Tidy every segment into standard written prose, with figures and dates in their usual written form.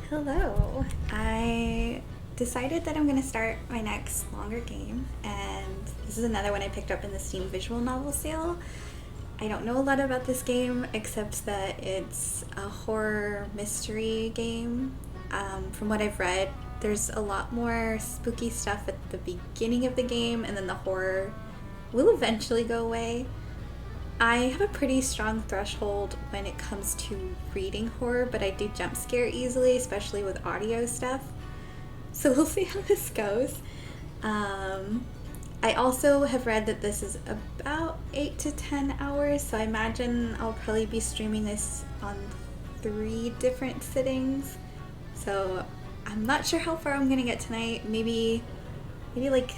Hello. I decided that I'm going to start my next longer game, and this is another one I picked up in the Steam Visual Novel sale. I don't know a lot about this game except that it's a horror mystery game. From what I've read, there's a lot more spooky stuff at the beginning of the game, and then the horror will eventually go away. I have a pretty strong threshold when it comes to reading horror, but I do jump scare easily, especially with audio stuff. So we'll see how this goes. I also have read that this is about 8 to 10 hours, so I imagine I'll probably be streaming this on 3 different sittings. So I'm not sure how far I'm gonna get tonight. Maybe like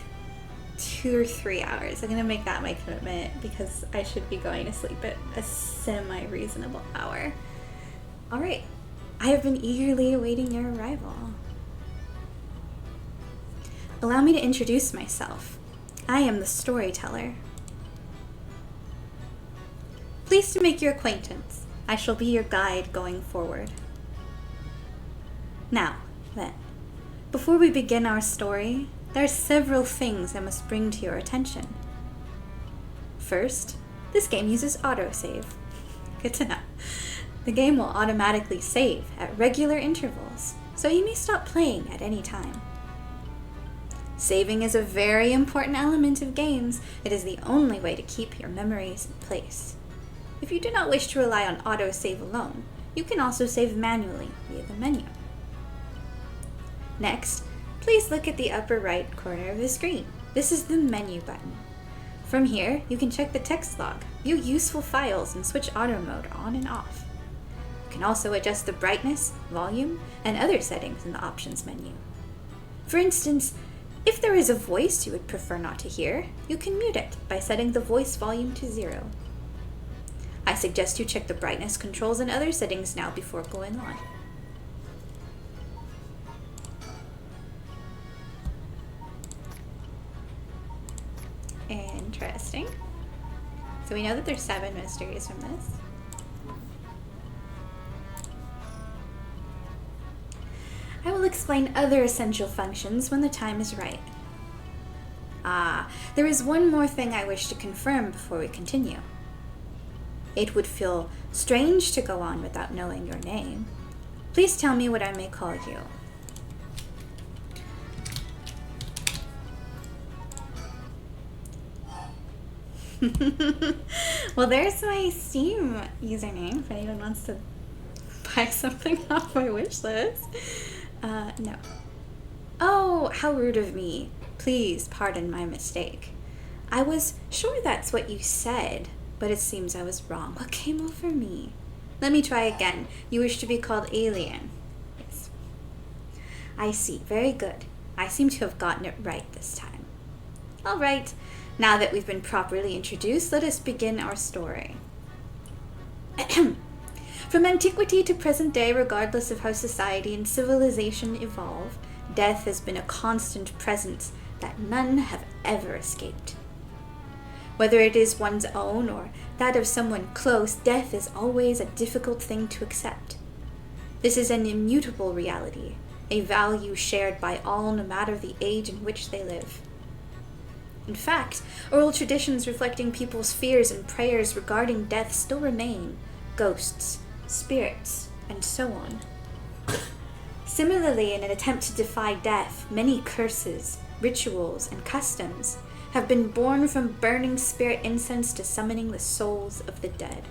2 or 3 hours. I'm gonna make that my commitment because I should be going to sleep at a semi-reasonable hour. Alright, I have been eagerly awaiting your arrival. Allow me to introduce myself. I am the storyteller. Pleased to make your acquaintance. I shall be your guide going forward. Now, then, before we begin our story, there are several things I must bring to your attention. First, this game uses autosave. Good to know. The game will automatically save at regular intervals, so you may stop playing at any time. Saving is a very important element of games. It is the only way to keep your memories in place. If you do not wish to rely on autosave alone, you can also save manually via the menu. Next, please look at the upper right corner of the screen. This is the menu button. From here, you can check the text log, view useful files, and switch auto mode on and off. You can also adjust the brightness, volume, and other settings in the options menu. For instance, if there is a voice you would prefer not to hear, you can mute it by setting the voice volume to 0. I suggest you check the brightness controls and other settings now before going on. Interesting. So we know that there's 7 mysteries from this. I will explain other essential functions when the time is right. There is one more thing I wish to confirm before we continue. It would feel strange to go on without knowing your name. Please tell me what I may call you. Well, there's my Steam username if anyone wants to buy something off my wish list. No. Oh, how rude of me. Please pardon my mistake. I was sure that's what you said, but it seems I was wrong. What came over me? Let me try again. You wish to be called Alien. Yes. I see. Very good. I seem to have gotten it right this time. All right. Now that we've been properly introduced, let us begin our story. From antiquity to present day, regardless of how society and civilization evolve, death has been a constant presence that none have ever escaped. Whether it is one's own or that of someone close, death is always a difficult thing to accept. This is an immutable reality, a value shared by all no matter the age in which they live. In fact, oral traditions reflecting people's fears and prayers regarding death still remain: ghosts, spirits, and so on. Similarly, in an attempt to defy death, many curses, rituals, and customs have been born from burning spirit incense to summoning the souls of the dead.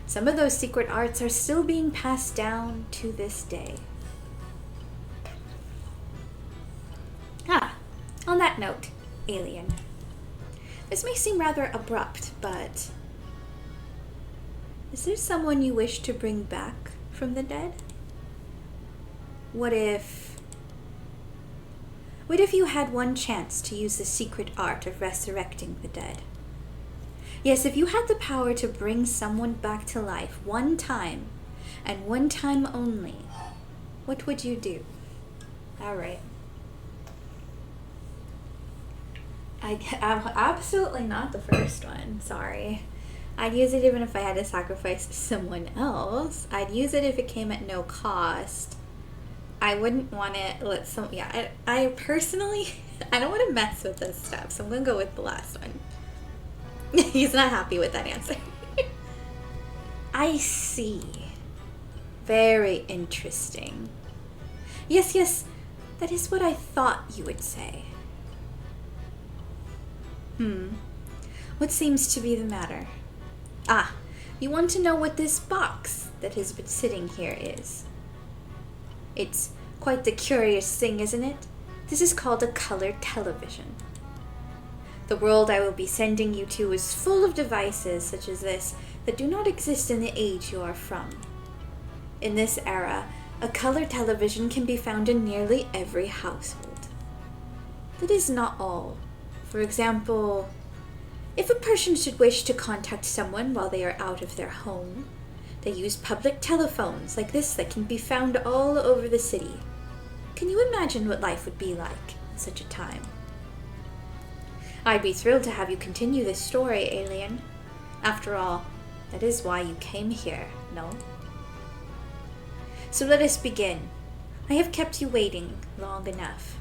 Some of those secret arts are still being passed down to this day. On that note, Alien. This may seem rather abrupt, but is there someone you wish to bring back from the dead? What if you had one chance to use the secret art of resurrecting the dead? Yes, if you had the power to bring someone back to life one time, and one time only, what would you do? All right. I'm absolutely not the first one, sorry. I'd use it even if I had to sacrifice someone else. I'd use it if it came at no cost. I wouldn't want to let some. Yeah, I personally, I don't want to mess with this stuff, so I'm gonna go with the last one. He's not happy with that answer. I see. Very interesting. Yes, yes, that is what I thought you would say. What seems to be the matter? Ah, you want to know what this box that has been sitting here is? It's quite the curious thing, isn't it? This is called a color television. The world I will be sending you to is full of devices such as this that do not exist in the age you are from. In this era, a color television can be found in nearly every household. That is not all. For example, if a person should wish to contact someone while they are out of their home, they use public telephones like this that can be found all over the city. Can you imagine what life would be like at such a time? I'd be thrilled to have you continue this story, alien. After all, that is why you came here, no? So let us begin. I have kept you waiting long enough.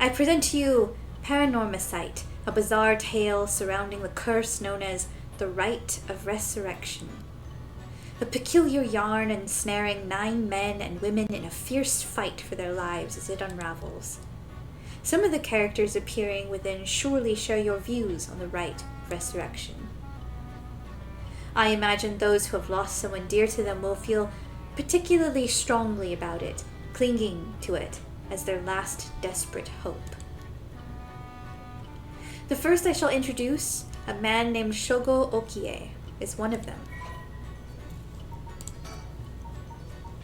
I present to you Paranormasight, a bizarre tale surrounding the curse known as the Rite of Resurrection. A peculiar yarn ensnaring 9 men and women in a fierce fight for their lives as it unravels. Some of the characters appearing within surely share your views on the Rite of Resurrection. I imagine those who have lost someone dear to them will feel particularly strongly about it, clinging to it as their last desperate hope. The first I shall introduce, a man named Shogo Okie, is one of them.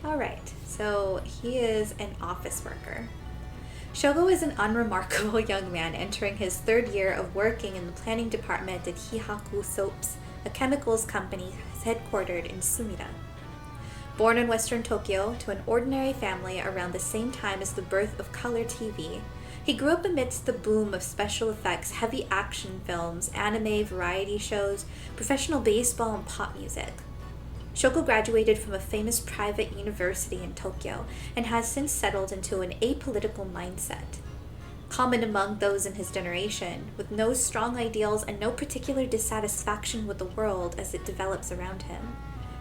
Alright, so he is an office worker. Shogo is an unremarkable young man entering his 3rd year of working in the planning department at Hihaku Soaps, a chemicals company headquartered in Sumida. Born in western Tokyo to an ordinary family around the same time as the birth of color TV, he grew up amidst the boom of special effects, heavy action films, anime, variety shows, professional baseball, and pop music. Shoko graduated from a famous private university in Tokyo and has since settled into an apolitical mindset. Common among those in his generation, with no strong ideals and no particular dissatisfaction with the world as it develops around him.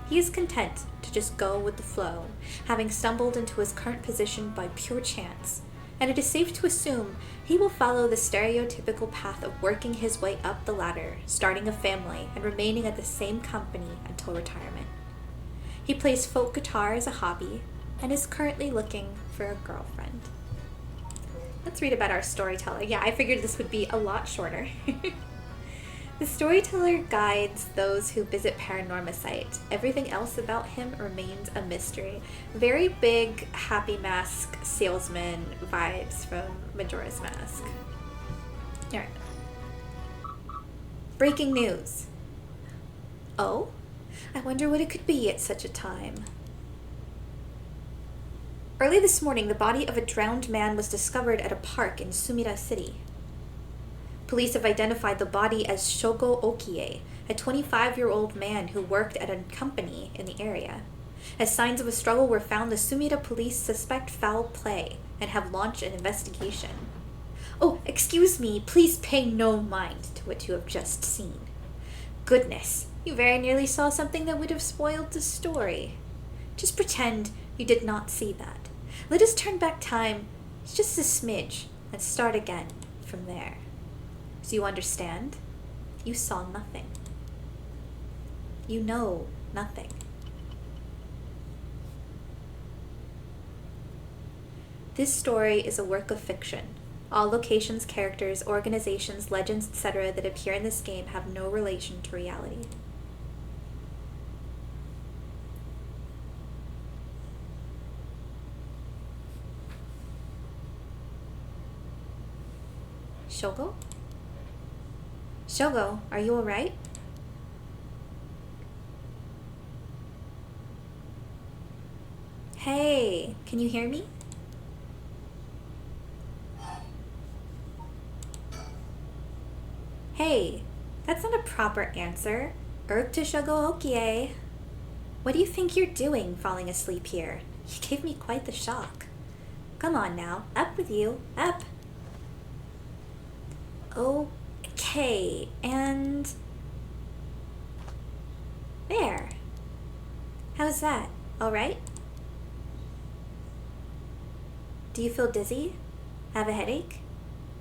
He is content to just go with the flow, having stumbled into his current position by pure chance, and it is safe to assume he will follow the stereotypical path of working his way up the ladder, starting a family, and remaining at the same company until retirement. He plays folk guitar as a hobby, and is currently looking for a girlfriend. Let's read about our storyteller. Yeah, I figured this would be a lot shorter. The storyteller guides those who visit Paranormasight. Everything else about him remains a mystery. Very big Happy Mask salesman vibes from Majora's Mask. Alright. Breaking news. Oh? I wonder what it could be at such a time. Early this morning, the body of a drowned man was discovered at a park in Sumida City. Police have identified the body as Shogo Okie, a 25-year-old man who worked at a company in the area. As signs of a struggle were found, the Sumida police suspect foul play and have launched an investigation. Oh, excuse me, please pay no mind to what you have just seen. Goodness, you very nearly saw something that would have spoiled the story. Just pretend you did not see that. Let us turn back time just a smidge and start again from there. So you understand? You saw nothing. You know nothing. This story is a work of fiction. All locations, characters, organizations, legends, etc. that appear in this game have no relation to reality. Shogo? Shogo, are you alright? Hey, can you hear me? Hey, that's not a proper answer. Earth to Shogo Okie. What do you think you're doing falling asleep here? You gave me quite the shock. Come on now, up with you, up. Okay, and there. How's that? All right? Do you feel dizzy? Have a headache?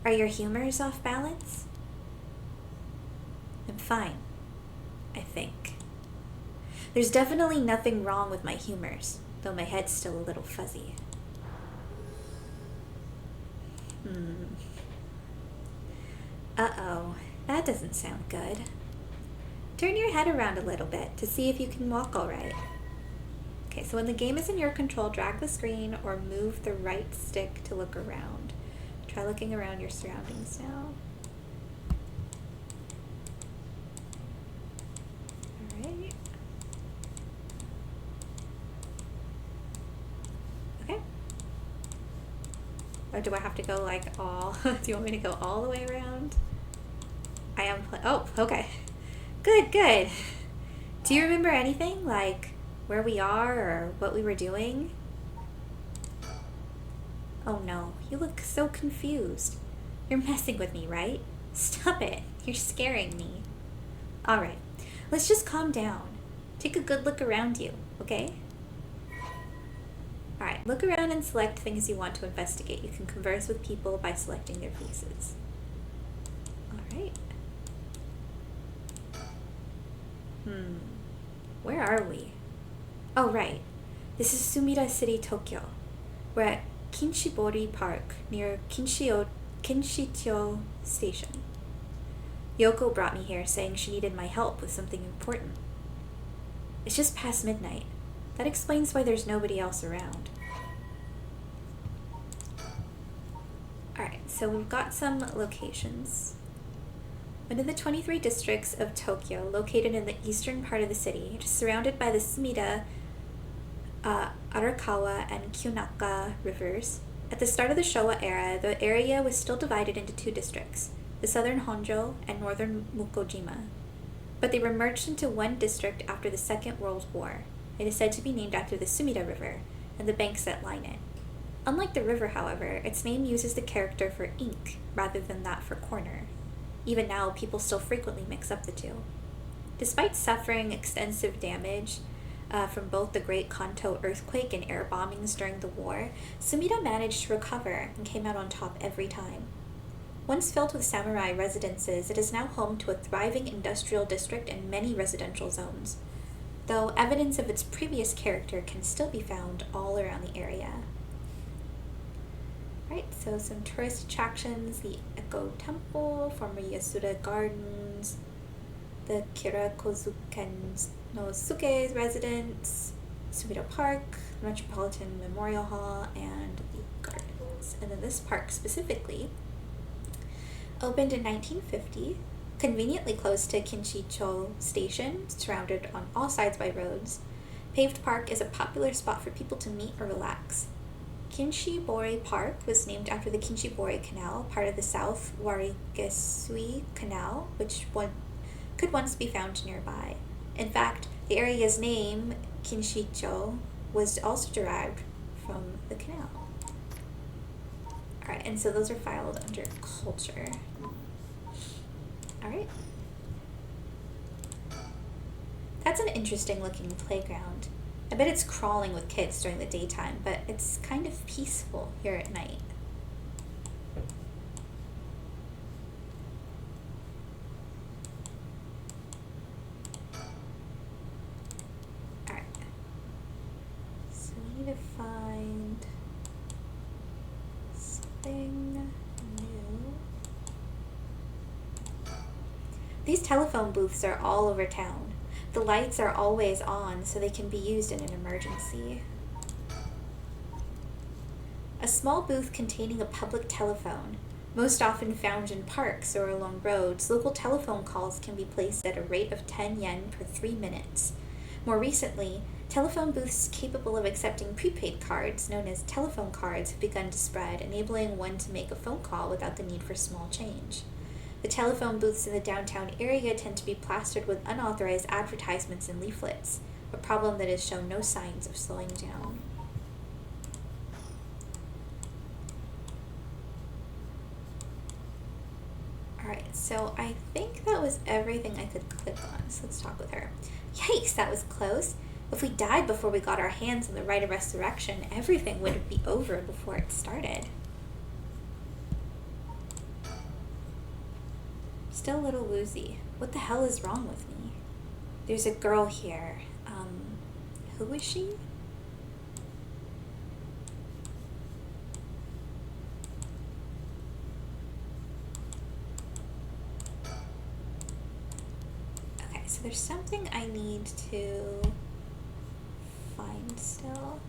Are your humors off balance? I'm fine, I think. There's definitely nothing wrong with my humors, though my head's still a little fuzzy. Uh-oh, that doesn't sound good. Turn your head around a little bit to see if you can walk all right. Okay, so when the game is in your control, drag the screen or move the right stick to look around. Try looking around your surroundings now. Alright. Okay. Or do I have to go like all, do you want me to go all the way around? I am, oh, okay. Good, good. Do you remember anything, like where we are or what we were doing? Oh no, you look so confused. You're messing with me, right? Stop it, you're scaring me. Alright, let's just calm down. Take a good look around you, okay? Alright, look around and select things you want to investigate. You can converse with people by selecting their faces. Alright. Where are we? Oh, right. This is Sumida City, Tokyo. We're at Kinshibori Park near Kinshicho Station. Yoko brought me here saying she needed my help with something important. It's just past midnight. That explains why there's nobody else around. Alright, so we've got some locations. One of the 23 districts of Tokyo, located in the eastern part of the city, it is surrounded by the Sumida, Arakawa, and Kyonaka rivers. At the start of the Showa era, the area was still divided into two districts, the southern Honjo and northern Mukojima. But they were merged into one district after the Second World War. It is said to be named after the Sumida River and the banks that line it. Unlike the river, however, its name uses the character for ink rather than that for corner. Even now, people still frequently mix up the two. Despite suffering extensive damage from both the Great Kanto earthquake and air bombings during the war, Sumida managed to recover and came out on top every time. Once filled with samurai residences, it is now home to a thriving industrial district and many residential zones, though evidence of its previous character can still be found all around the area. Right, so some tourist attractions, the Echo Temple, former Yasuda Gardens, the Kirakozuken no Suke's residence, Sumida Park, Metropolitan Memorial Hall, and the gardens. And then this park specifically opened in 1950, conveniently close to Kinshicho Station, surrounded on all sides by roads. Paved Park is a popular spot for people to meet or relax. Kinshibori Park was named after the Kinshibori Canal, part of the South Warigesui Canal, which could once be found nearby. In fact, the area's name, Kinshicho, was also derived from the canal. Alright, and so those are filed under culture. Alright. That's an interesting looking playground. I bet it's crawling with kids during the daytime, but it's kind of peaceful here at night. Alright. So we need to find something new. These telephone booths are all over town. The lights are always on, so they can be used in an emergency. A small booth containing a public telephone. Most often found in parks or along roads, local telephone calls can be placed at a rate of 10 yen per 3 minutes. More recently, telephone booths capable of accepting prepaid cards, known as telephone cards, have begun to spread, enabling one to make a phone call without the need for small change. The telephone booths in the downtown area tend to be plastered with unauthorized advertisements and leaflets, a problem that has shown no signs of slowing down. so I think that was everything I could click on. So let's talk with her. Yikes, that was close. If we died before we got our hands on the rite of resurrection, everything would be over before it started. Still a little woozy. What the hell is wrong with me? There's a girl here. Who is she? Okay, so there's something I need to find still.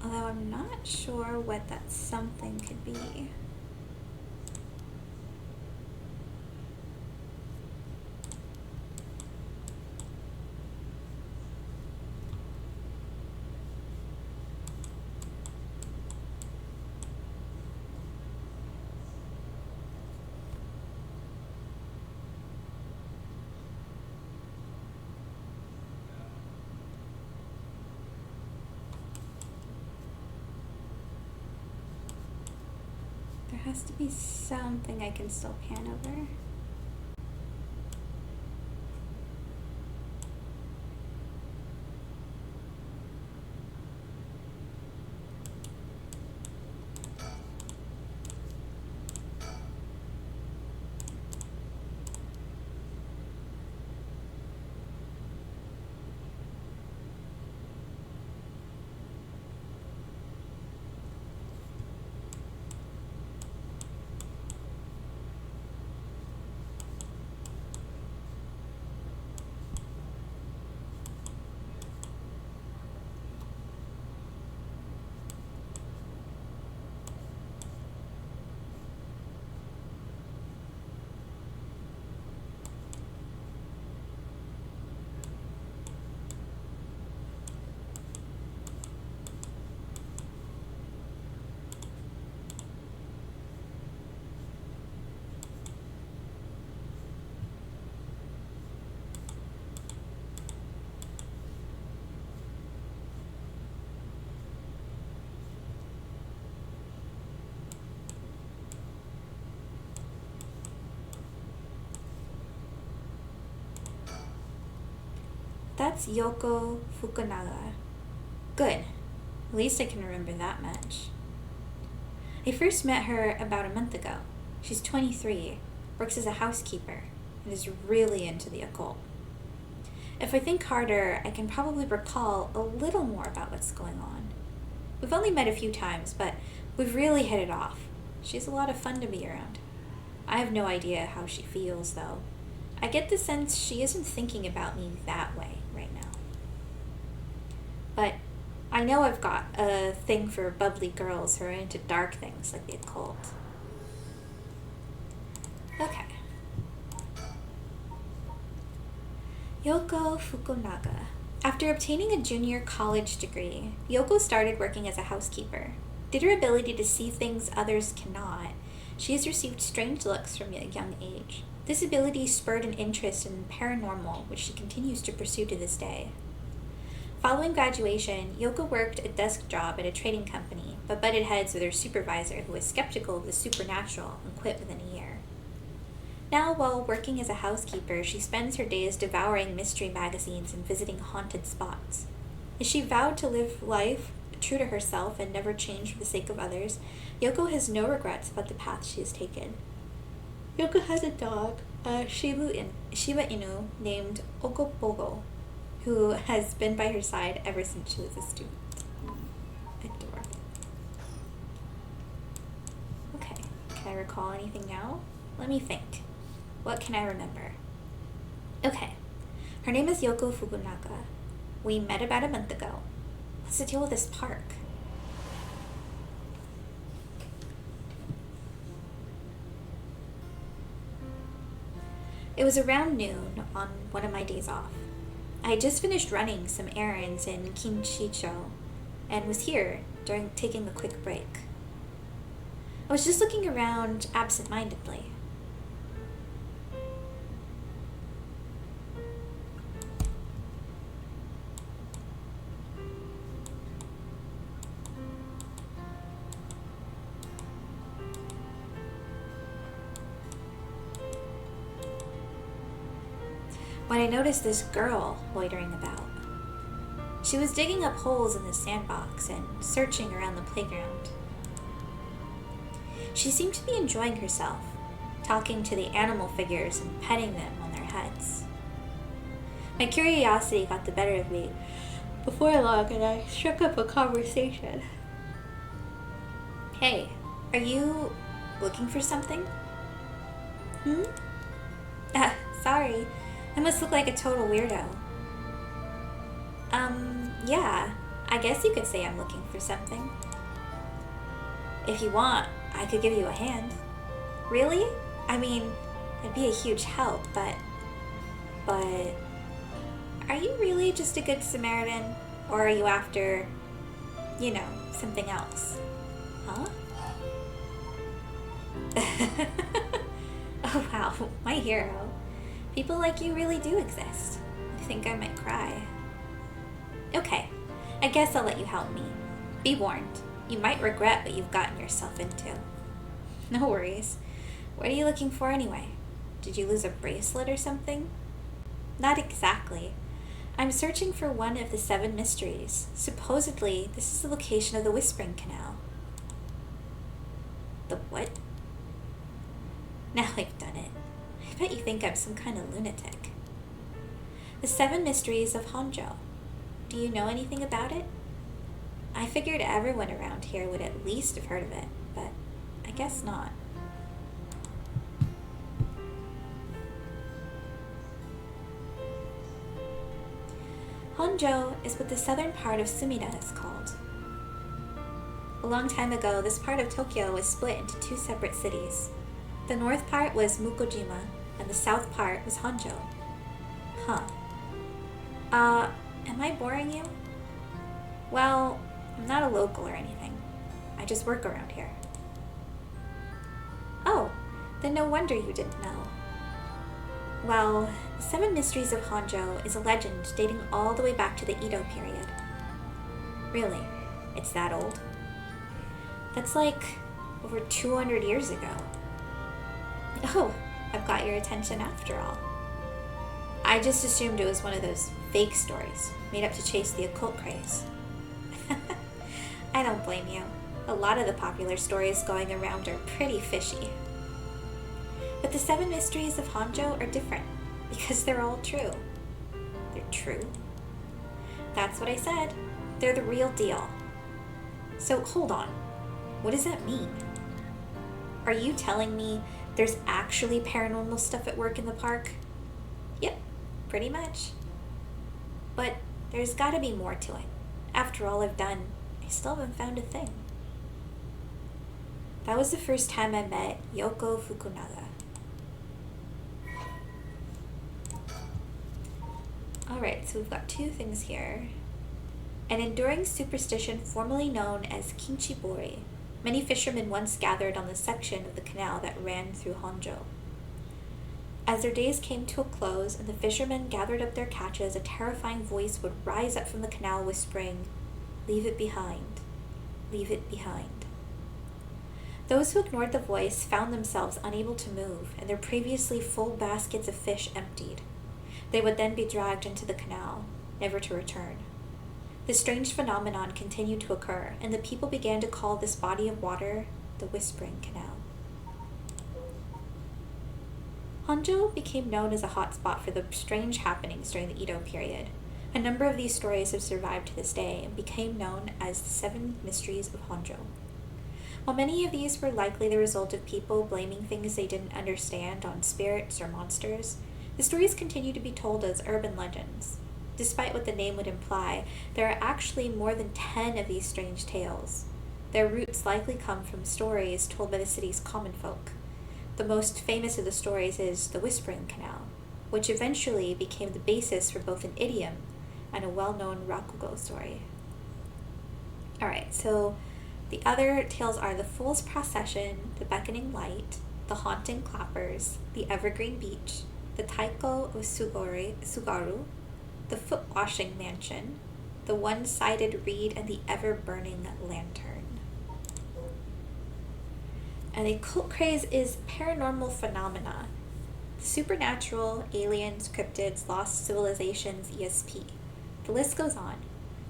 Although I'm not sure what that something could be. There has to be something I can still pan over. That's Yoko Fukunaga. Good. At least I can remember that much. I first met her about a month ago. She's 23, works as a housekeeper, and is really into the occult. If I think harder, I can probably recall a little more about what's going on. We've only met a few times, but we've really hit it off. She's a lot of fun to be around. I have no idea how she feels, though. I get the sense she isn't thinking about me that way right now. But I know I've got a thing for bubbly girls who are into dark things like the occult. Okay. Yoko Fukunaga. After obtaining a junior college degree, Yoko started working as a housekeeper. Due to her ability to see things others cannot, she has received strange looks from a young age. This ability spurred an interest in paranormal, which she continues to pursue to this day. Following graduation, Yoko worked a desk job at a trading company, but butted heads with her supervisor, who was skeptical of the supernatural, and quit within a year. Now, while working as a housekeeper, she spends her days devouring mystery magazines and visiting haunted spots. As she vowed to live life true to herself and never change for the sake of others, Yoko has no regrets about the path she has taken. Yoko has a dog, a Shiba Inu named Ogopogo, who has been by her side ever since she was a student. Adorable. Okay, can I recall anything now? Let me think. What can I remember? Okay, her name is Yoko Fukunaga. We met about a month ago. What's the deal with this park? It was around noon on one of my days off. I had just finished running some errands in Kinchicho and was here during taking a quick break. I was just looking around absent-mindedly. When I noticed this girl loitering about. She was digging up holes in the sandbox and searching around the playground. She seemed to be enjoying herself, talking to the animal figures and petting them on their heads. My curiosity got the better of me before long, and I struck up a conversation. Hey, are you looking for something? Sorry. I must look like a total weirdo. Yeah, I guess you could say I'm looking for something. If you want, I could give you a hand. Really? I mean, it'd be a huge help, but... Are you really just a good Samaritan? Or are you after, something else? Huh? Oh wow, my hero. People like you really do exist. I think I might cry. Okay, I guess I'll let you help me. Be warned, you might regret what you've gotten yourself into. No worries. What are you looking for anyway? Did you lose a bracelet or something? Not exactly. I'm searching for one of the 7 mysteries. Supposedly, this is the location of the Whispering Canal. The what? Now I've done it. I bet you think I'm some kind of lunatic. The 7 Mysteries of Honjo. Do you know anything about it? I figured everyone around here would at least have heard of it, but I guess not. Honjo is what the southern part of Sumida is called. A long time ago, this part of Tokyo was split into 2 separate cities. The north part was Mukojima, and the south part was Honjo. Huh. Am I boring you? Well, I'm not a local or anything. I just work around here. Oh, then no wonder you didn't know. Well, the 7 Mysteries of Honjo is a legend dating all the way back to the Edo period. Really? It's that old? That's like over 200 years ago. Oh, I've got your attention after all. I just assumed it was one of those fake stories made up to chase the occult craze. I don't blame you. A lot of the popular stories going around are pretty fishy. But the 7 Mysteries of Honjo are different because they're all true. They're true? That's what I said. They're the real deal. So hold on. What does that mean? Are you telling me there's actually paranormal stuff at work in the park? Yep, pretty much. But there's gotta be more to it. After all I've done, I still haven't found a thing. That was the first time I met Yoko Fukunaga. Alright, so we've got 2 things here. An enduring superstition formerly known as Kinchibori. Many fishermen once gathered on the section of the canal that ran through Honjo. As their days came to a close and the fishermen gathered up their catches, a terrifying voice would rise up from the canal whispering, "Leave it behind. Leave it behind." Those who ignored the voice found themselves unable to move and their previously full baskets of fish emptied. They would then be dragged into the canal, never to return. This strange phenomenon continued to occur, and the people began to call this body of water the Whispering Canal. Honjo became known as a hotspot for the strange happenings during the Edo period. A number of these stories have survived to this day and became known as the 7 Mysteries of Honjo. While many of these were likely the result of people blaming things they didn't understand on spirits or monsters, the stories continue to be told as urban legends. Despite what the name would imply, there are actually more than 10 of these strange tales. Their roots likely come from stories told by the city's common folk. The most famous of the stories is the Whispering Canal, which eventually became the basis for both an idiom and a well-known rakugo story. Alright, so the other tales are the Fool's Procession, the Beckoning Light, the Haunting Clappers, the Evergreen Beach, the Taiko of Sugaru, the Foot Washing Mansion, the One-Sided Reed, and the Ever-Burning Lantern. And the cult craze is paranormal phenomena. Supernatural, aliens, cryptids, lost civilizations, ESP. The list goes on.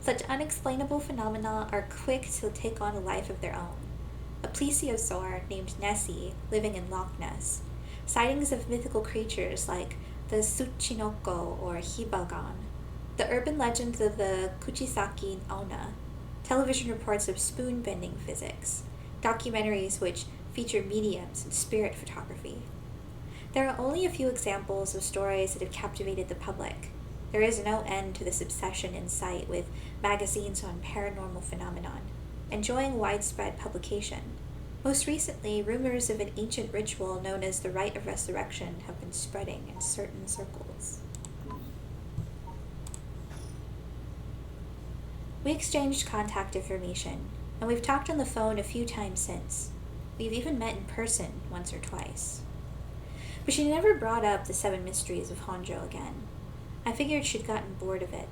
Such unexplainable phenomena are quick to take on a life of their own. A plesiosaur named Nessie living in Loch Ness. Sightings of mythical creatures like the Tsuchinoko or Hibagan. The urban legends of the Kuchisaki Onna. Television reports of spoon bending physics. Documentaries which feature mediums and spirit photography. There are only a few examples of stories that have captivated the public. There is no end to this obsession in sight, with magazines on paranormal phenomenon, enjoying widespread publication. Most recently, rumors of an ancient ritual known as the Rite of Resurrection have been spreading in certain circles. We exchanged contact information, and we've talked on the phone a few times since. We've even met in person once or twice. But she never brought up the 7 mysteries of Honjo again. I figured she'd gotten bored of it.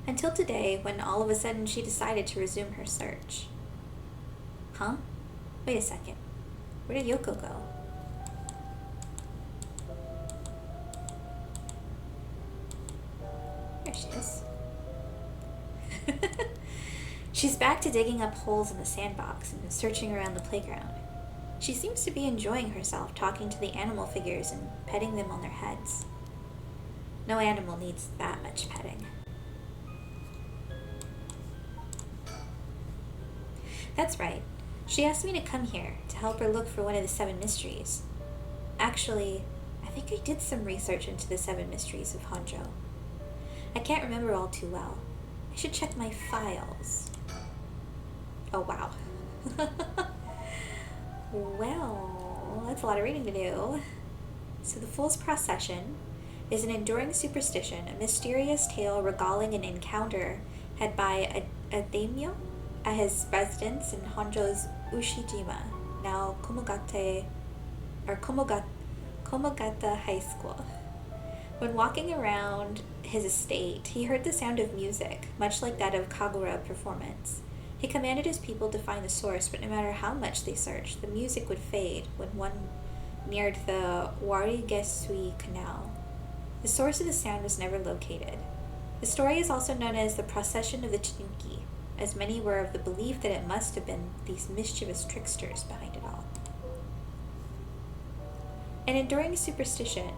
Until today, when all of a sudden she decided to resume her search. Huh? Wait a second. Where did Yoko go? There she is. She's back to digging up holes in the sandbox and searching around the playground. She seems to be enjoying herself, talking to the animal figures and petting them on their heads. No animal needs that much petting. That's right. She asked me to come here to help her look for one of the 7 mysteries. Actually, I think I did some research into the 7 mysteries of Honjo. I can't remember all too well. I should check my files. Oh, wow. Well, that's a lot of reading to do. So the Fool's Procession is an enduring superstition, a mysterious tale regaling an encounter had by a daimyo at his residence in Honjo's Ushijima, now Komogata High School. When walking around his estate, he heard the sound of music, much like that of Kagura performance. He commanded his people to find the source, but no matter how much they searched, the music would fade when one neared the Warigesui Canal. The source of the sound was never located. The story is also known as the Procession of the Tanuki, as many were of the belief that it must have been these mischievous tricksters behind it all. An enduring superstition,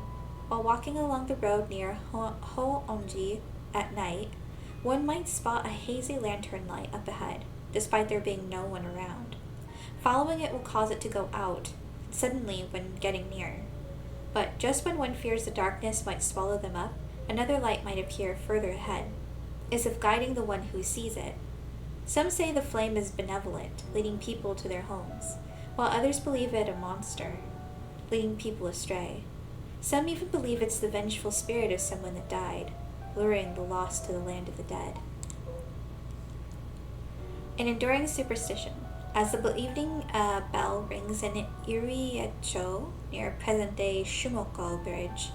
while walking along the road near Ho-Onji at night, one might spot a hazy lantern light up ahead, despite there being no one around. Following it will cause it to go out, suddenly when getting near. But just when one fears the darkness might swallow them up, another light might appear further ahead, as if guiding the one who sees it. Some say the flame is benevolent, leading people to their homes, while others believe it a monster, leading people astray. Some even believe it's the vengeful spirit of someone that died, luring the lost to the land of the dead. An enduring superstition. As the evening bell rings in Iriecho, near present-day Shumoko Bridge,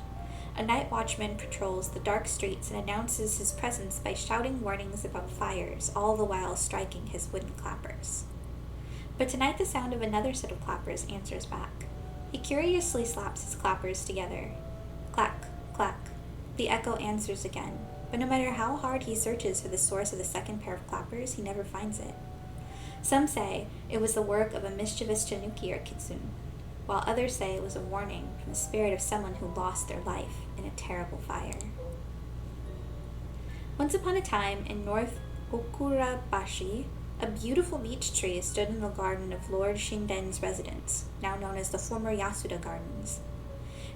a night watchman patrols the dark streets and announces his presence by shouting warnings about fires, all the while striking his wooden clappers. But tonight the sound of another set of clappers answers back. He curiously slaps his clappers together. Clack, clack. The echo answers again, but no matter how hard he searches for the source of the second pair of clappers, he never finds it. Some say it was the work of a mischievous tanuki or kitsune, while others say it was a warning from the spirit of someone who lost their life in a terrible fire. Once upon a time, in North Okurabashi, a beautiful beech tree stood in the garden of Lord Shinden's residence, now known as the former Yasuda Gardens.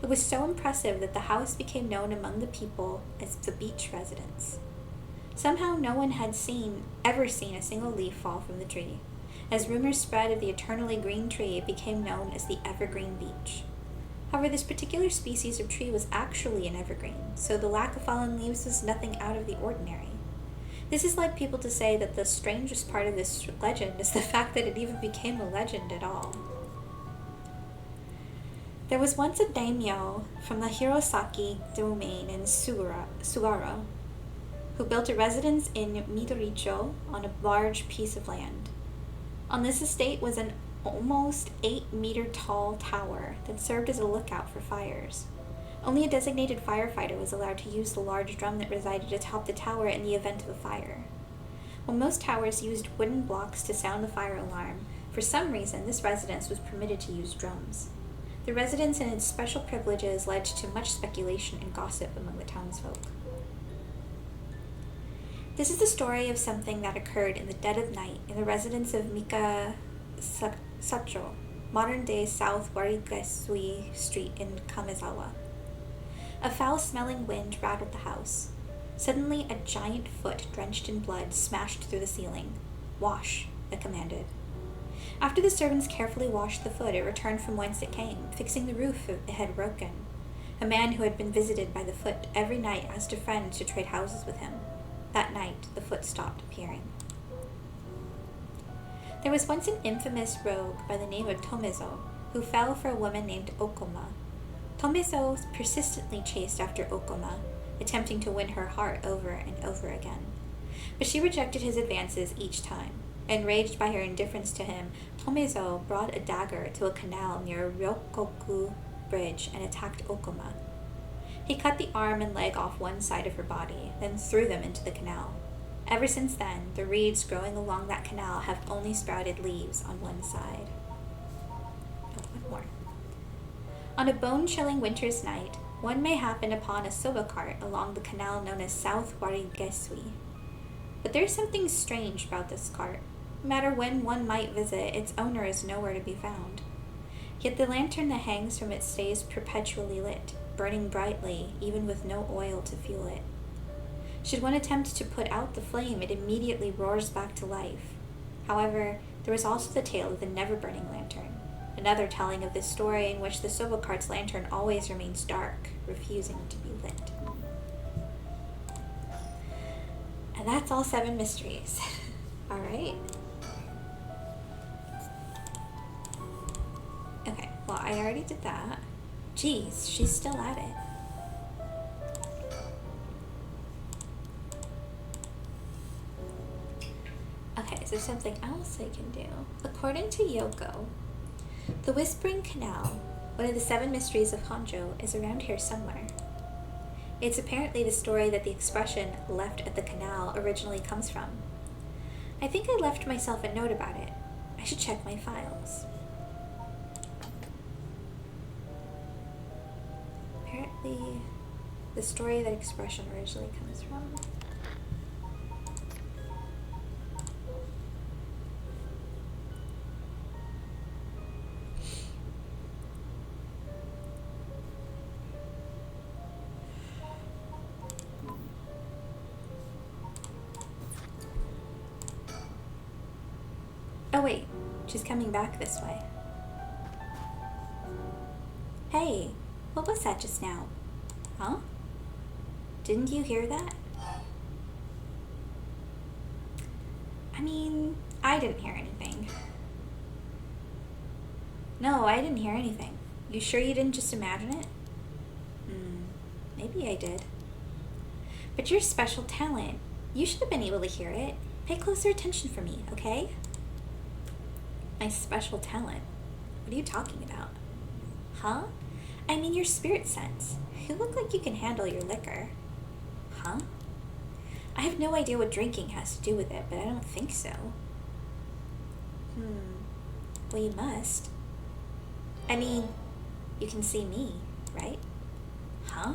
It was so impressive that the house became known among the people as the beech residence. Somehow no one had ever seen a single leaf fall from the tree, As rumors spread of the eternally green tree, it became known as the evergreen beech. However, this particular species of tree was actually an evergreen, so the lack of fallen leaves was nothing out of the ordinary. This has led people to say that the strangest part of this legend is the fact that it even became a legend at all. There was once a daimyo from the Hirosaki domain in Sugaro who built a residence in Midoricho on a large piece of land. On this estate was an almost 8-meter tall tower that served as a lookout for fires. Only a designated firefighter was allowed to use the large drum that resided atop the tower in the event of a fire. While most towers used wooden blocks to sound the fire alarm, for some reason this residence was permitted to use drums. The residence and its special privileges led to much speculation and gossip among the townsfolk. This is the story of something that occurred in the dead of night in the residence of Mika Sacho, modern-day South Warigesui Street in Kamezawa. A foul-smelling wind rattled the house. Suddenly, a giant foot drenched in blood smashed through the ceiling. "Wash," it commanded. After the servants carefully washed the foot, it returned from whence it came, fixing the roof it had broken. A man who had been visited by the foot every night asked a friend to trade houses with him. That night, the foot stopped appearing. There was once an infamous rogue by the name of Tomezo, who fell for a woman named Okoma. Tomezo persistently chased after Okoma, attempting to win her heart over and over again. But she rejected his advances each time. Enraged by her indifference to him, Tomezo brought a dagger to a canal near Ryokoku Bridge and attacked Okoma. He cut the arm and leg off one side of her body, then threw them into the canal. Ever since then, the reeds growing along that canal have only sprouted leaves on one side. One more. On a bone-chilling winter's night, one may happen upon a soba cart along the canal known as South Warigesui. But there's something strange about this cart. No matter when one might visit, its owner is nowhere to be found. Yet the lantern that hangs from it stays perpetually lit, burning brightly, even with no oil to fuel it. Should one attempt to put out the flame, it immediately roars back to life. However, there is also the tale of the never-burning lantern, another telling of this story in which the soba cart's lantern always remains dark, refusing to be lit. And that's all 7 mysteries. All right. Okay, well, I already did that. Jeez, she's still at it. Okay, is there something else I can do? According to Yoko, the Whispering Canal, one of the 7 mysteries of Honjo, is around here somewhere. It's apparently the story that the expression "left at the canal" originally comes from. I think I left myself a note about it. I should check my files. Apparently, the story that expression originally comes from. Oh wait, she's coming back this way. Hey, what was that just now? Huh? Didn't you hear that? I mean, I didn't hear anything. No, I didn't hear anything. You sure you didn't just imagine it? Maybe I did. But you're a special talent. You should have been able to hear it. Pay closer attention for me, okay? My special talent? What are you talking about? Huh? I mean your spirit sense. You look like you can handle your liquor. Huh? I have no idea what drinking has to do with it, but I don't think so. Well, you must. I mean, you can see me, right? Huh?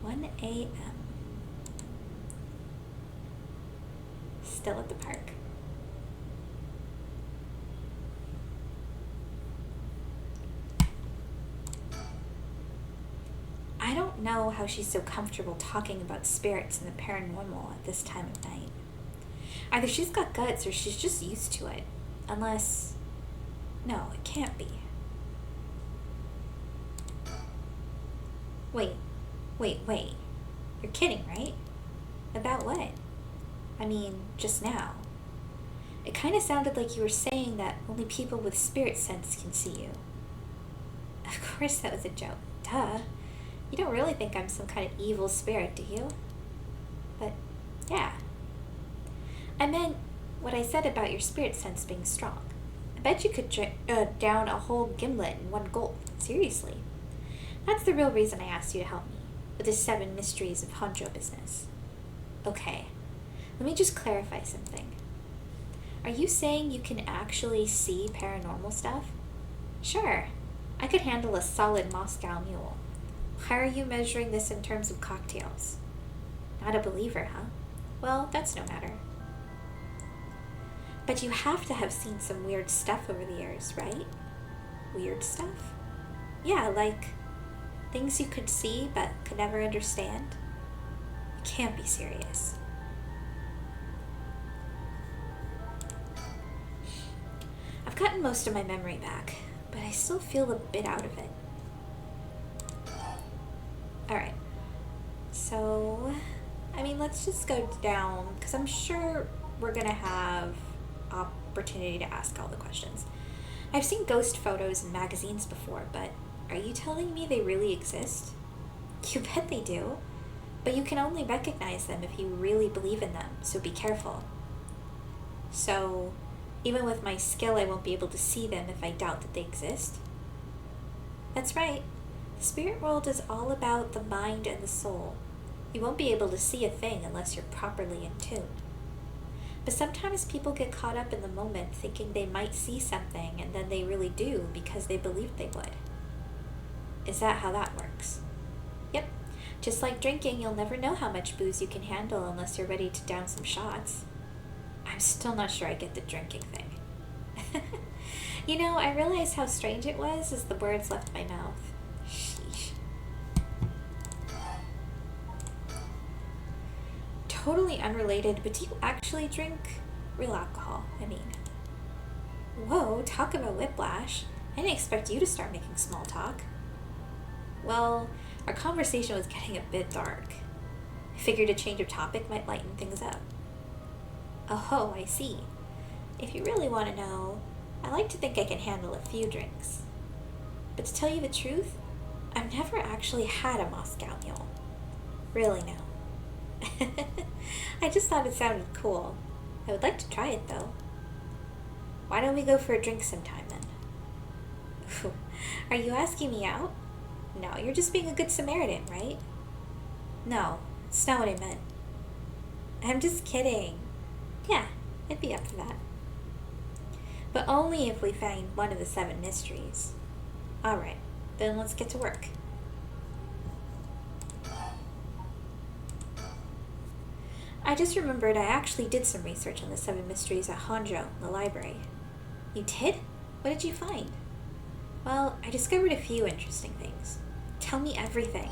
"1 a.m. Still at the park. I don't know how she's so comfortable talking about spirits and the paranormal at this time of night. Either she's got guts or she's just used to it. Unless... No, it can't be. Wait. You're kidding, right? About what? I mean, just now. It kind of sounded like you were saying that only people with spirit sense can see you. Of course that was a joke. Duh. You don't really think I'm some kind of evil spirit, do you? But, yeah. I meant what I said about your spirit sense being strong. I bet you could down a whole gimlet in one gulp. Seriously. That's the real reason I asked you to help me with the 7 mysteries of Honjo business. Okay, let me just clarify something. Are you saying you can actually see paranormal stuff? Sure, I could handle a solid Moscow mule. Why are you measuring this in terms of cocktails? Not a believer, huh? Well, that's no matter. But you have to have seen some weird stuff over the years, right? Weird stuff? Yeah, like things you could see but could never understand. You can't be serious. I've gotten most of my memory back, but I still feel a bit out of it. Alright, so, let's just go down, because I'm sure we're going to have opportunity to ask all the questions. I've seen ghost photos in magazines before, but are you telling me they really exist? You bet they do, but you can only recognize them if you really believe in them, so be careful. So, even with my skill, I won't be able to see them if I doubt that they exist? That's right. The spirit world is all about the mind and the soul. You won't be able to see a thing unless you're properly in tune. But sometimes people get caught up in the moment thinking they might see something and then they really do because they believed they would. Is that how that works? Yep. Just like drinking, you'll never know how much booze you can handle unless you're ready to down some shots. I'm still not sure I get the drinking thing. I realized how strange it was as the words left my mouth. Sheesh. Totally unrelated, but do you actually drink real alcohol? Whoa, talk about whiplash. I didn't expect you to start making small talk. Well, our conversation was getting a bit dark. I figured a change of topic might lighten things up. Oh, I see. If you really want to know, I like to think I can handle a few drinks. But to tell you the truth, I've never actually had a Moscow mule. Really, no. I just thought it sounded cool. I would like to try it, though. Why don't we go for a drink sometime, then? Are you asking me out? No, you're just being a good Samaritan, right? No, it's not what I meant. I'm just kidding. Yeah, I'd be up for that. But only if we find one of the 7 mysteries. Alright, then let's get to work. I just remembered I actually did some research on the 7 mysteries at Honjo in the library. You did? What did you find? Well, I discovered a few interesting things. Tell me everything.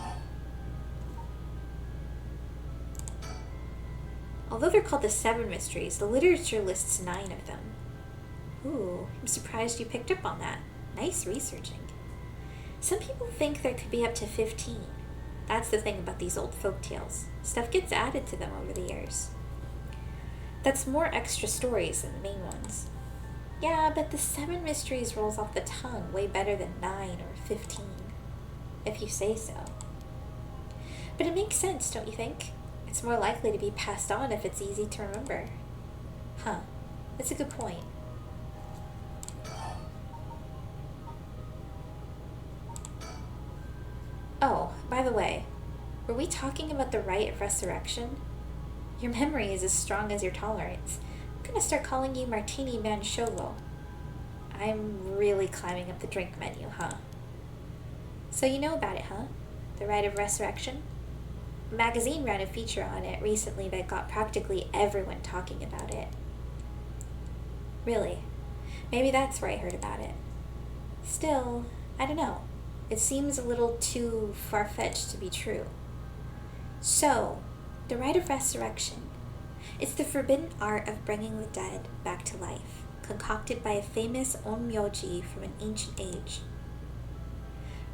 Although they're called the 7 mysteries, the literature lists 9 of them. Ooh, I'm surprised you picked up on that. Nice researching. Some people think there could be up to 15. That's the thing about these old folk tales. Stuff gets added to them over the years. That's more extra stories than the main ones. Yeah, but the 7 mysteries rolls off the tongue way better than 9 or 15. If you say so. But it makes sense, don't you think? It's more likely to be passed on if it's easy to remember. Huh, that's a good point. Oh, by the way, were we talking about the rite of resurrection? Your memory is as strong as your tolerance. I'm gonna start calling you Martini Mancholo. I'm really climbing up the drink menu, huh? So you know about it, huh? The rite of resurrection? A magazine ran a feature on it recently that got practically everyone talking about it. Really? Maybe that's where I heard about it. Still, I don't know. It seems a little too far-fetched to be true. So, the rite of resurrection. It's the forbidden art of bringing the dead back to life, concocted by a famous onmyoji from an ancient age.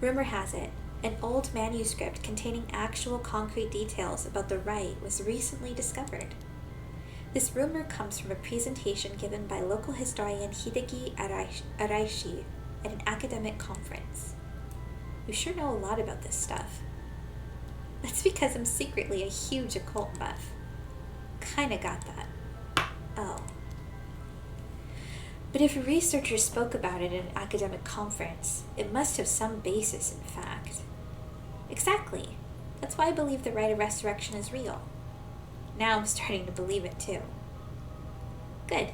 Rumor has it, an old manuscript containing actual concrete details about the rite was recently discovered. This rumor comes from a presentation given by local historian Hideki Araishi at an academic conference. You sure know a lot about this stuff. That's because I'm secretly a huge occult buff. Kinda got that. Oh. But if a researcher spoke about it at an academic conference, it must have some basis in fact. Exactly. That's why I believe the rite of resurrection is real. Now I'm starting to believe it too. Good.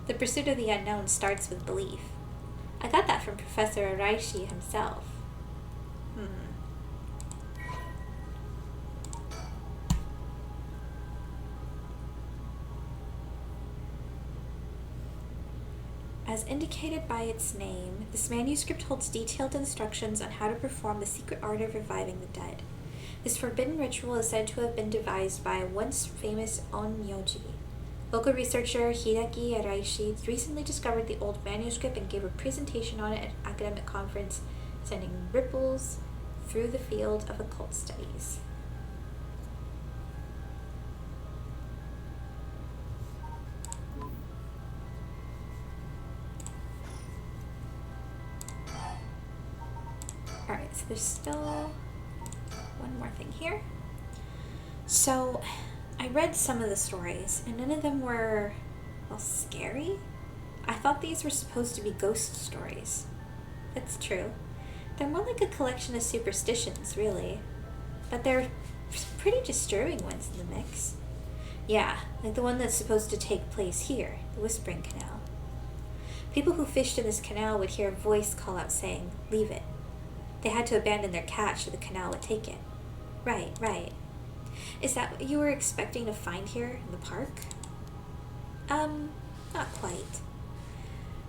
The pursuit of the unknown starts with belief. I got that from Professor Araishi himself. As indicated by its name, this manuscript holds detailed instructions on how to perform the secret art of reviving the dead. This forbidden ritual is said to have been devised by a once famous onmyoji. Local researcher Hideki Araishi recently discovered the old manuscript and gave a presentation on it at an academic conference, sending ripples through the field of occult studies. Alright, so there's still one more thing here. So, I read some of the stories, and none of them were, well, scary. I thought these were supposed to be ghost stories. That's true. They're more like a collection of superstitions, really. But they're pretty disturbing ones in the mix. Yeah, like the one that's supposed to take place here, the Whispering Canal. People who fished in this canal would hear a voice call out saying, "Leave it." They had to abandon their catch or the canal would take it. Right. Is that what you were expecting to find here in the park? Not quite.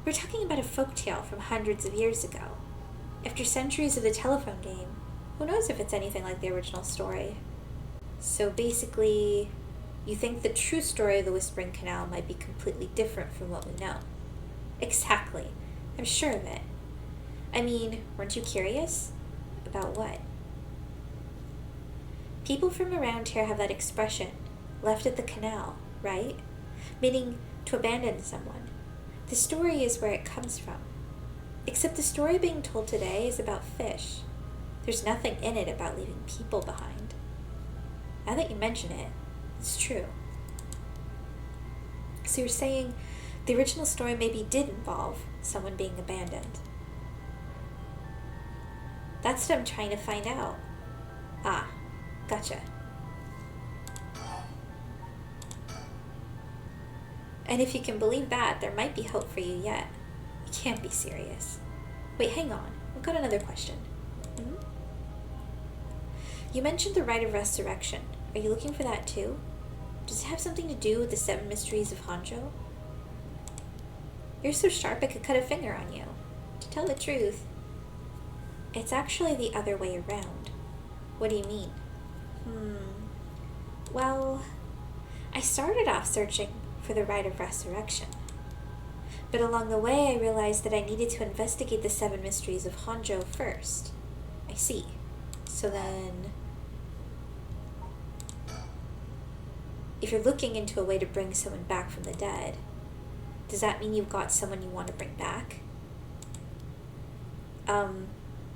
We're talking about a folktale from hundreds of years ago. After centuries of the telephone game, who knows if it's anything like the original story? So basically, you think the true story of the Whispering Canal might be completely different from what we know. Exactly. I'm sure of it. I mean, weren't you curious? About what? People from around here have that expression, left at the canal, right? Meaning to abandon someone. The story is where it comes from. Except the story being told today is about fish. There's nothing in it about leaving people behind. Now that you mention it, it's true. So you're saying the original story maybe did involve someone being abandoned. That's what I'm trying to find out. Ah, gotcha. And if you can believe that, there might be hope for you yet. You can't be serious. Wait, hang on. I've got another question. You mentioned the rite of resurrection. Are you looking for that too? Does it have something to do with the 7 mysteries of Hanzhou? You're so sharp I could cut a finger on you. To tell the truth, it's actually the other way around. What do you mean? Well, I started off searching for the rite of resurrection. But along the way, I realized that I needed to investigate the 7 mysteries of Hanzhou first. I see. So then, if you're looking into a way to bring someone back from the dead, does that mean you've got someone you want to bring back?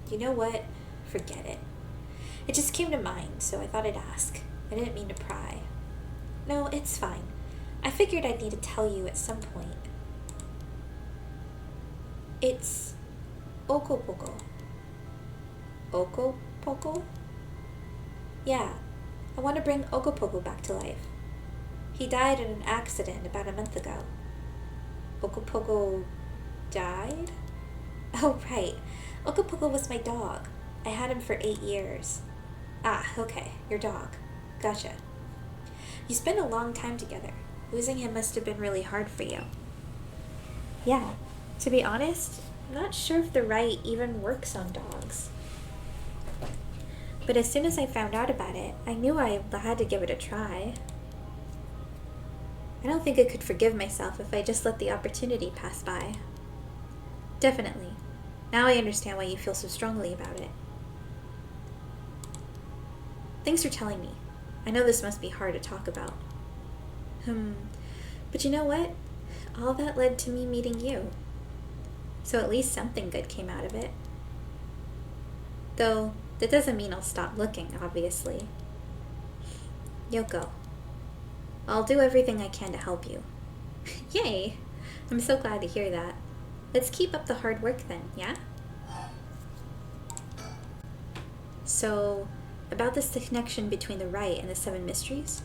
You know what? Forget it. It just came to mind, so I thought I'd ask. I didn't mean to pry. No, it's fine. I figured I'd need to tell you at some point. It's Okopoko. Okopoko? Yeah, I want to bring Okopoko back to life. He died in an accident about a month ago. Okopoko died? Oh, right. Okopoko was my dog. I had him for 8 years. Ah, okay, your dog. Gotcha. You spent a long time together. Losing him must have been really hard for you. Yeah, to be honest, I'm not sure if the rite even works on dogs. But as soon as I found out about it, I knew I had to give it a try. I don't think I could forgive myself if I just let the opportunity pass by. Definitely. Now I understand why you feel so strongly about it. Thanks for telling me. I know this must be hard to talk about. But you know what? All that led to me meeting you. So at least something good came out of it. Though, that doesn't mean I'll stop looking, obviously. Yoko, I'll do everything I can to help you. Yay! I'm so glad to hear that. Let's keep up the hard work then, yeah? So, about this connection between the rite and the 7 mysteries?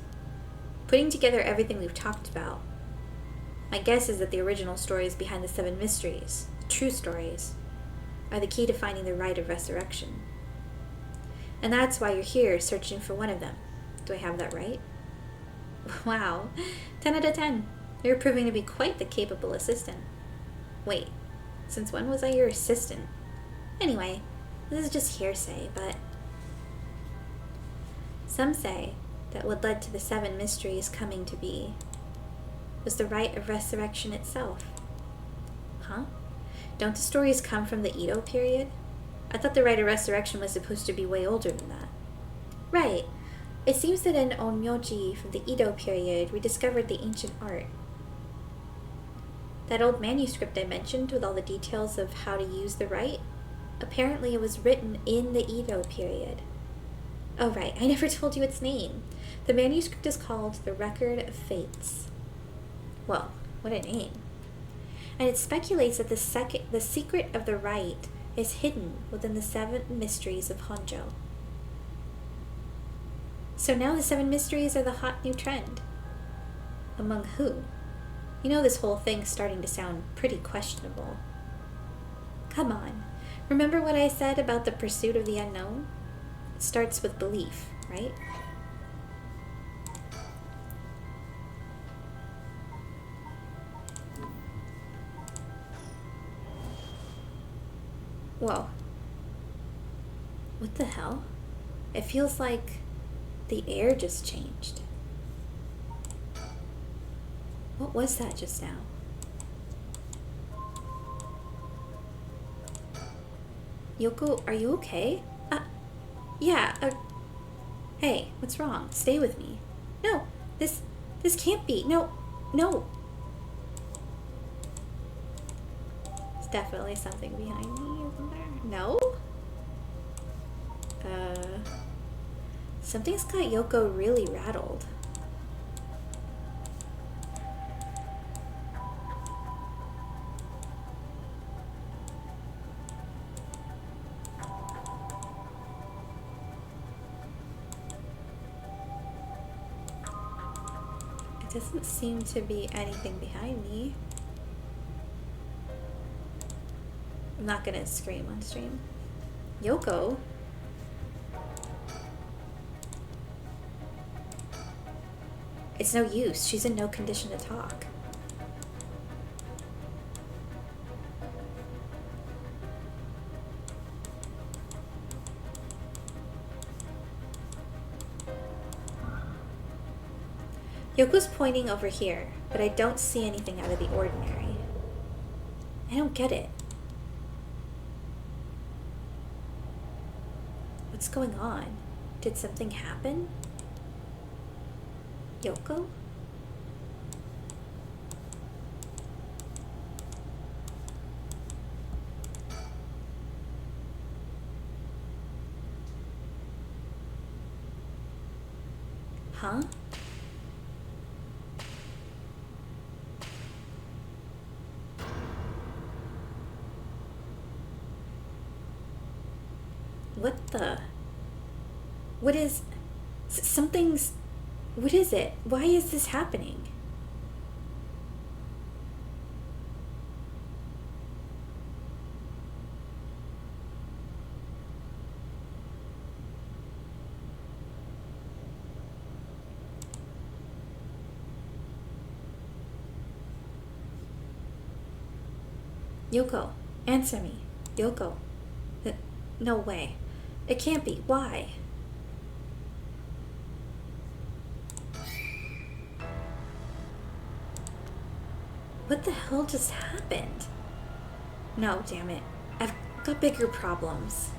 Putting together everything we've talked about, my guess is that the original stories behind the 7 mysteries, the true stories, are the key to finding the rite of resurrection. And that's why you're here searching for one of them. Do I have that right? Wow, 10 out of 10. You're proving to be quite the capable assistant. Wait, since when was I your assistant? Anyway, this is just hearsay, but some say that what led to the 7 mysteries coming to be was the rite of resurrection itself. Huh? Don't the stories come from the Edo period? I thought the rite of resurrection was supposed to be way older than that. Right. It seems that in Onmyoji from the Edo period, we discovered the ancient art. That old manuscript I mentioned with all the details of how to use the rite, apparently it was written in the Edo period. Oh right, I never told you its name. The manuscript is called The Record of Fates. Well, what a name. And it speculates that the secret of the rite is hidden within the 7 mysteries of Honjo. So now the 7 mysteries are the hot new trend. Among who? You know, this whole thing's starting to sound pretty questionable. Come on, remember what I said about the pursuit of the unknown? It starts with belief, right? Whoa. What the hell? It feels like the air just changed. What was that just now? Yoko, are you okay? Yeah, hey, what's wrong? Stay with me. No, this can't be. No. There's definitely something behind me, isn't there? No? Something's got Yoko really rattled. It doesn't seem to be anything behind me. I'm not gonna scream on stream. Yoko? It's no use. She's in no condition to talk. Yoko's pointing over here, but I don't see anything out of the ordinary. I don't get it. What's going on? Did something happen? Yoko? Huh? What the? What is... Something's... What is it? Why is this happening? Yoko, answer me. Yoko. No way. It can't be. Why? What the hell just happened? No, damn it. I've got bigger problems.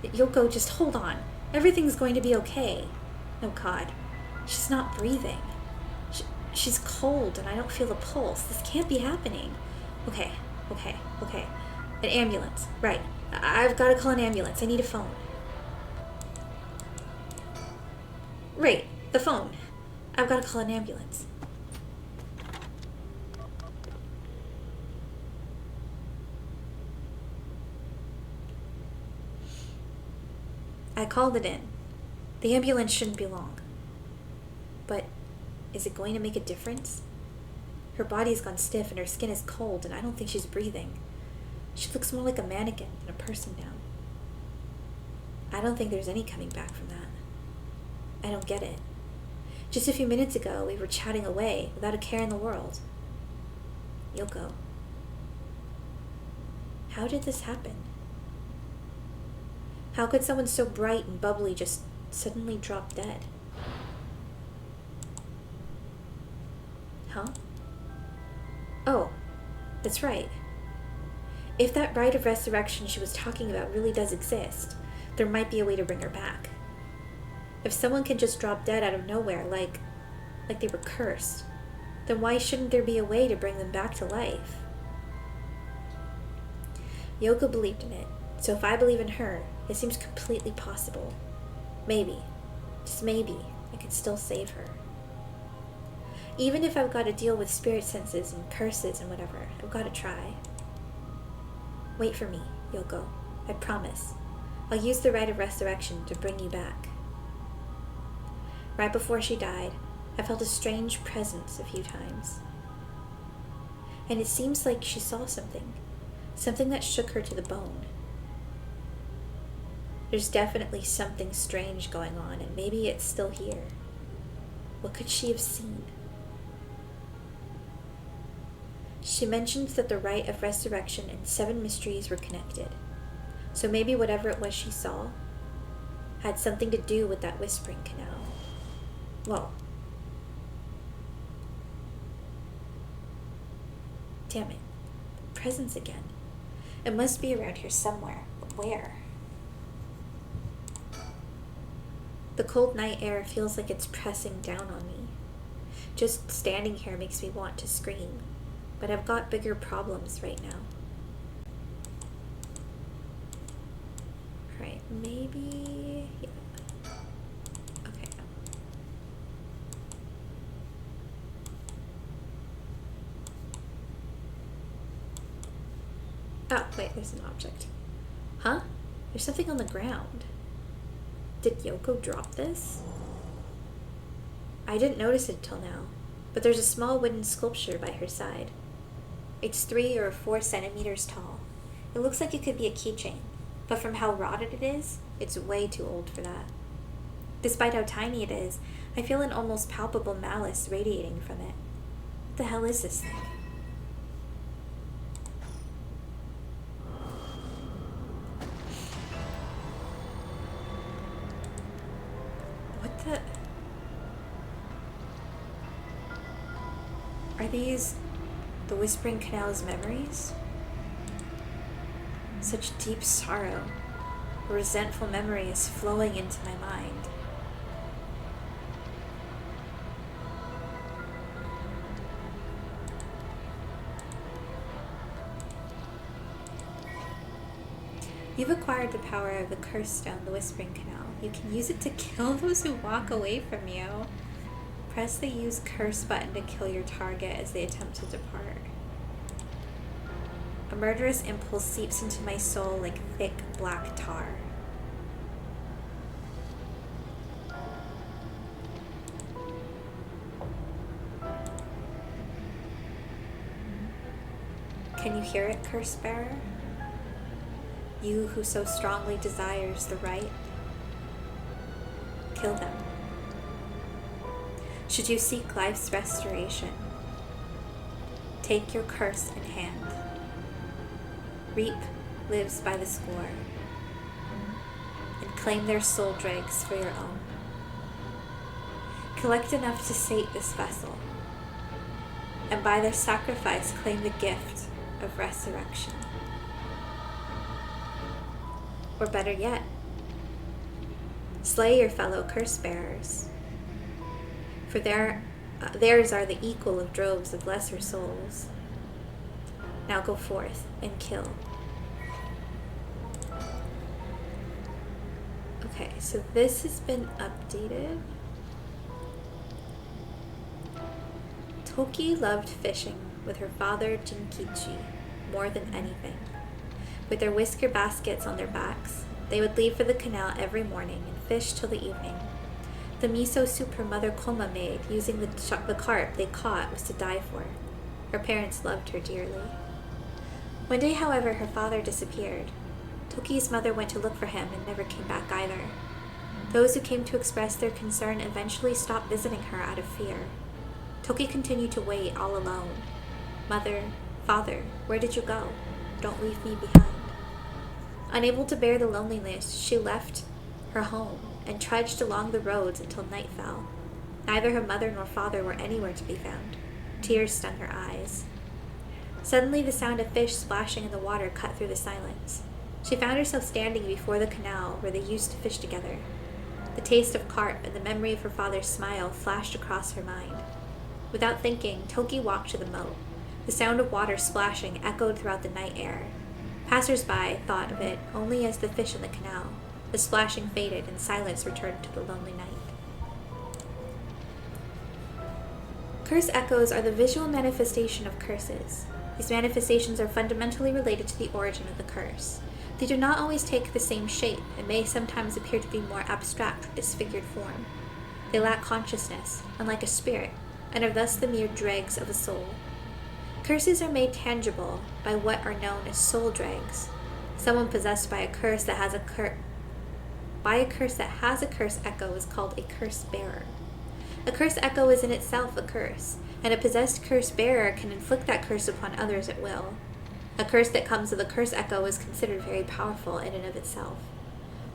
Yoko, just hold on. Everything's going to be okay. Oh God. She's not breathing. She's cold and I don't feel a pulse. This can't be happening. Okay. An ambulance. Right. I've got to call an ambulance. I need a phone. Right. The phone. I've got to call an ambulance. I called it in. The ambulance shouldn't be long. But is it going to make a difference? Her body's gone stiff and her skin is cold and I don't think she's breathing. She looks more like a mannequin than a person now. I don't think there's any coming back from that. I don't get it. Just a few minutes ago, we were chatting away without a care in the world. Yoko. How did this happen? How could someone so bright and bubbly just suddenly drop dead? Huh? Oh, that's right. If that rite of resurrection she was talking about really does exist, there might be a way to bring her back. If someone can just drop dead out of nowhere, like they were cursed, then why shouldn't there be a way to bring them back to life? Yoko believed in it, so if I believe in her, it seems completely possible. Maybe, just maybe, I could still save her. Even if I've got to deal with spirit senses and curses and whatever, I've got to try. Wait for me, Yoko. I promise. I'll use the rite of resurrection to bring you back. Right before she died, I felt a strange presence a few times. And it seems like she saw something that shook her to the bone. There's definitely something strange going on, and maybe it's still here. What could she have seen? She mentioned that the rite of resurrection and 7 mysteries were connected. So maybe whatever it was she saw had something to do with that whispering canal. Whoa. Damn it. Presence again. It must be around here somewhere, but where? The cold night air feels like it's pressing down on me. Just standing here makes me want to scream, but I've got bigger problems right now. Alright, maybe... yeah. Okay. Oh, wait, there's an object. Huh? There's something on the ground. Did Yoko drop this? I didn't notice it till now, but there's a small wooden sculpture by her side. It's 3 or 4 centimeters tall. It looks like it could be a keychain, but from how rotted it is, it's way too old for that. Despite how tiny it is, I feel an almost palpable malice radiating from it. What the hell is this thing? What the... Are these the Whispering Canal's memories? Such deep sorrow. A resentful memory is flowing into my mind. You've acquired the power of the Curse Stone, the Whispering Canal. You can use it to kill those who walk away from you. Press the Use Curse button to kill your target as they attempt to depart. A murderous impulse seeps into my soul like thick black tar. Can you hear it, Curse Bearer? You who so strongly desires the right? Kill them. Should you seek life's restoration, take your curse in hand. Reap lives by the score, and claim their soul dregs for your own. Collect enough to sate this vessel, and by their sacrifice claim the gift of resurrection. Or better yet, slay your fellow curse bearers, for theirs are the equal of droves of lesser souls. Now go forth and kill. Okay, so this has been updated. Toki loved fishing with her father Jinkichi more than anything. With their whisker baskets on their backs, they would leave for the canal every morning and fish till the evening. The miso soup her mother Koma made using the carp they caught was to die for. Her parents loved her dearly. One day, however, her father disappeared. Toki's mother went to look for him and never came back either. Those who came to express their concern eventually stopped visiting her out of fear. Toki continued to wait all alone. Mother, father, where did you go? Don't leave me behind. Unable to bear the loneliness, she left her home and trudged along the roads until night fell. Neither her mother nor father were anywhere to be found. Tears stung her eyes. Suddenly, the sound of fish splashing in the water cut through the silence. She found herself standing before the canal where they used to fish together. The taste of carp and the memory of her father's smile flashed across her mind. Without thinking, Toki walked to the moat. The sound of water splashing echoed throughout the night air. Passers-by thought of it only as the fish in the canal. The splashing faded and silence returned to the lonely night. Curse echoes are the visual manifestation of curses. These manifestations are fundamentally related to the origin of the curse. They do not always take the same shape and may sometimes appear to be more abstract or disfigured form. They lack consciousness, unlike a spirit, and are thus the mere dregs of a soul. Curses are made tangible by what are known as soul dregs. Someone possessed by a curse that has a curse echo is called a curse bearer. A curse echo is in itself a curse, and a possessed curse bearer can inflict that curse upon others at will. A curse that comes with a curse echo is considered very powerful in and of itself.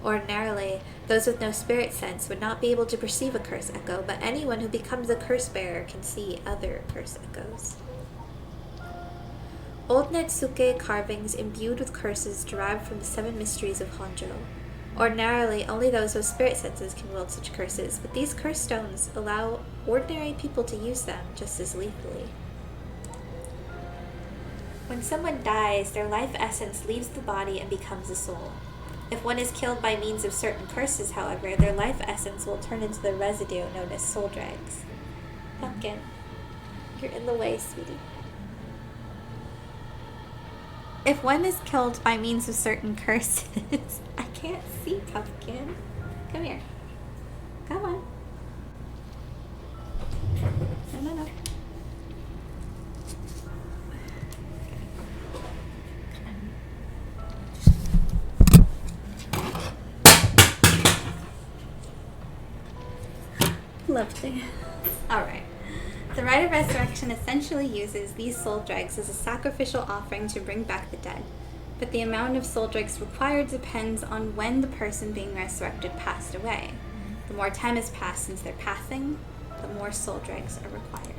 Ordinarily, those with no spirit sense would not be able to perceive a curse echo, but anyone who becomes a curse bearer can see other curse echoes. Old Netsuke carvings imbued with curses derived from the 7 mysteries of Honjo. Ordinarily, only those with spirit senses can wield such curses, but these curse stones allow ordinary people to use them just as lethally. When someone dies, their life essence leaves the body and becomes a soul. If one is killed by means of certain curses, however, their life essence will turn into the residue known as soul dregs. Pumpkin, you're in the way, sweetie. If one is killed by means of certain curses, I can't see, Pumpkin. Come here. Come on. No. Lovely. Alright. The rite of resurrection essentially uses these soul dregs as a sacrificial offering to bring back the dead, but the amount of soul dregs required depends on when the person being resurrected passed away. The more time has passed since their passing, the more soul dregs are required.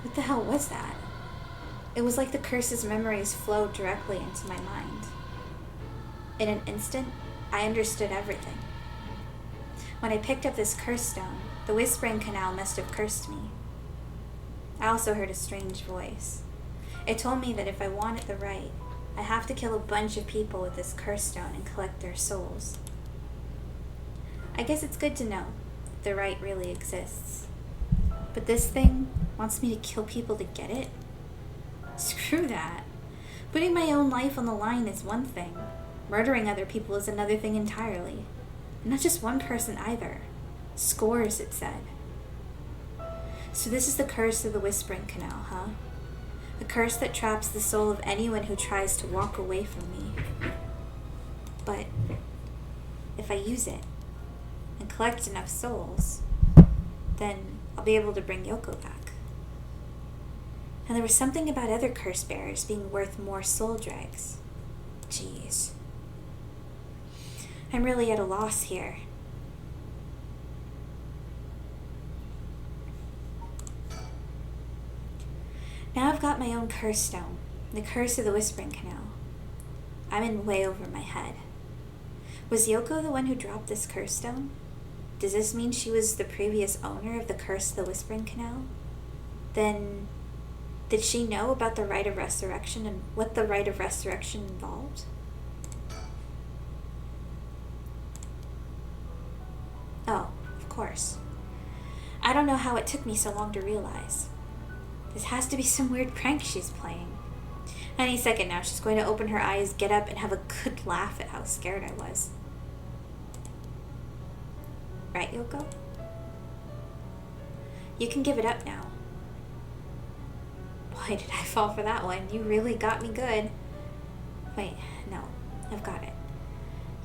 What the hell was that? It was like the curse's memories flowed directly into my mind. In an instant, I understood everything. When I picked up this curse stone, the whispering canal must have cursed me. I also heard a strange voice. It told me that if I wanted the right, I have to kill a bunch of people with this curse stone and collect their souls. I guess it's good to know the right really exists. But this thing wants me to kill people to get it? Screw that. Putting my own life on the line is one thing. Murdering other people is another thing entirely. And not just one person either. Scores, it said. So this is the curse of the Whispering Canal, huh? A curse that traps the soul of anyone who tries to walk away from me. But if I use it and collect enough souls, then I'll be able to bring Yoko back. And there was something about other curse bearers being worth more soul dregs. Jeez. I'm really at a loss here. Now I've got my own curse stone, the curse of the Whispering Canal. I'm in way over my head. Was Yoko the one who dropped this curse stone? Does this mean she was the previous owner of the curse of the Whispering Canal? Then, did she know about the rite of resurrection and what the rite of resurrection involved? Oh, of course. I don't know how it took me so long to realize. This has to be some weird prank she's playing. Any second now, she's going to open her eyes, get up, and have a good laugh at how scared I was. Right, Yoko? You can give it up now. Boy, did I fall for that one. You really got me good. Wait, no, I've got it.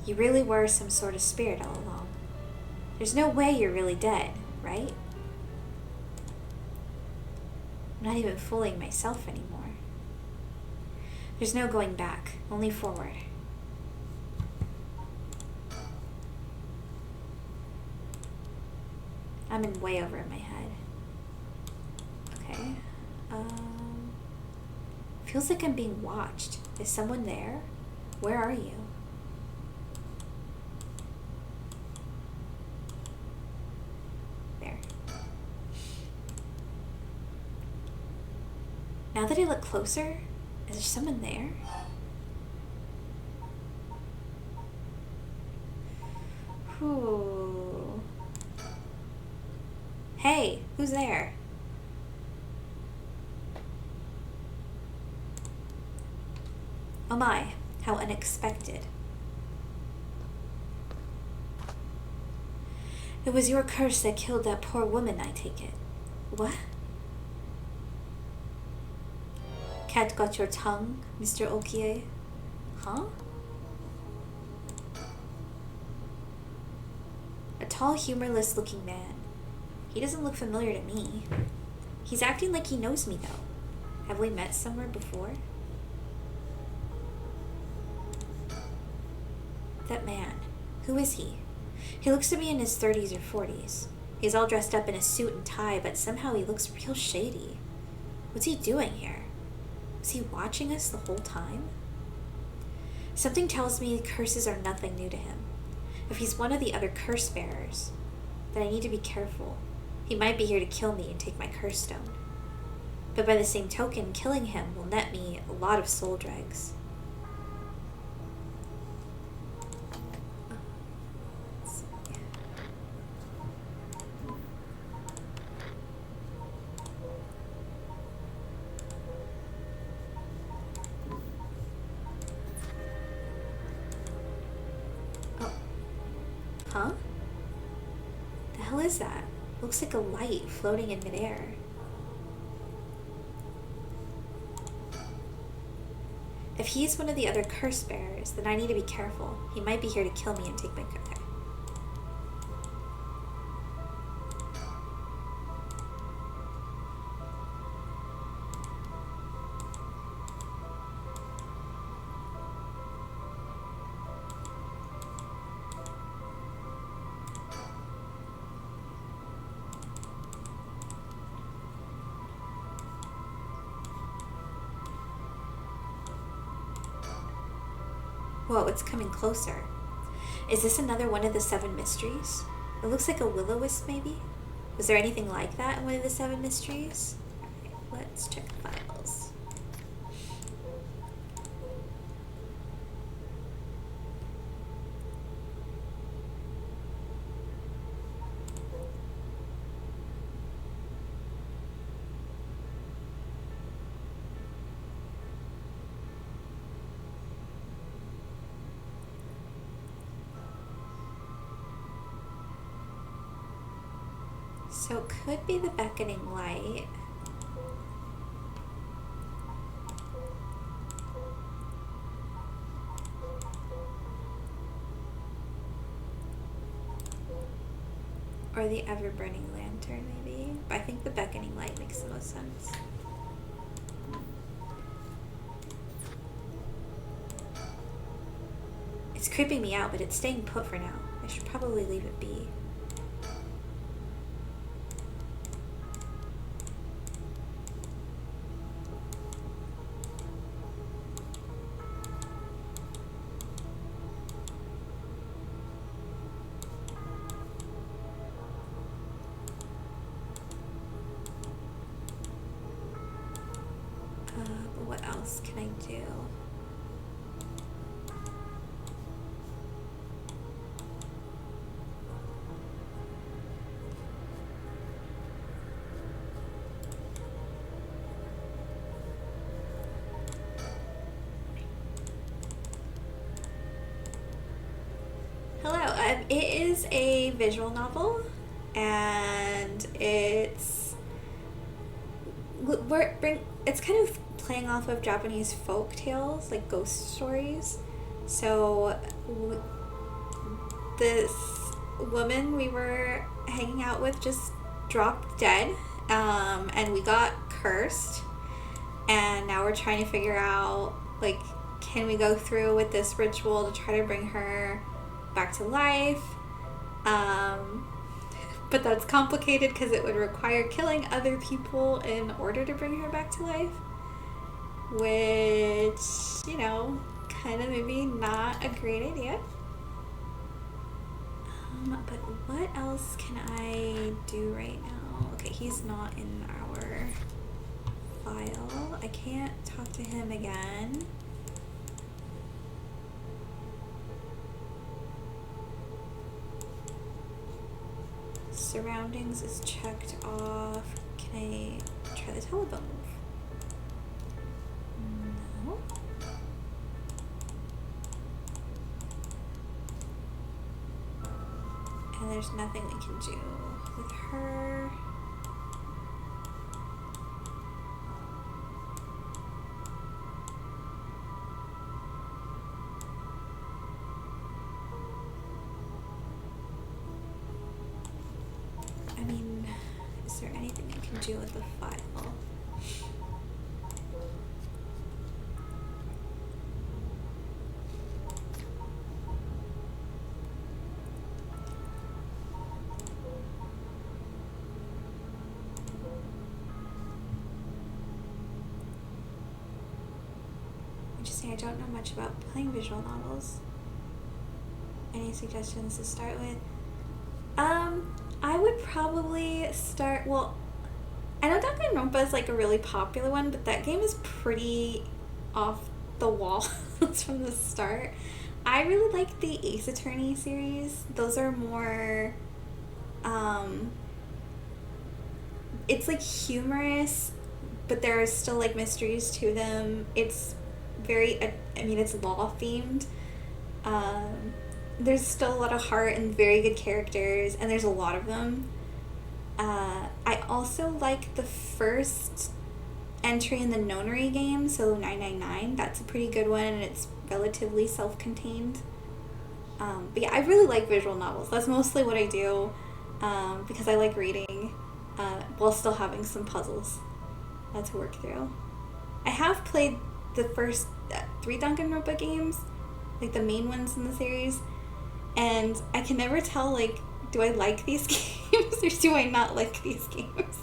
You really were some sort of spirit all along. There's no way you're really dead, right? I'm not even fooling myself anymore. There's no going back, only forward. I'm in way over my head. Okay. Feels like I'm being watched. Is someone there? Where are you? There. Now that I look closer, is there someone there? Whew. Hey, who's there? Oh my, how unexpected. It was your curse that killed that poor woman, I take it. What? Cat got your tongue, Mr. Okie? Huh? A tall, humorless looking man. He doesn't look familiar to me. He's acting like he knows me, though. Have we met somewhere before? That man. Who is he? He looks to be in his 30s or 40s. He's all dressed up in a suit and tie, but somehow he looks real shady. What's he doing here? Was he watching us the whole time? Something tells me curses are nothing new to him. If he's one of the other curse bearers, then I need to be careful. He might be here to kill me and take my curse stone. But by the same token, killing him will net me a lot of soul dregs. Huh? The hell is that? Looks like a light floating in midair. If he's one of the other curse bearers, then I need to be careful. He might be here to kill me and take my okay. Whoa, it's coming closer. Is this another one of the 7 mysteries? It looks like a will-o-wisp, maybe? Was there anything like that in one of the 7 mysteries? Okay, let's check the files. So it could be the beckoning light. Or the ever-burning lantern, maybe. But I think the beckoning light makes the most sense. It's creeping me out, but it's staying put for now. I should probably leave it be. else can I do? Hello, it is a visual novel, and it's kind of playing off of Japanese folk tales, like ghost stories. So this woman we were hanging out with just dropped dead, and we got cursed, and now we're trying to figure out, like, can we go through with this ritual to try to bring her back to life? But that's complicated because it would require killing other people in order to bring her back to life, which, you know, kind of maybe not a great idea. But what else can I do right now? Okay, he's not in our file. I can't talk to him again. Surroundings is checked off. Can I try the telephone? No. And there's nothing we can do with her. I mean, is there anything I can do with the file? Interesting, I don't know much about playing visual novels. Any suggestions to start with? I would probably start, well, I know Danganronpa is like a really popular one, but that game is pretty off the wall from the start. I really like the Ace Attorney series. Those are more, it's like humorous, but there are still like mysteries to them. It's very, I mean, it's law themed. There's still a lot of heart and very good characters, and there's a lot of them. I also like the first entry in the Nonary game, so 999. That's a pretty good one, and it's relatively self-contained. But yeah, I really like visual novels. That's mostly what I do, because I like reading, while still having some puzzles to work through. I have played the first 3 Danganronpa games, like the main ones in the series, and I can never tell, like, do I like these games or do I not like these games?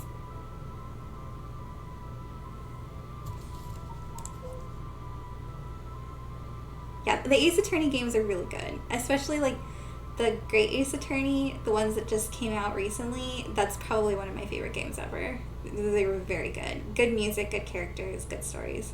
Yeah, the Ace Attorney games are really good, especially like the Great Ace Attorney, the ones that just came out recently. That's probably one of my favorite games ever. They were very good. Good music, good characters, good stories.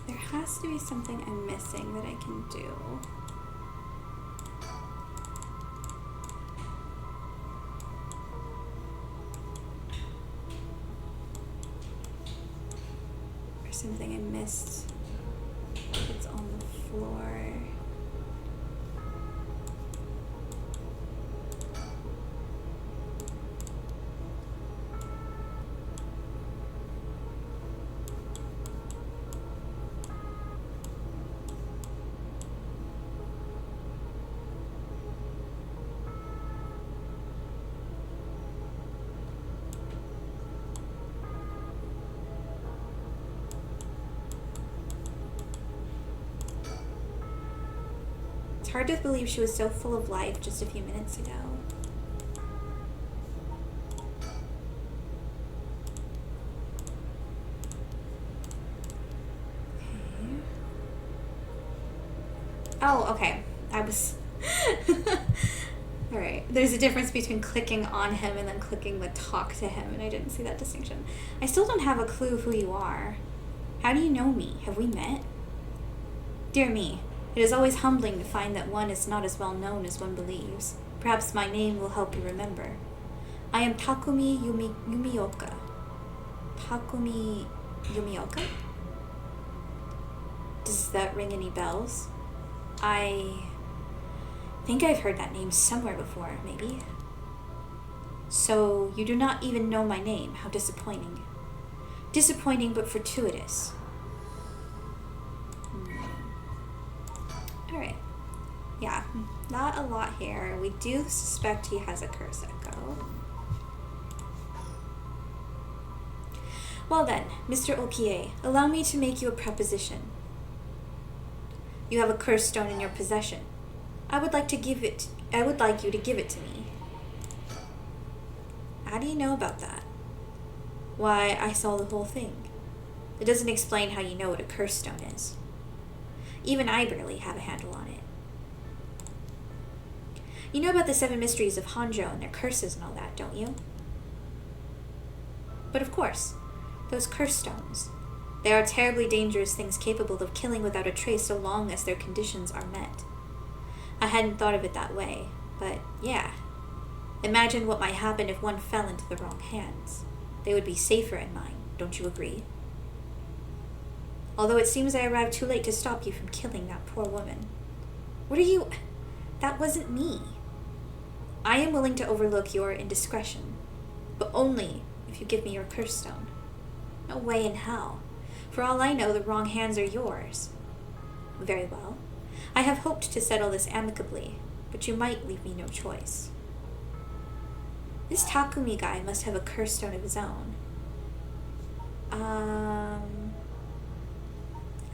There has to be something I'm missing that I can do. Or something I missed that's on the floor. It's hard to believe she was so full of life just a few minutes ago. Okay. Oh, okay. I was... Alright. There's a difference between clicking on him and then clicking the talk to him, and I didn't see that distinction. I still don't have a clue who you are. How do you know me? Have we met? Dear me, it is always humbling to find that one is not as well known as one believes. Perhaps my name will help you remember. I am Takumi Yumioka. Takumi Yumioka? Does that ring any bells? I think I've heard that name somewhere before, maybe. So, you do not even know my name. How disappointing. Disappointing, but fortuitous. Alright. Yeah, not a lot here. We do suspect he has a curse echo. Well then, Mr. Okie, allow me to make you a proposition. You have a curse stone in your possession. I would like you to give it to me. How do you know about that? Why, I saw the whole thing. It doesn't explain how you know what a curse stone is. Even I barely have a handle on it. You know about the 7 mysteries of Hanzhou and their curses and all that, don't you? But of course, those curse stones. They are terribly dangerous things capable of killing without a trace so long as their conditions are met. I hadn't thought of it that way, but yeah. Imagine what might happen if one fell into the wrong hands. They would be safer in mine, don't you agree? Although it seems I arrived too late to stop you from killing that poor woman. What are you... That wasn't me. I am willing to overlook your indiscretion, but only if you give me your curse stone. No way in hell. For all I know, the wrong hands are yours. Very well. I have hoped to settle this amicably, but you might leave me no choice. This Takumi guy must have a curse stone of his own.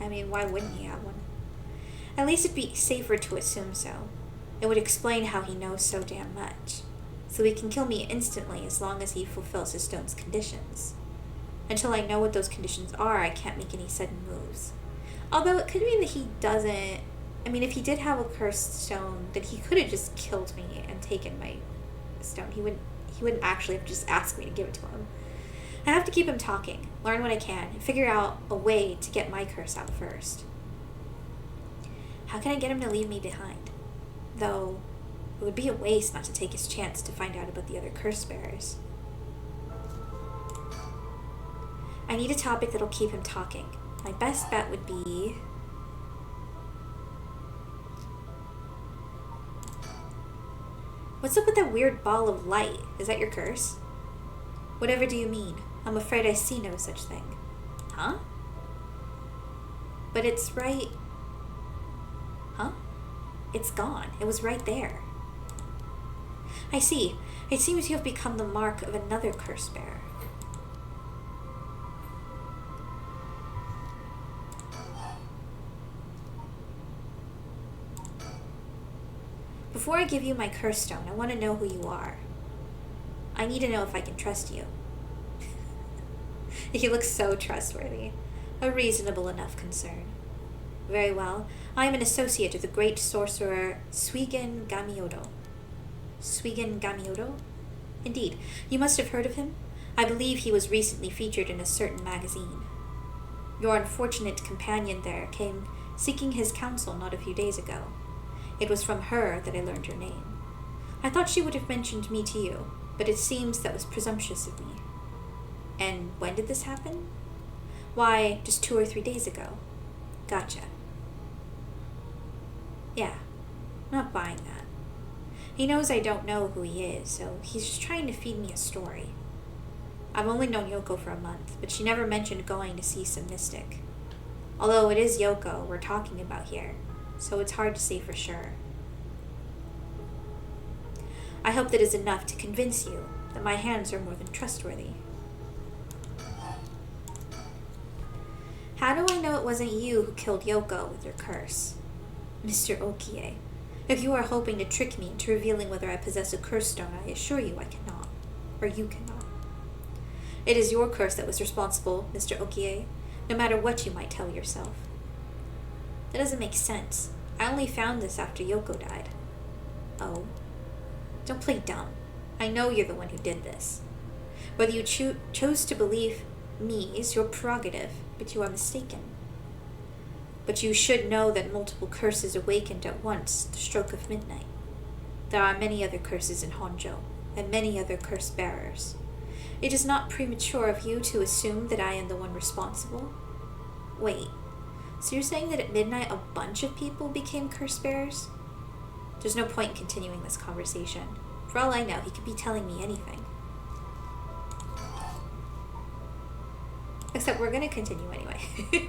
I mean, why wouldn't he have one? At least it'd be safer to assume so. It would explain how he knows so damn much. So he can kill me instantly as long as he fulfills his stone's conditions. Until I know what those conditions are, I can't make any sudden moves. Although it could mean that he doesn't... I mean, if he did have a cursed stone, then he could have just killed me and taken my stone. He wouldn't actually have just asked me to give it to him. I have to keep him talking, learn what I can, and figure out a way to get my curse out first. How can I get him to leave me behind? Though, it would be a waste not to take his chance to find out about the other curse bearers. I need a topic that'll keep him talking. My best bet would be... What's up with that weird ball of light? Is that your curse? Whatever do you mean? I'm afraid I see no such thing. Huh? But it's right... Huh? It's gone. It was right there. I see. It seems you have become the mark of another curse bearer. Before I give you my curse stone, I want to know who you are. I need to know if I can trust you. You look so trustworthy. A reasonable enough concern. Very well. I am an associate of the great sorcerer Suigen Gamiodo. Suigen Gamiodo? Indeed. You must have heard of him. I believe he was recently featured in a certain magazine. Your unfortunate companion there came seeking his counsel not a few days ago. It was from her that I learned your name. I thought she would have mentioned me to you, but it seems that was presumptuous of me. And when did this happen? Why, just 2 or 3 days ago. Gotcha. Yeah, not buying that. He knows I don't know who he is, so he's just trying to feed me a story. I've only known Yoko for a month, but she never mentioned going to see some mystic. Although it is Yoko we're talking about here, so it's hard to say for sure. I hope that is enough to convince you that my hands are more than trustworthy. How do I know it wasn't you who killed Yoko with your curse? Mr. Okie, If you are hoping to trick me into revealing whether I possess a curse stone, I assure you I cannot. Or you cannot. It is your curse that was responsible, Mr. Okie, no matter what you might tell yourself. That doesn't make sense. I only found this after Yoko died. Oh? Don't play dumb. I know you're the one who did this. Whether you chose to believe me is your prerogative, but you are mistaken. But you should know that multiple curses awakened at once, the stroke of midnight. There are many other curses in Honjo, and many other curse bearers. It is not premature of you to assume that I am the one responsible. Wait, so you're saying that at midnight a bunch of people became curse bearers? There's no point in continuing this conversation. For all I know, he could be telling me anything. Except we're going to continue anyway.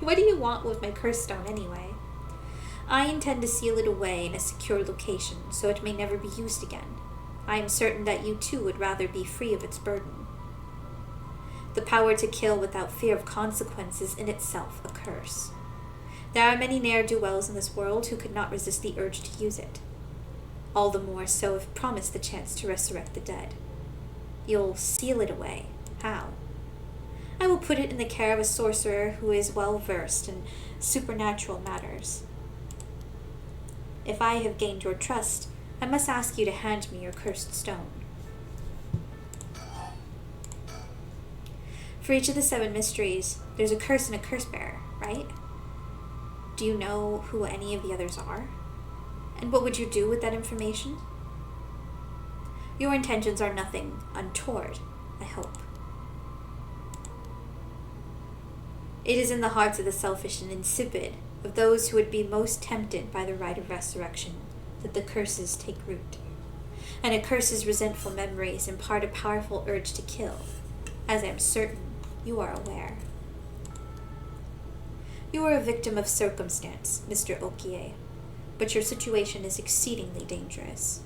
What do you want with my curse stone anyway? I intend to seal it away in a secure location so it may never be used again. I am certain that you too would rather be free of its burden. The power to kill without fear of consequences in itself a curse. There are many ne'er-do-wells in this world who could not resist the urge to use it. All the more so if promised the chance to resurrect the dead. You'll seal it away. How? I will put it in the care of a sorcerer who is well versed in supernatural matters. If I have gained your trust, I must ask you to hand me your cursed stone. For each of the 7 mysteries, there's a curse and a curse bearer, right? Do you know who any of the others are? And what would you do with that information? Your intentions are nothing untoward, I hope. It is in the hearts of the selfish and insipid, of those who would be most tempted by the rite of resurrection, that the curses take root. And a curse's resentful memories impart a powerful urge to kill, as I am certain you are aware. You are a victim of circumstance, Mr. Okie, but your situation is exceedingly dangerous.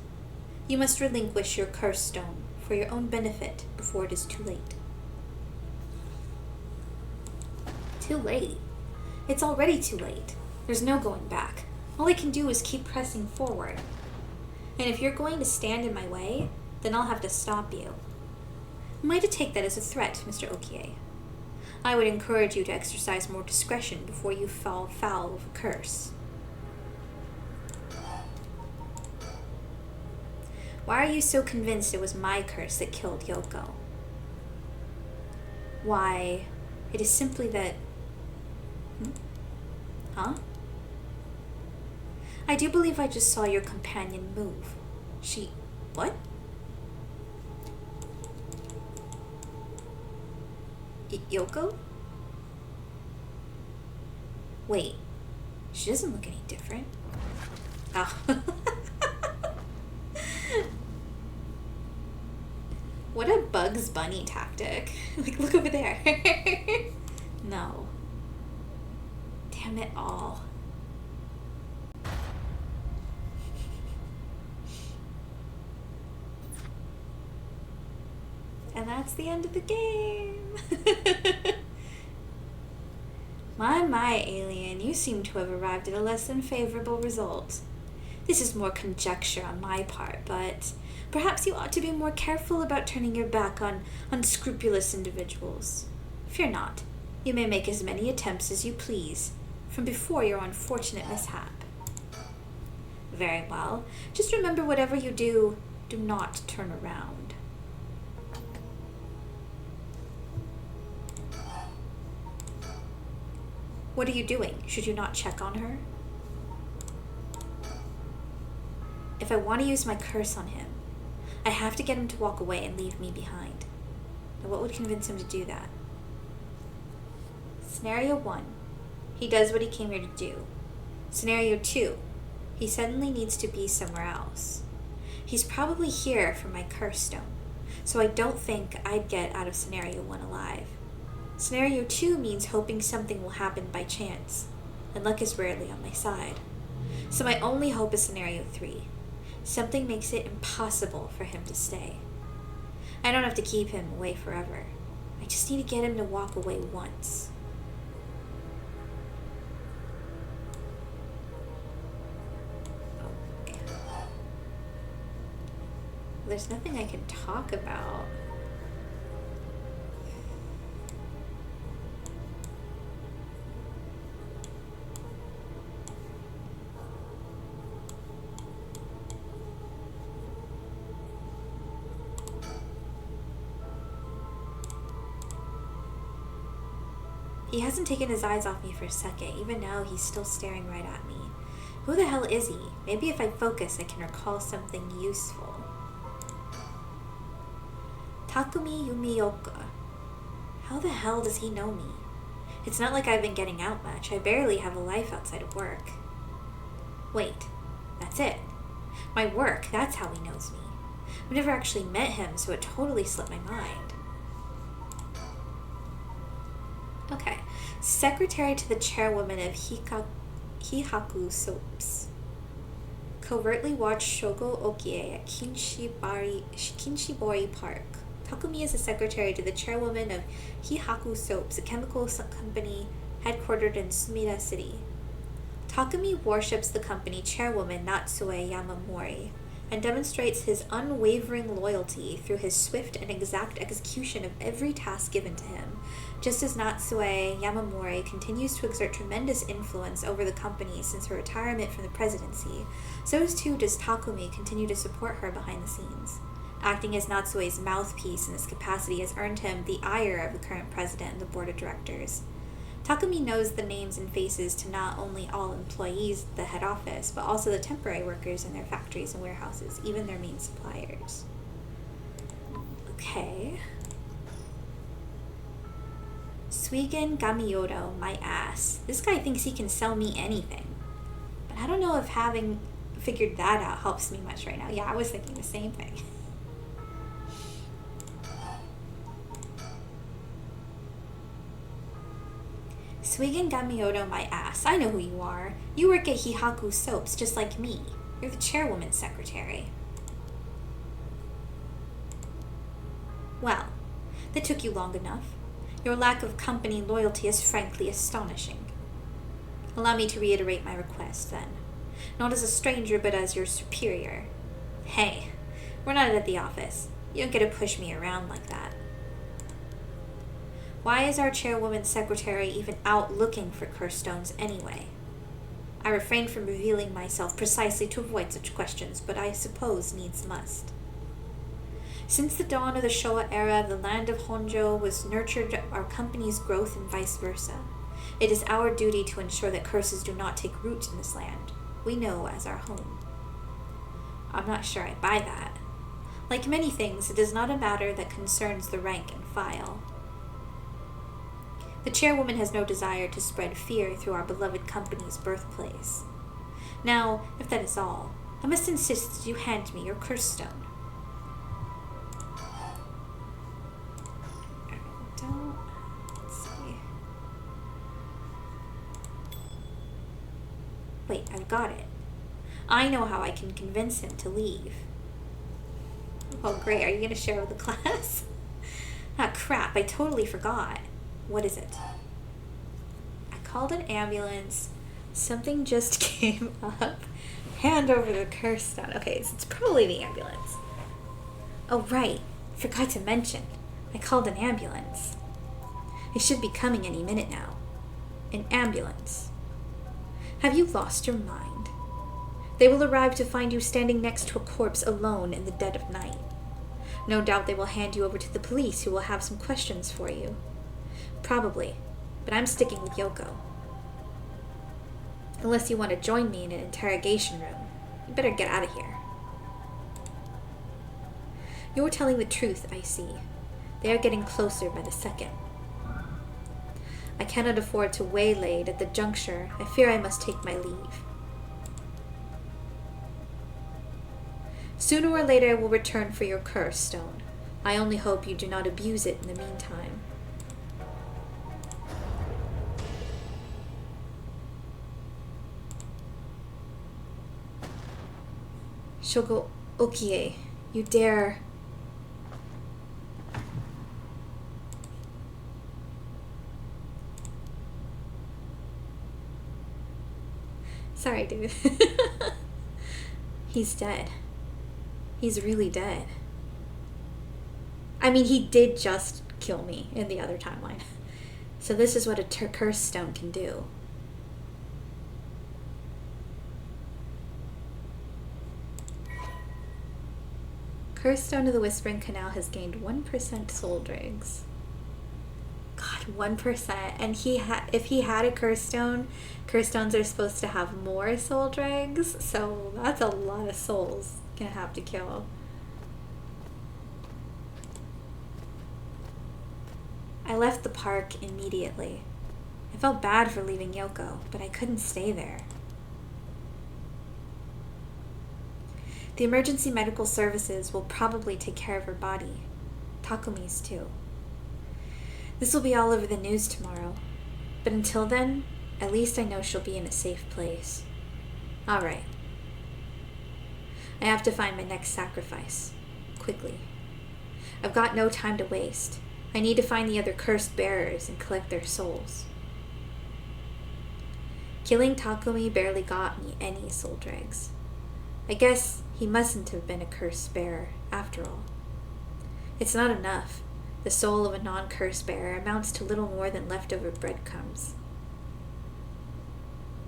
You must relinquish your curse stone for your own benefit before it is too late. Too late? It's already too late. There's no going back. All I can do is keep pressing forward. And if you're going to stand in my way, then I'll have to stop you. Am I to take that as a threat, Mr. Okie? I would encourage you to exercise more discretion before you fall foul of a curse. Why are you so convinced it was my curse that killed Yoko? Why, it is simply that... Huh? I do believe I just saw your companion move. She... what? Yoko? Wait, she doesn't look any different. Oh. What a Bugs Bunny tactic. Like, look over there. No. Damn it all. And that's the end of the game. My, alien, you seem to have arrived at a less than favorable result. This is more conjecture on my part, but perhaps you ought to be more careful about turning your back on unscrupulous individuals. Fear not. You may make as many attempts as you please, from before your unfortunate mishap. Very well. Just remember, whatever you do, do not turn around. What are you doing? Should you not check on her? If I want to use my curse on him, I have to get him to walk away and leave me behind. Now, what would convince him to do that? Scenario 1. He does what he came here to do. Scenario 2. He suddenly needs to be somewhere else. He's probably here for my curse stone, so I don't think I'd get out of Scenario 1 alive. Scenario 2 means hoping something will happen by chance, and luck is rarely on my side. So my only hope is Scenario 3. Something makes it impossible for him to stay. I don't have to keep him away forever. I just need to get him to walk away once. There's nothing I can talk about. He hasn't taken his eyes off me for a second. Even now, he's still staring right at me. Who the hell is he? Maybe if I focus, I can recall something useful. Takumi Yumioka. How the hell does he know me? It's not like I've been getting out much. I barely have a life outside of work. Wait, that's it. My work, that's how he knows me. I've never actually met him, so it totally slipped my mind. Okay. Secretary to the chairwoman of Hihaku Soaps. Covertly watch Shogo Okie at Kinshibori Park. Takumi is the secretary to the chairwoman of Hihaku Soaps, a chemical company headquartered in Sumida City. Takumi worships the company chairwoman Natsue Yamamori and demonstrates his unwavering loyalty through his swift and exact execution of every task given to him. Just as Natsue Yamamori continues to exert tremendous influence over the company since her retirement from the presidency, so too does Takumi continue to support her behind the scenes. Acting as Natsue's mouthpiece in this capacity has earned him the ire of the current president and the board of directors. Takumi knows the names and faces to not only all employees at the head office, but also the temporary workers in their factories and warehouses, even their main suppliers. Okay. Suigen Gamioto, my ass. This guy thinks he can sell me anything. But I don't know if having figured that out helps me much right now. Yeah, I was thinking the same thing. Suigen Gamioto, my ass. I know who you are. You work at Hihaku Soaps, just like me. You're the chairwoman's secretary. Well, that took you long enough. Your lack of company loyalty is frankly astonishing. Allow me to reiterate my request, then. Not as a stranger, but as your superior. Hey, we're not at the office. You don't get to push me around like that. Why is our chairwoman's secretary even out looking for curse stones anyway? I refrain from revealing myself precisely to avoid such questions, but I suppose needs must. Since the dawn of the Showa era, the land of Honjo was nurtured our company's growth and vice versa. It is our duty to ensure that curses do not take root in this land we know as our home. I'm not sure I buy that. Like many things, it is not a matter that concerns the rank and file. The chairwoman has no desire to spread fear through our beloved company's birthplace. Now, if that is all, I must insist that you hand me your curse stone. Let's see. Wait, I've got it. I know how I can convince him to leave. Oh great, are you going to share with the class? Ah crap, I totally forgot. What is it? I called an ambulance. Something just came up. Hand over the curse stone. Okay, so it's probably the ambulance. Oh right, forgot to mention. I called an ambulance. It should be coming any minute now. An ambulance. Have you lost your mind? They will arrive to find you standing next to a corpse alone in the dead of night. No doubt they will hand you over to the police, who will have some questions for you. Probably, but I'm sticking with Yoko. Unless you want to join me in an interrogation room, you better get out of here. You're telling the truth, I see. They are getting closer by the second. I cannot afford to waylaid at the juncture. I fear I must take my leave. Sooner or later I will return for your curse stone. I only hope you do not abuse it in the meantime. Shogo Okie, you dare... Sorry, dude. He's dead. He's really dead. I mean, he did just kill me in the other timeline. So this is what a curse stone can do. Curse Stone of the Whispering Canal has gained 1% soul dregs. God, 1%. And if he had a curse stone, curse stones are supposed to have more soul dregs, so that's a lot of souls gonna have to kill. I left the park immediately. I felt bad for leaving Yoko, but I couldn't stay there. The emergency medical services will probably take care of her body. Takumi's too. This will be all over the news tomorrow. But until then, at least I know she'll be in a safe place. Alright. I have to find my next sacrifice. Quickly. I've got no time to waste. I need to find the other cursed bearers and collect their souls. Killing Takumi barely got me any soul dregs. I guess he mustn't have been a cursed bearer, after all. It's not enough. The soul of a non-cursed bearer amounts to little more than leftover breadcrumbs.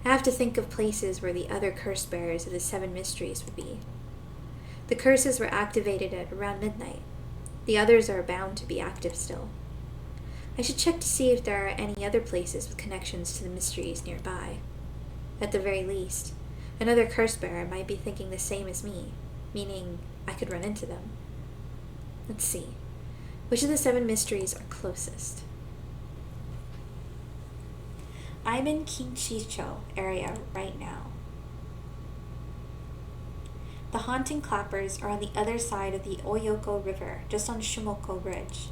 I have to think of places where the other cursed bearers of the 7 mysteries would be. The curses were activated at around midnight. The others are bound to be active still. I should check to see if there are any other places with connections to the mysteries nearby. At the very least, another curse bearer might be thinking the same as me, meaning I could run into them. Let's see. Which of the 7 mysteries are closest? I'm in Kinchicho area right now. The haunting clappers are on the other side of the Oyoko River, just on Shumoko Bridge.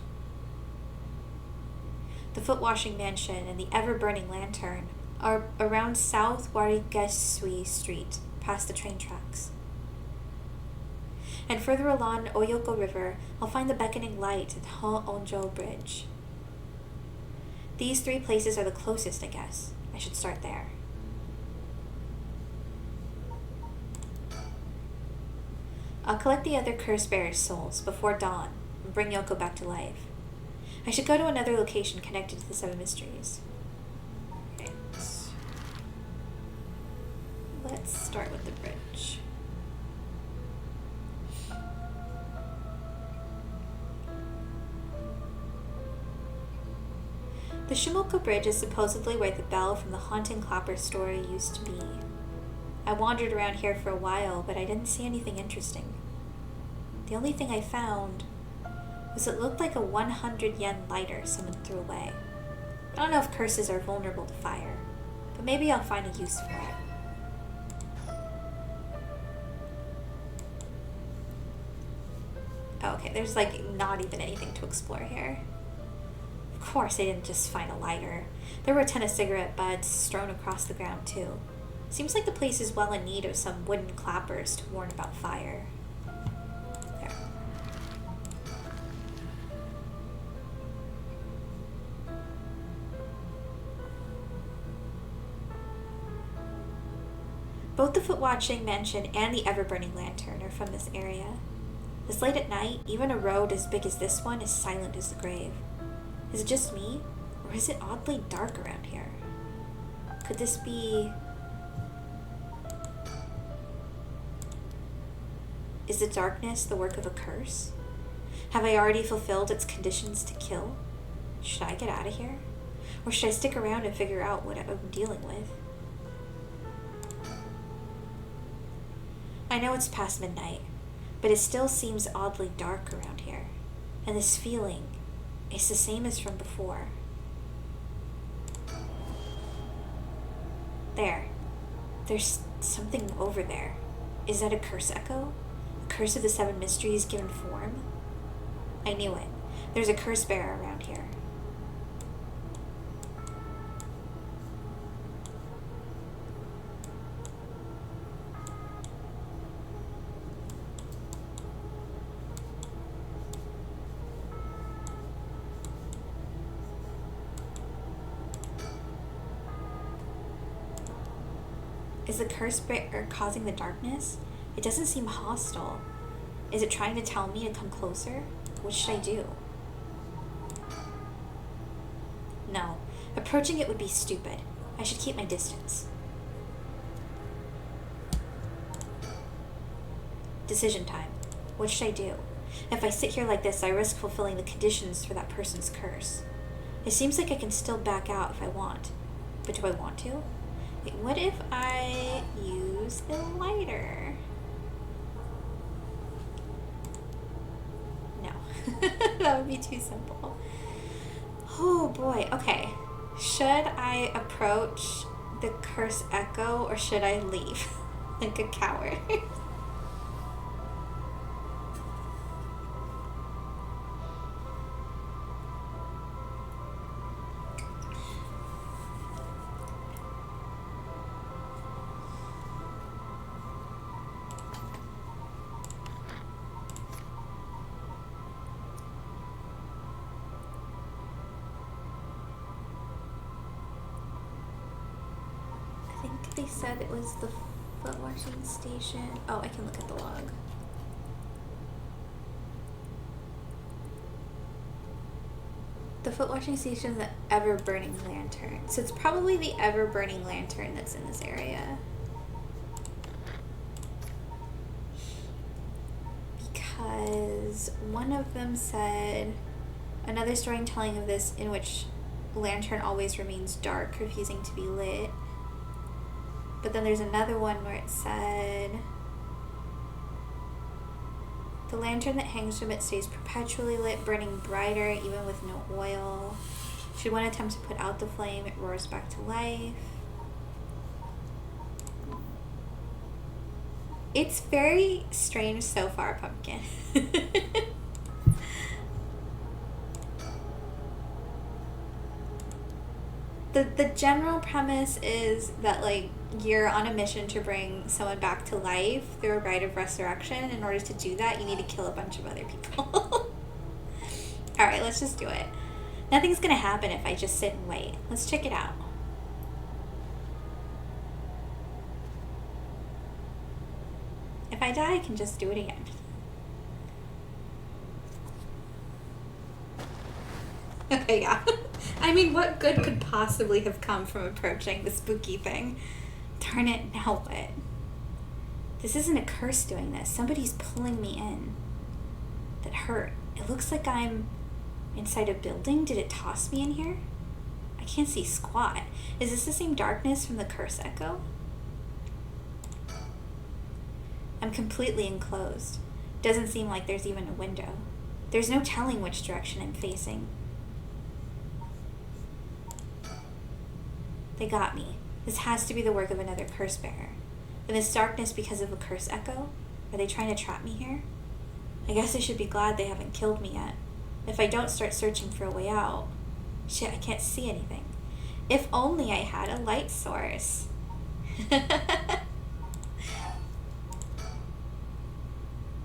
The foot-washing mansion and the ever-burning lantern are around South Warigesui Street, past the train tracks. And further along Oyoko River, I'll find the beckoning light at Ho-Onjo Bridge. These 3 places are the closest, I guess. I should start there. I'll collect the other curse bearers' souls before dawn and bring Yoko back to life. I should go to another location connected to the 7 mysteries. Okay. Let's start with the bridge. The Shumoko Bridge is supposedly where the bell from the haunting clapper story used to be. I wandered around here for a while, but I didn't see anything interesting. The only thing I found was it looked like a 100 yen lighter someone threw away. I don't know if curses are vulnerable to fire, but maybe I'll find a use for it. Oh, okay, there's like not even anything to explore here. Of course I didn't just find a lighter. There were a ton of cigarette butts strewn across the ground too. Seems like the place is well in need of some wooden clappers to warn about fire. There. Both the Foot-Watching Mansion and the Ever-Burning Lantern are from this area. This late at night, even a road as big as this one is silent as the grave. Is it just me, or is it oddly dark around here? Could this be... Is the darkness the work of a curse? Have I already fulfilled its conditions to kill? Should I get out of here? Or should I stick around and figure out what I'm dealing with? I know it's past midnight, but it still seems oddly dark around here. And this feeling is the same as from before. There's something over there. Is that a curse echo? A curse of the 7 mysteries given form? I knew it. There's a curse bearer around here. Is the curse bearer causing the darkness? It doesn't seem hostile. Is it trying to tell me to come closer? What should I do? No. Approaching it would be stupid. I should keep my distance. Decision time. What should I do? If I sit here like this, I risk fulfilling the conditions for that person's curse. It seems like I can still back out if I want. But do I want to? Wait, what if I use a lighter? No. That would be too simple. Oh boy, okay. Should I approach the curse echo or should I leave like a coward? I think they said it was the foot washing station. Oh, I can look at the log. The foot washing station is the ever burning lantern. So it's probably the ever burning lantern that's in this area. Because one of them said another storytelling of this in which lantern always remains dark, refusing to be lit. But then there's another one where it said the lantern that hangs from it stays perpetually lit, burning brighter even with no oil. Should one attempt to put out the flame, it roars back to life. It's very strange so far, Pumpkin. The general premise is that, like, you're on a mission to bring someone back to life through a rite of resurrection. In order to do that, you need to kill a bunch of other people. Alright, let's just do it. Nothing's gonna happen if I just sit and wait. Let's check it out. If I die, I can just do it again. Okay, yeah. I mean, what good could possibly have come from approaching the spooky thing? Darn it, now what? This isn't a curse doing this. Somebody's pulling me in. That hurt. It looks like I'm inside a building. Did it toss me in here? I can't see squat. Is this the same darkness from the curse echo? I'm completely enclosed. Doesn't seem like there's even a window. There's no telling which direction I'm facing. They got me. This has to be the work of another curse bearer. In this darkness because of a curse echo? Are they trying to trap me here? I guess I should be glad they haven't killed me yet. If I don't start searching for a way out... Shit, I can't see anything. If only I had a light source.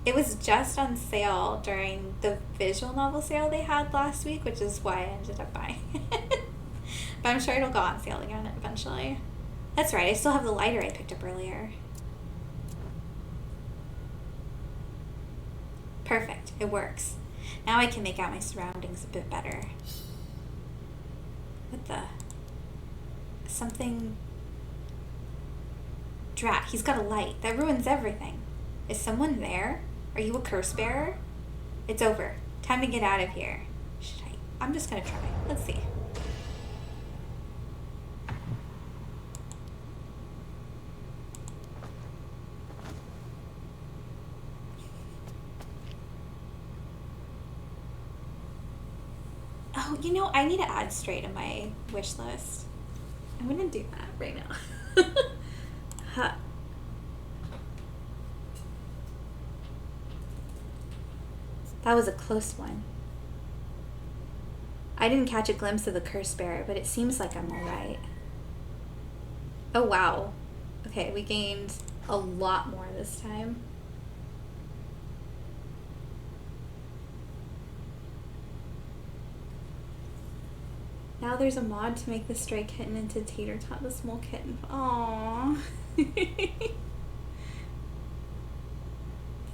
It was just on sale during the visual novel sale they had last week, which is why I ended up buying it. But I'm sure it'll go on sale again eventually. That's right, I still have the lighter I picked up earlier. Perfect, it works. Now I can make out my surroundings a bit better. What the? Something... Drat, he's got a light. That ruins everything. Is someone there? Are you a curse bearer? It's over. Time to get out of here. Should I? I'm just gonna try. Let's see. Oh, you know, I need to add Stray to my wish list. I'm gonna do that right now. Huh. That was a close one. I didn't catch a glimpse of the curse bearer, but it seems like I'm alright. Oh wow. Okay, we gained a lot more this time. Now there's a mod to make the stray kitten into Tater Tot the small kitten. Aww.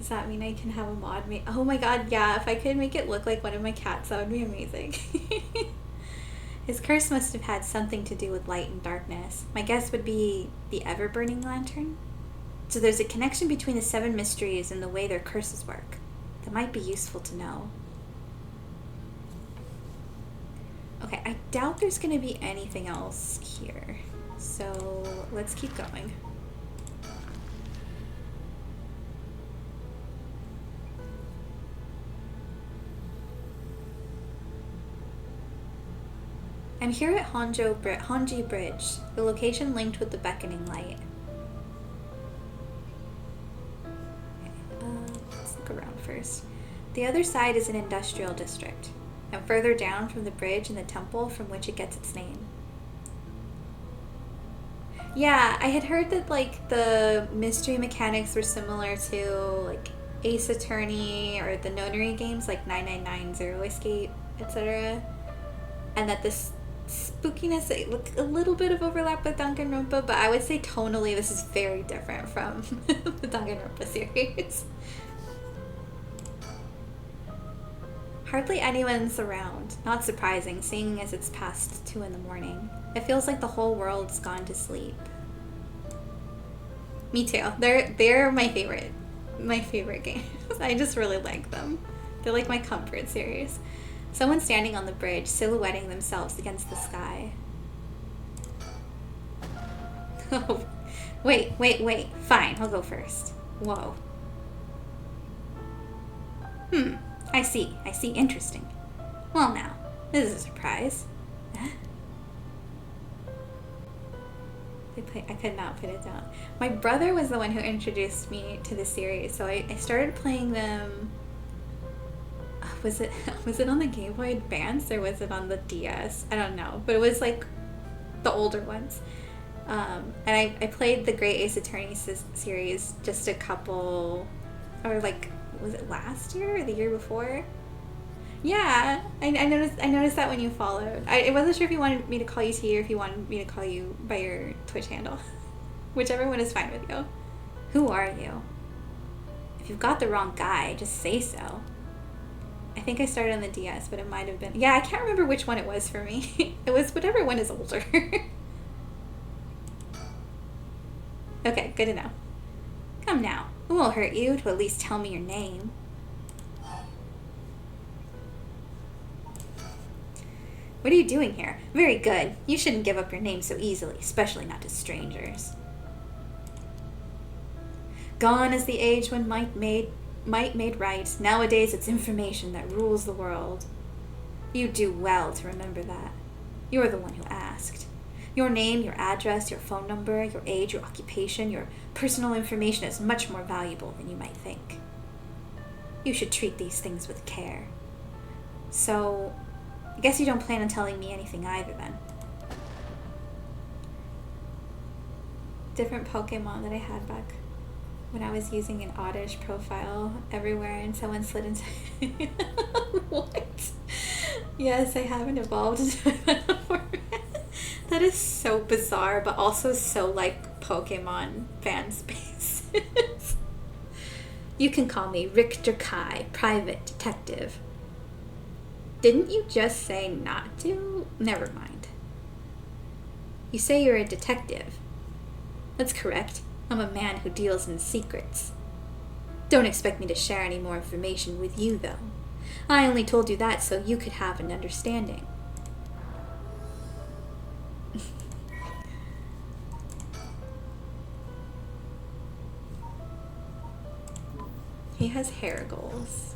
Does that mean I can have a mod made? Oh my god, yeah, if I could make it look like one of my cats, that would be amazing. His curse must have had something to do with light and darkness. My guess would be the ever-burning lantern. So there's a connection between the 7 mysteries and the way their curses work. That might be useful to know. Okay, I doubt there's going to be anything else here. So let's keep going. I'm here at Honji Bridge, the location linked with the beckoning light. Let's look around first. The other side is an industrial district, and further down from the bridge and the temple from which it gets its name. Yeah, I had heard that like the mystery mechanics were similar to like Ace Attorney or the Nonary games like 999 Zero Escape, etc. And that this spookiness, look a little bit of overlap with Danganronpa, but I would say tonally this is very different from the Danganronpa series. Hardly anyone's around. Not surprising, seeing as it's past 2 in the morning. It feels like the whole world's gone to sleep. Me too. They're my favorite games. I just really like them. They're like my comfort series. Someone standing on the bridge, silhouetting themselves against the sky. Oh, wait. Fine, I'll go first. Whoa. I see. Interesting. Well now, this is a surprise. I could not put it down. My brother was the one who introduced me to the series, so I started playing them. Was it on the Game Boy Advance or was it on the DS? I don't know, but it was like the older ones. And I played the Great Ace Attorney series just a couple, or like, was it last year or the year before? Yeah, I noticed that when you followed. I wasn't sure if you wanted me to call you T or if you wanted me to call you by your Twitch handle. Whichever one is fine with you. Who are you? If you've got the wrong guy, just say so. I think I started on the DS, but it might have been... Yeah, I can't remember which one it was for me. It was whatever one is older. Okay, good to know. Come now. It won't hurt you to at least tell me your name. What are you doing here? Very good. You shouldn't give up your name so easily, especially not to strangers. Gone is the age when might made right. Nowadays it's information that rules the world. You do well to remember that. You're the one who asked. Your name, your address, your phone number, your age, your occupation, your personal information is much more valuable than you might think. You should treat these things with care. So, I guess you don't plan on telling me anything either then. Different Pokemon that I had back when I was using an Oddish profile everywhere and someone slid into What? Yes, I haven't evolved into a format. That is so bizarre, but also so like Pokemon fan spaces. You can call me Richter Kai, private detective. Didn't you just say not to? Never mind. You say you're a detective. That's correct. I'm a man who deals in secrets. Don't expect me to share any more information with you, though. I only told you that so you could have an understanding. He has hair goals.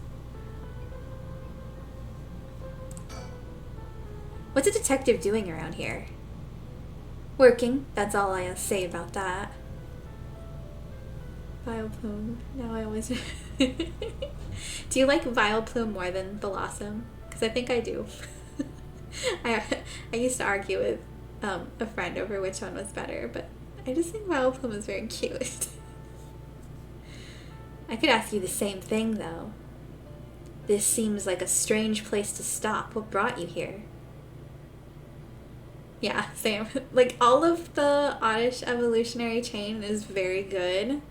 What's a detective doing around here? Working, that's all I'll say about that. Vileplume. Now I always... Do you like Vileplume more than Blossom? Because I think I do. I used to argue with a friend over which one was better, but I just think Vileplume is very cute. I could ask you the same thing, though. This seems like a strange place to stop. What brought you here? Yeah, same. Like, all of the Oddish evolutionary chain is very good,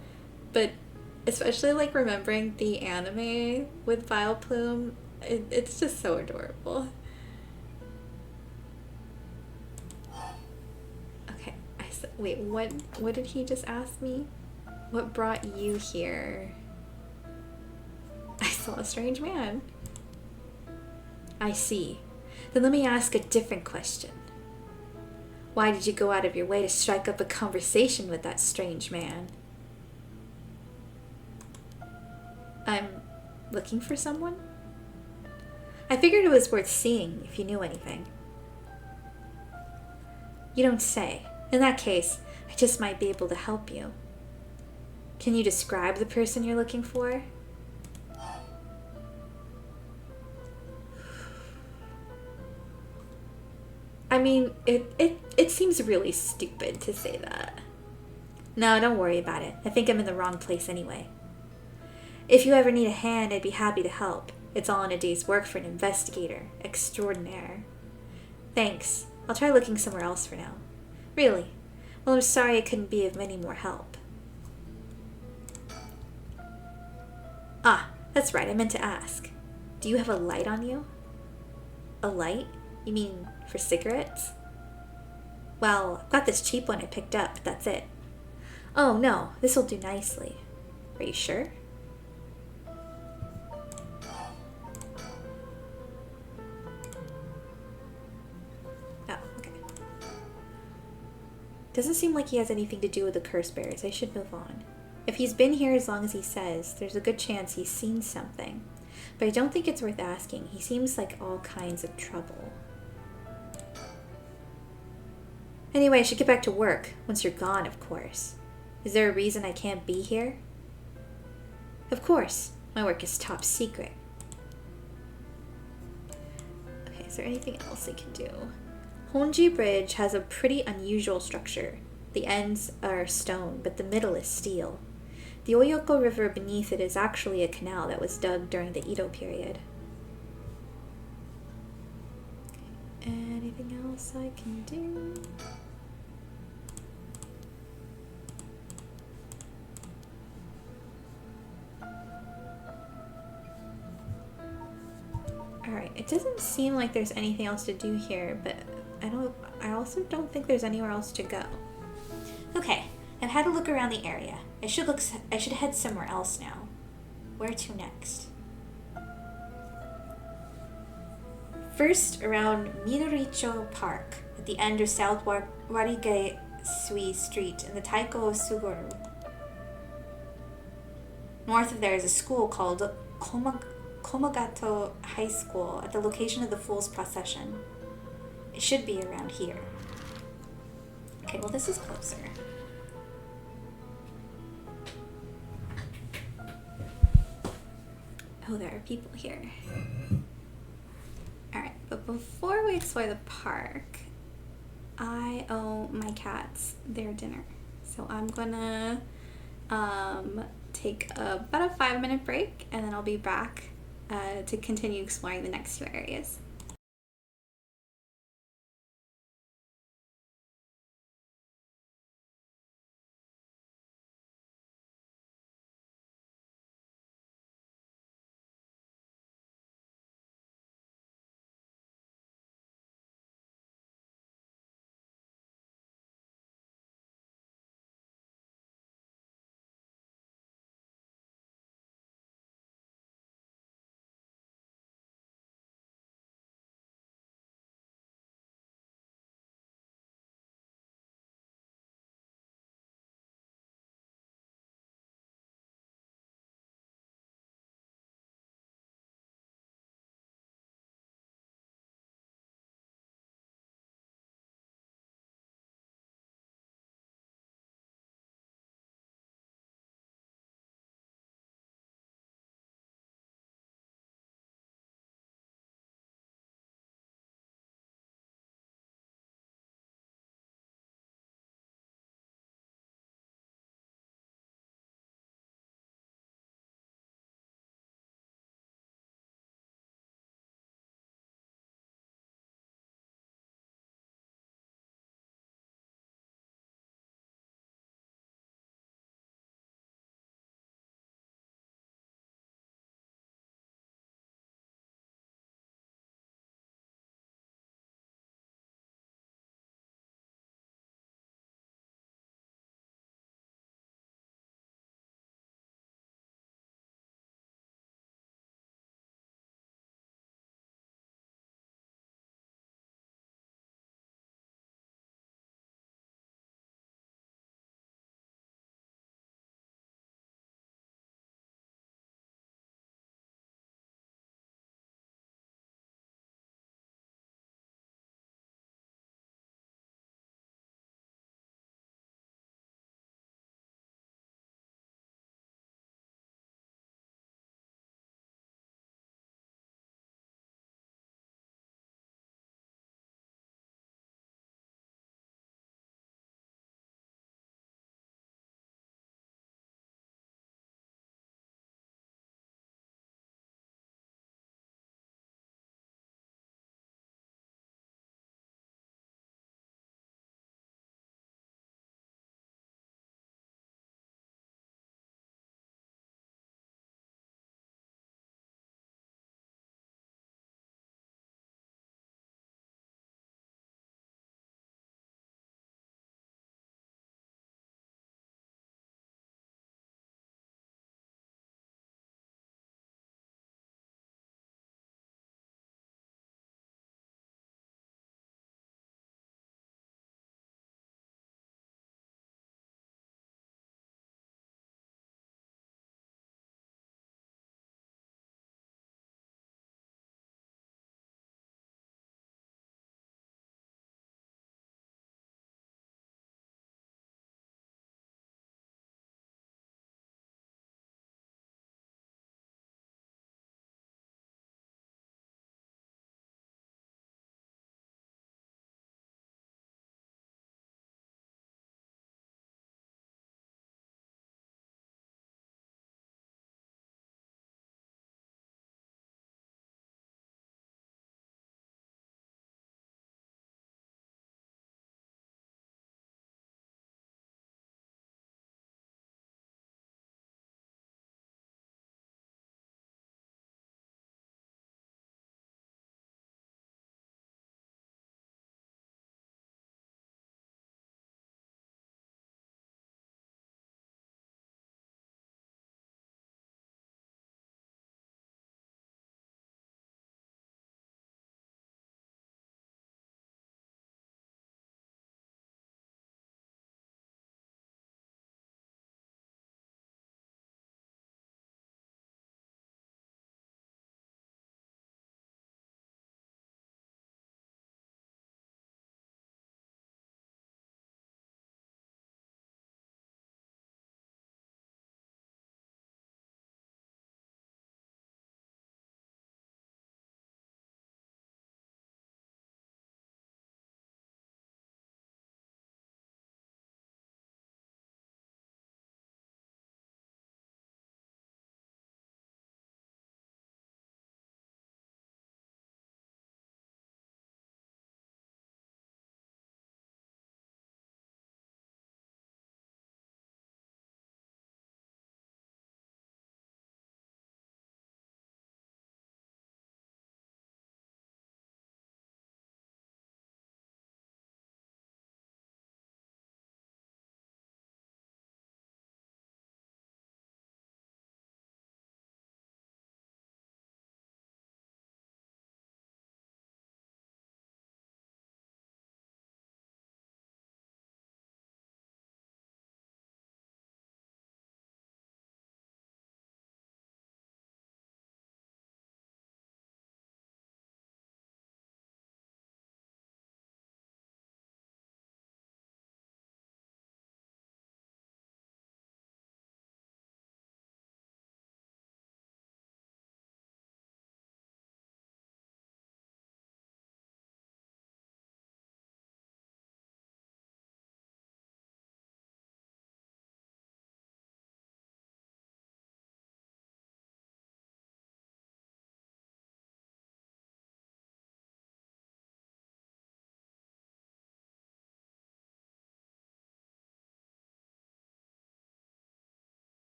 but Especially like remembering the anime with Vileplume. It's just so adorable. Okay, wait, what did he just ask me? What brought you here? I saw a strange man. I see. Then let me ask a different question. Why did you go out of your way to strike up a conversation with that strange man? I'm looking for someone? I figured it was worth seeing if you knew anything. You don't say. In that case, I just might be able to help you. Can you describe the person you're looking for? I mean, it seems really stupid to say that. No, don't worry about it. I think I'm in the wrong place anyway. If you ever need a hand, I'd be happy to help. It's all in a day's work for an investigator extraordinaire. Thanks. I'll try looking somewhere else for now. Really. Well, I'm sorry I couldn't be of any more help. Ah, that's right, I meant to ask. Do you have a light on you? A light? You mean for cigarettes? Well, I've got this cheap one I picked up, but that's it. Oh, no, this'll do nicely. Are you sure? Oh, okay. Doesn't seem like he has anything to do with the curse bears. I should move on. If he's been here as long as he says, there's a good chance he's seen something. But I don't think it's worth asking. He seems like all kinds of trouble. Anyway, I should get back to work. Once you're gone, of course. Is there a reason I can't be here? Of course. My work is top secret. Okay, is there anything else I can do? Honji Bridge has a pretty unusual structure. The ends are stone, but the middle is steel. The Oyoko River beneath it is actually a canal that was dug during the Edo period. Anything else I can do? Alright, it doesn't seem like there's anything else to do here, but I also don't think there's anywhere else to go. Okay, I've had a look around the area. I should head somewhere else now. Where to next? First, around Midoricho Park, at the end of South Warige Sui Street in the Taiko Suguru. North of there is a school called Komagato High School at the location of the Fool's Procession. It should be around here. Okay, well this is closer. Oh, there are people here. Alright, but before we explore the park, I owe my cats their dinner. So I'm gonna take about a 5-minute break and then I'll be back to continue exploring the next 2 areas.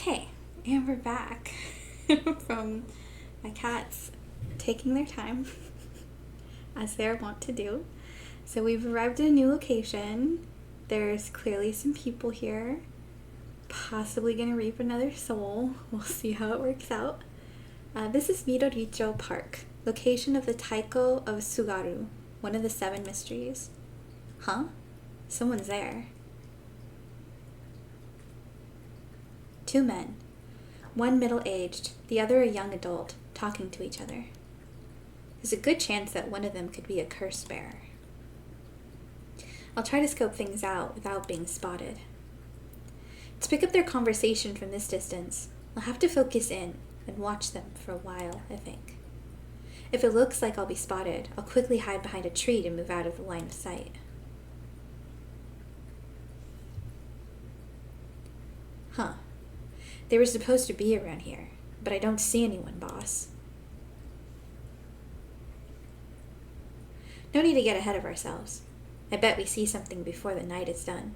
Okay, and we're back from my cats taking their time, as they're wont to do. So we've arrived at a new location. There's clearly some people here, possibly gonna reap another soul. We'll see how it works out. This is Midoricho Park, location of the Taiko of Sugaru, one of the 7 mysteries. Huh? Someone's there. 2 men. One middle-aged, the other a young adult, talking to each other. There's a good chance that one of them could be a curse bearer. I'll try to scope things out without being spotted. To pick up their conversation from this distance, I'll have to focus in and watch them for a while, I think. If it looks like I'll be spotted, I'll quickly hide behind a tree to move out of the line of sight. Huh. They were supposed to be around here, but I don't see anyone, boss. No need to get ahead of ourselves. I bet we see something before the night is done.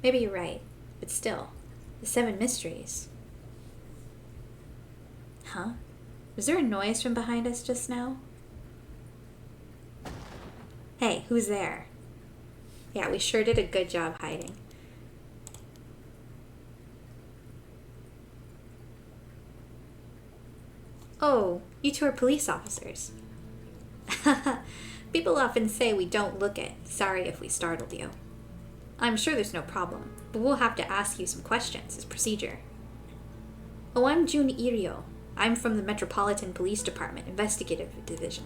Maybe you're right, but still, the 7 mysteries. Huh? Was there a noise from behind us just now? Hey, who's there? Yeah, we sure did a good job hiding. Oh, you 2 are police officers. People often say we don't look it. Sorry if we startled you. I'm sure there's no problem, but we'll have to ask you some questions as procedure. Oh, I'm Jun Irio. I'm from the Metropolitan Police Department Investigative Division.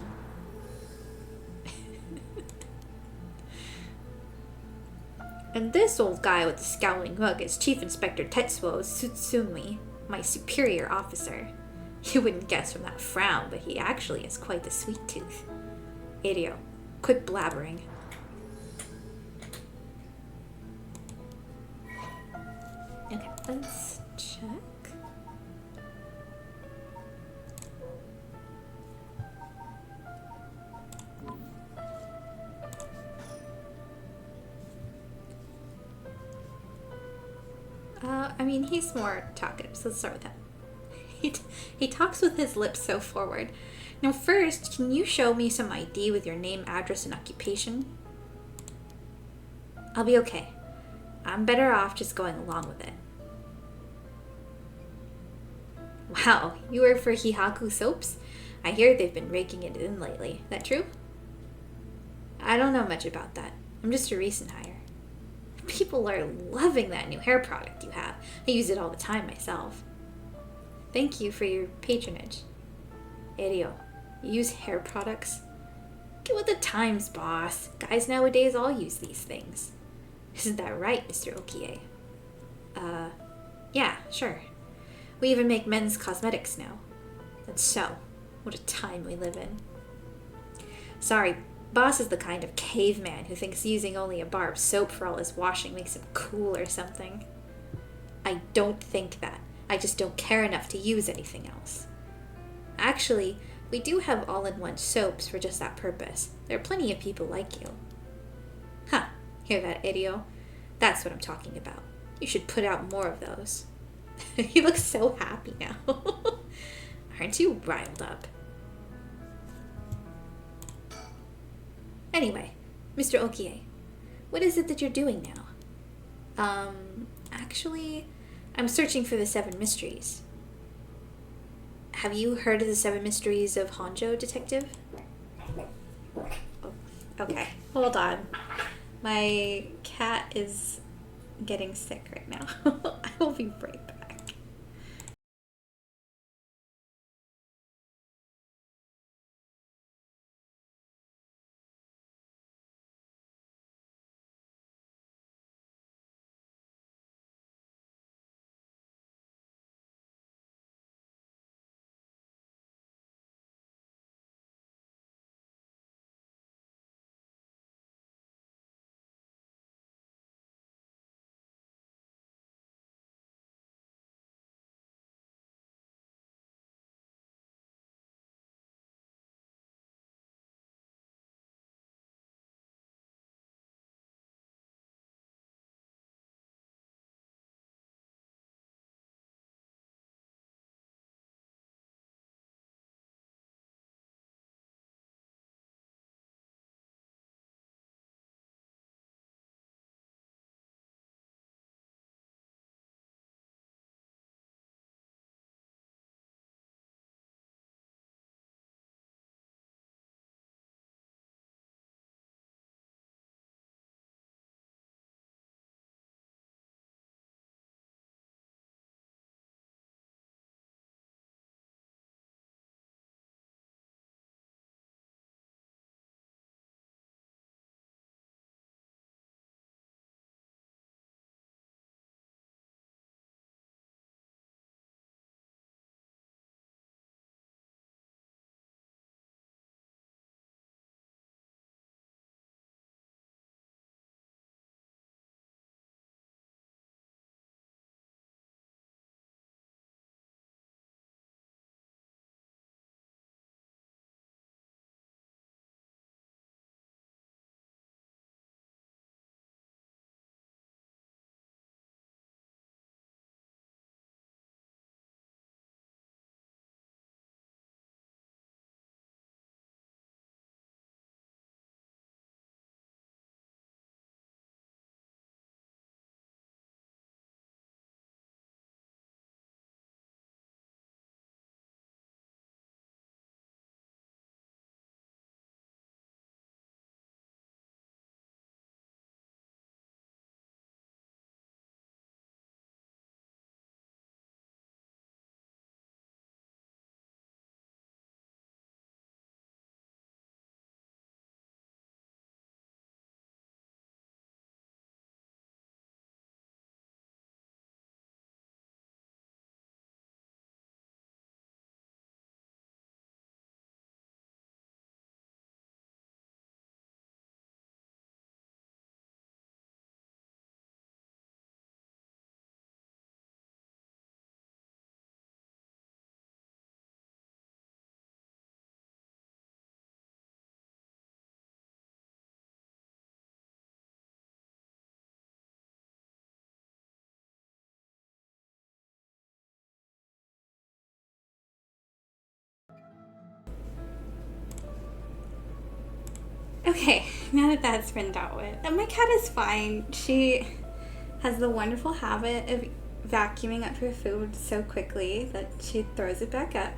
And this old guy with the scowling mug is Chief Inspector Tetsuo Tsutsumi, my superior officer. You wouldn't guess from that frown, but he actually has quite the sweet tooth. Irio, quit blabbering. Okay, let's check. He's more talkative, so let's start with him. He talks with his lips so forward. Now first, can you show me some ID with your name, address, and occupation? I'll be okay. I'm better off just going along with it. Wow, you work for Hihaku Soaps? I hear they've been raking it in lately. That true? I don't know much about that. I'm just a recent hire. People are loving that new hair product you have. I use it all the time myself. Thank you for your patronage. Irio, you use hair products? Get with the times, boss. Guys nowadays all use these things. Isn't that right, Mr. Okie? Yeah, sure. We even make men's cosmetics now. That's so. What a time we live in. Sorry, boss is the kind of caveman who thinks using only a bar of soap for all his washing makes him cool or something. I don't think that. I just don't care enough to use anything else. Actually, we do have all-in-one soaps for just that purpose. There are plenty of people like you. Huh, hear that, Irio? That's what I'm talking about. You should put out more of those. You look so happy now. Aren't you riled up? Anyway, Mr. Okie, what is it that you're doing now? Actually, I'm searching for the 7 mysteries. Have you heard of the 7 mysteries of Honjo, Detective? Oh, okay, hold on. My cat is getting sick right now. I will be right back. Okay, now that that's been dealt with. And my cat is fine. She has the wonderful habit of vacuuming up her food so quickly that she throws it back up.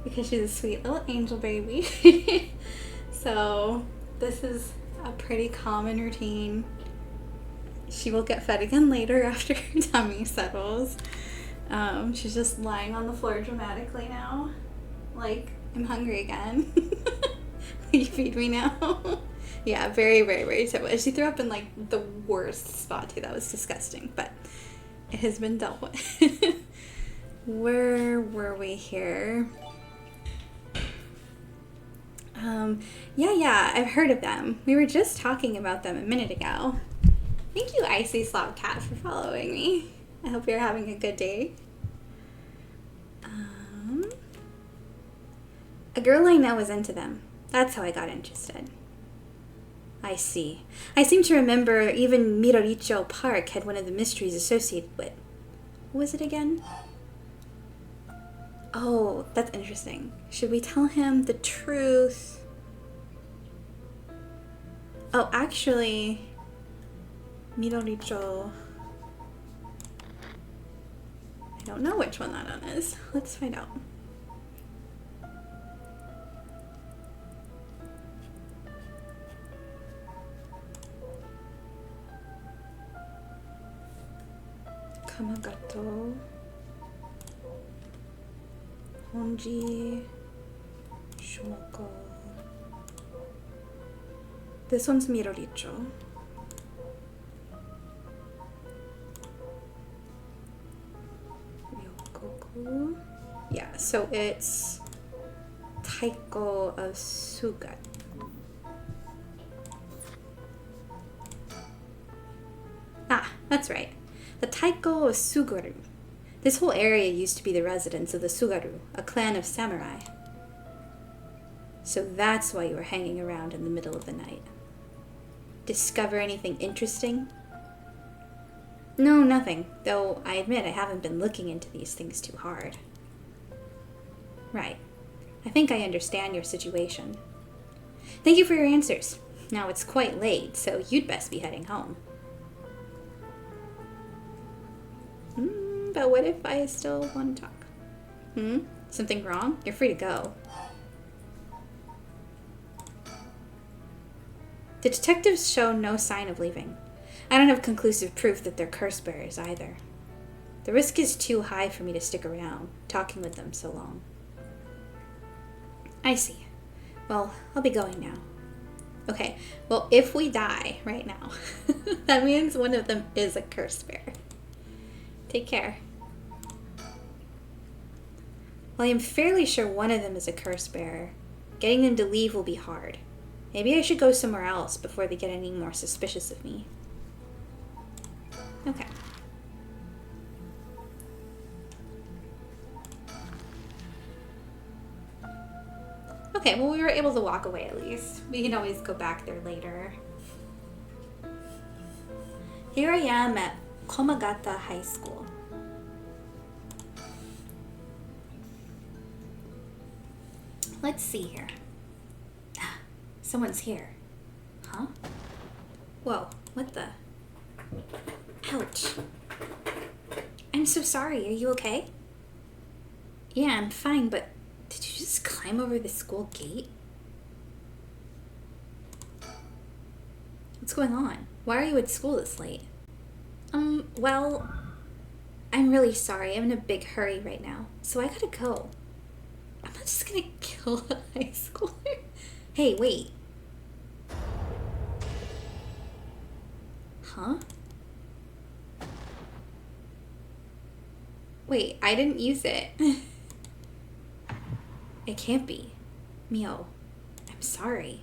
Because she's a sweet little angel baby. So this is a pretty common routine. She will get fed again later after her tummy settles. She's just lying on the floor dramatically now. Like, I'm hungry again. Will you feed me now? Yeah, very, very, very typical. She threw up in like the worst spot too. That was disgusting, but it has been dealt with. Where were we here? Yeah, I've heard of them. We were just talking about them a minute ago. Thank you, Icy Slav Cat, for following me. I hope you're having a good day. A girl I know was into them. That's how I got interested. I see. I seem to remember even Miroricho Park had one of the mysteries associated with. What was it again? Oh, that's interesting. Should we tell him the truth? Oh, actually, Miroricho. I don't know which one that one is. Let's find out. Kamagato. Honji. Shomoko. This one's Miroricho. Ryokoku. Yeah, so it's Taiko of Sugat. Ah, that's right. The Taiko of Sugaru. This whole area used to be the residence of the Sugaru, a clan of samurai. So that's why you were hanging around in the middle of the night. Discover anything interesting? No, nothing. Though I admit I haven't been looking into these things too hard. Right. I think I understand your situation. Thank you for your answers. Now it's quite late, so you'd best be heading home. But what if I still want to talk? Something wrong? You're free to go. The detectives show no sign of leaving. I don't have conclusive proof that they're curse bearers either. The risk is too high for me to stick around, talking with them so long. I see. Well, I'll be going now. Okay, well, if we die right now, that means one of them is a curse bearer. Take care. Well, I am fairly sure one of them is a curse bearer. Getting them to leave will be hard. Maybe I should go somewhere else before they get any more suspicious of me. Okay. Okay, well, we were able to walk away at least. We can always go back there later. Here I am at Komagata High School. Let's see here. Someone's here. Huh? Whoa, what the? Ouch. I'm so sorry. Are you okay? Yeah, I'm fine, but did you just climb over the school gate? What's going on? Why are you at school this late? Well, I'm really sorry. I'm in a big hurry right now, so I gotta go. I'm not just gonna kill a high schooler. Hey, wait. Huh? Wait, I didn't use it. It can't be. Mio, I'm sorry.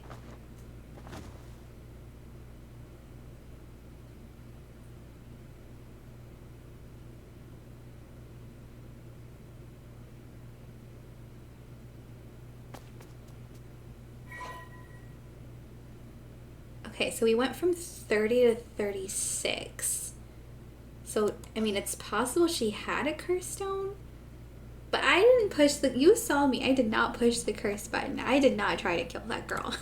Okay, so we went from 30 to 36. So, I mean, it's possible she had a curse stone, but I didn't push the, you saw me, I did not push the curse button. I did not try to kill that girl.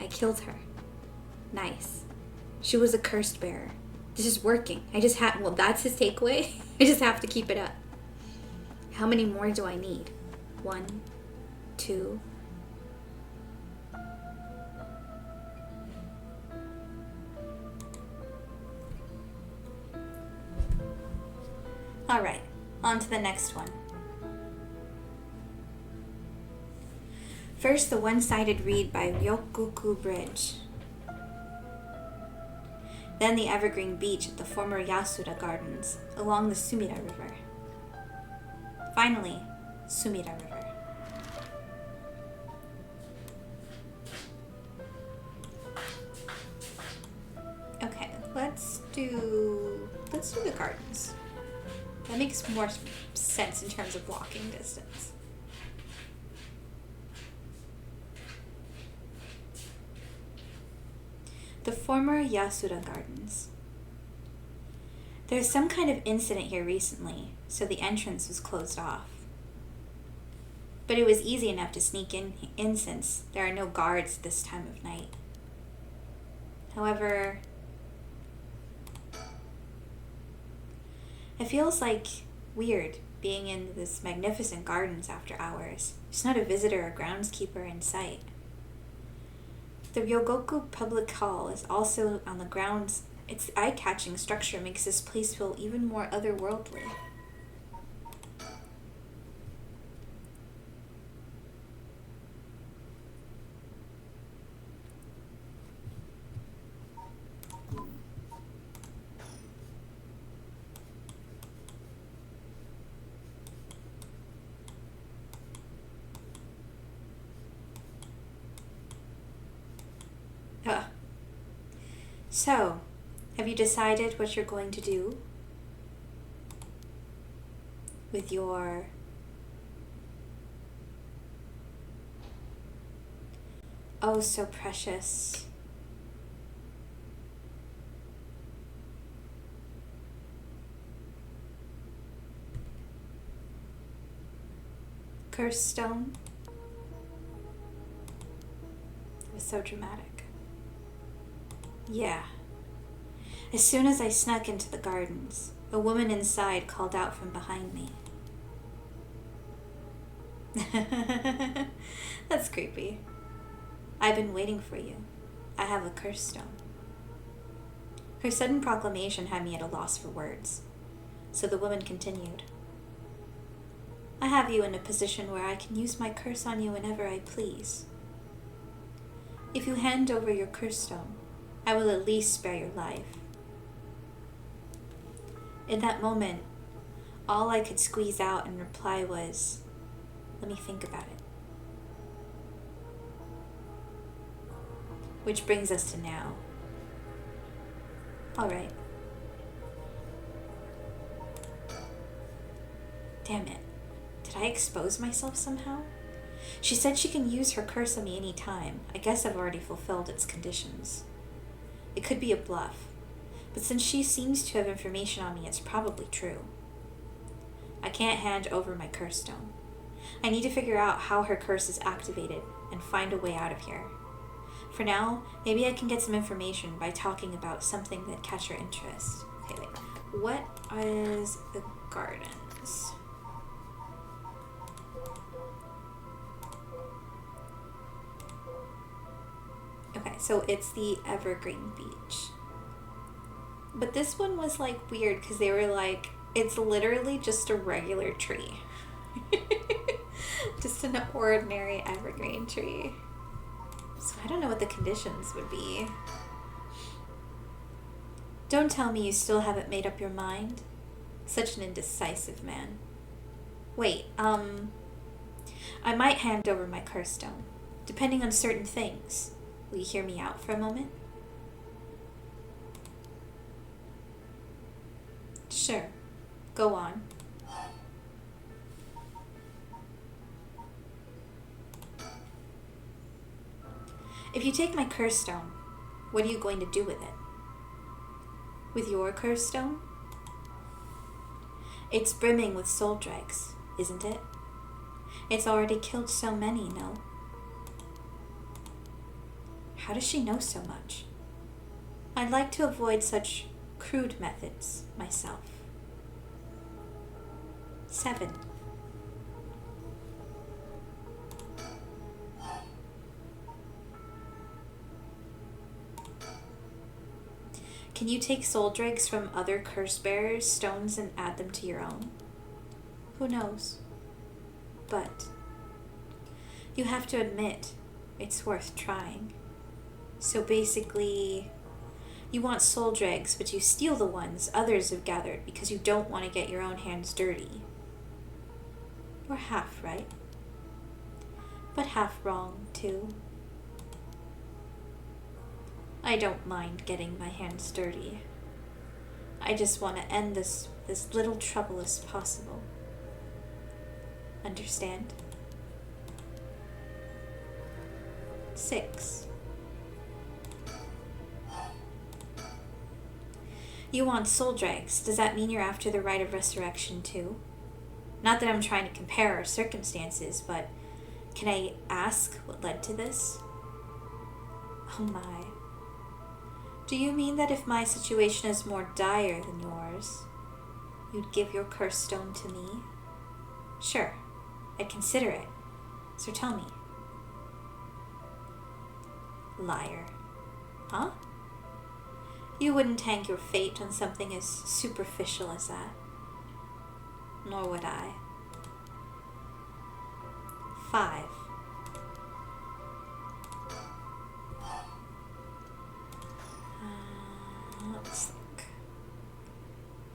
I killed her. Nice. She was a cursed bearer. This is working. Well, that's his takeaway. I just have to keep it up. How many more do I need? 1, 2. Alright, on to the next one. First, the one-sided read by Ryokuku Bridge. Then the evergreen beach at the former Yasuda Gardens, along the Sumida River. Finally, Sumida River. Okay, let's do the gardens. That makes more sense in terms of walking distance. The former Yasuda Gardens. There's some kind of incident here recently, so the entrance was closed off. But it was easy enough to sneak in since there are no guards this time of night. However, it feels like weird being in this magnificent gardens after hours. There's not a visitor or groundskeeper in sight. The Ryogoku Public Hall is also on the grounds. Its eye-catching structure makes this place feel even more otherworldly. So, have you decided what you're going to do with your oh so precious cursed stone? It was so dramatic. Yeah. As soon as I snuck into the gardens, a woman inside called out from behind me. That's creepy. I've been waiting for you. I have a curse stone. Her sudden proclamation had me at a loss for words, so the woman continued. I have you in a position where I can use my curse on you whenever I please. If you hand over your curse stone, I will at least spare your life. In that moment, all I could squeeze out in reply was, let me think about it. Which brings us to now. Alright. Damn it. Did I expose myself somehow? She said she can use her curse on me any time. I guess I've already fulfilled its conditions. It could be a bluff, but since she seems to have information on me, it's probably true. I can't hand over my curse stone. I need to figure out how her curse is activated and find a way out of here. For now, maybe I can get some information by talking about something that catch her interest. Okay, wait. What is the gardens? Okay, so it's the Evergreen Beach. But this one was like weird because they were like, it's literally just a regular tree. Just an ordinary evergreen tree. So I don't know what the conditions would be. Don't tell me you still haven't made up your mind. Such an indecisive man. Wait, I might hand over my curse stone, depending on certain things. Will you hear me out for a moment? Sure. Go on. If you take my curse stone, what are you going to do with it? With your curse stone? It's brimming with soul dregs, isn't it? It's already killed so many, no? How does she know so much? I'd like to avoid such crude methods myself. 7. Can you take soul dregs from other curse bearers' stones and add them to your own? Who knows? But you have to admit it's worth trying. So basically, you want soul dregs, but you steal the ones others have gathered because you don't want to get your own hands dirty. You're half right, but half wrong too. I don't mind getting my hands dirty. I just want to end this little trouble as possible. Understand? 6. You want soul dregs. Does that mean you're after the rite of resurrection too? Not that I'm trying to compare our circumstances, but can I ask what led to this? Oh my. Do you mean that if my situation is more dire than yours, you'd give your cursed stone to me? Sure, I'd consider it. So tell me. Liar. Huh? You wouldn't hang your fate on something as superficial as that. Nor would I. 5. Let's look.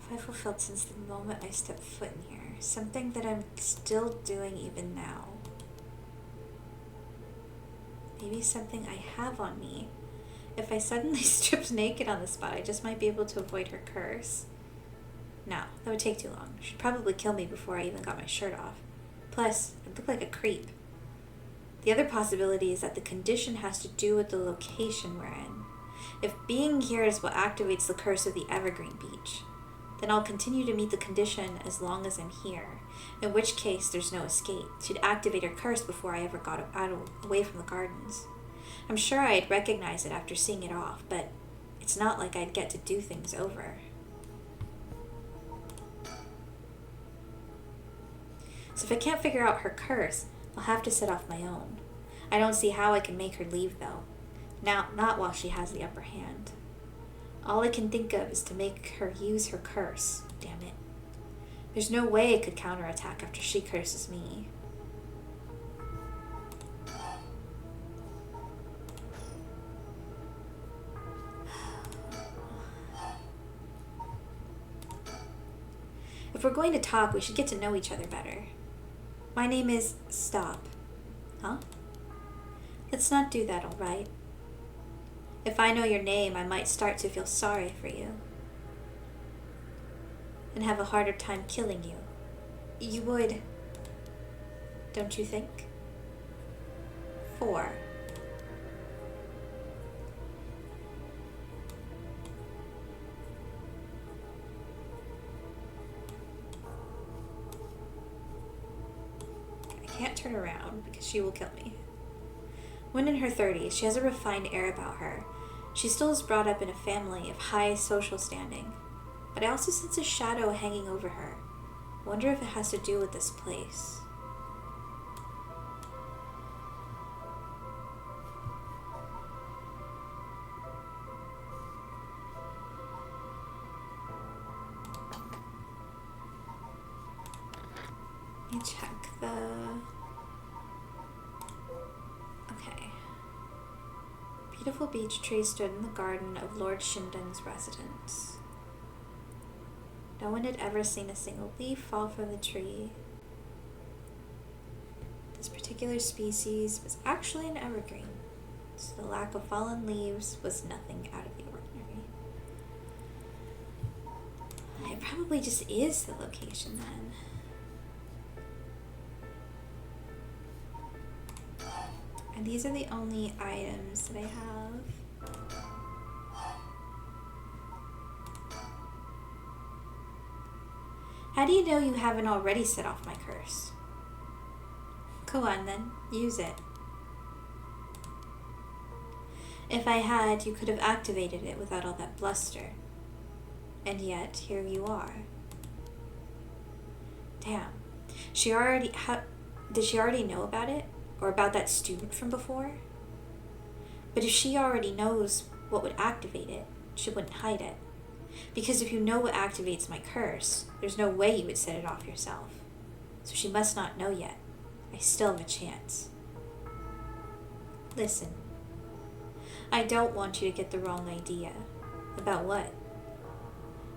Have I fulfilled since the moment I stepped foot in here? Something that I'm still doing even now. Maybe something I have on me. If I suddenly stripped naked on the spot, I just might be able to avoid her curse. No, that would take too long. She'd probably kill me before I even got my shirt off. Plus, I'd look like a creep. The other possibility is that the condition has to do with the location we're in. If being here is what activates the curse of the Evergreen Beach, then I'll continue to meet the condition as long as I'm here, in which case there's no escape. She'd activate her curse before I ever got away from the gardens. I'm sure I'd recognize it after seeing it off, but it's not like I'd get to do things over. So if I can't figure out her curse, I'll have to set off my own. I don't see how I can make her leave, though. Now, not while she has the upper hand. All I can think of is to make her use her curse. Damn it. There's no way I could counterattack after she curses me. If we're going to talk, we should get to know each other better. My name is... Stop. Huh? Let's not do that, all right? If I know your name, I might start to feel sorry for you. And have a harder time killing you. You would... Don't you think? 4. I can't turn around because she will kill me. When in her 30s, she has a refined air about her. She still is brought up in a family of high social standing, but I also sense a shadow hanging over her. Wonder if it has to do with this place. Let me check the... Okay. Beautiful beech tree stood in the garden of Lord Shinden's residence. No one had ever seen a single leaf fall from the tree. This particular species was actually an evergreen, so the lack of fallen leaves was nothing out of the ordinary. It probably just is the location then. And these are the only items that I have. How do you know you haven't already set off my curse? Go on then, use it. If I had, you could have activated it without all that bluster. And yet, here you are. Damn. Did she already know about it? Or about that student from before? But if she already knows what would activate it, she wouldn't hide it. Because if you know what activates my curse, there's no way you would set it off yourself. So she must not know yet. I still have a chance. Listen. I don't want you to get the wrong idea. About what?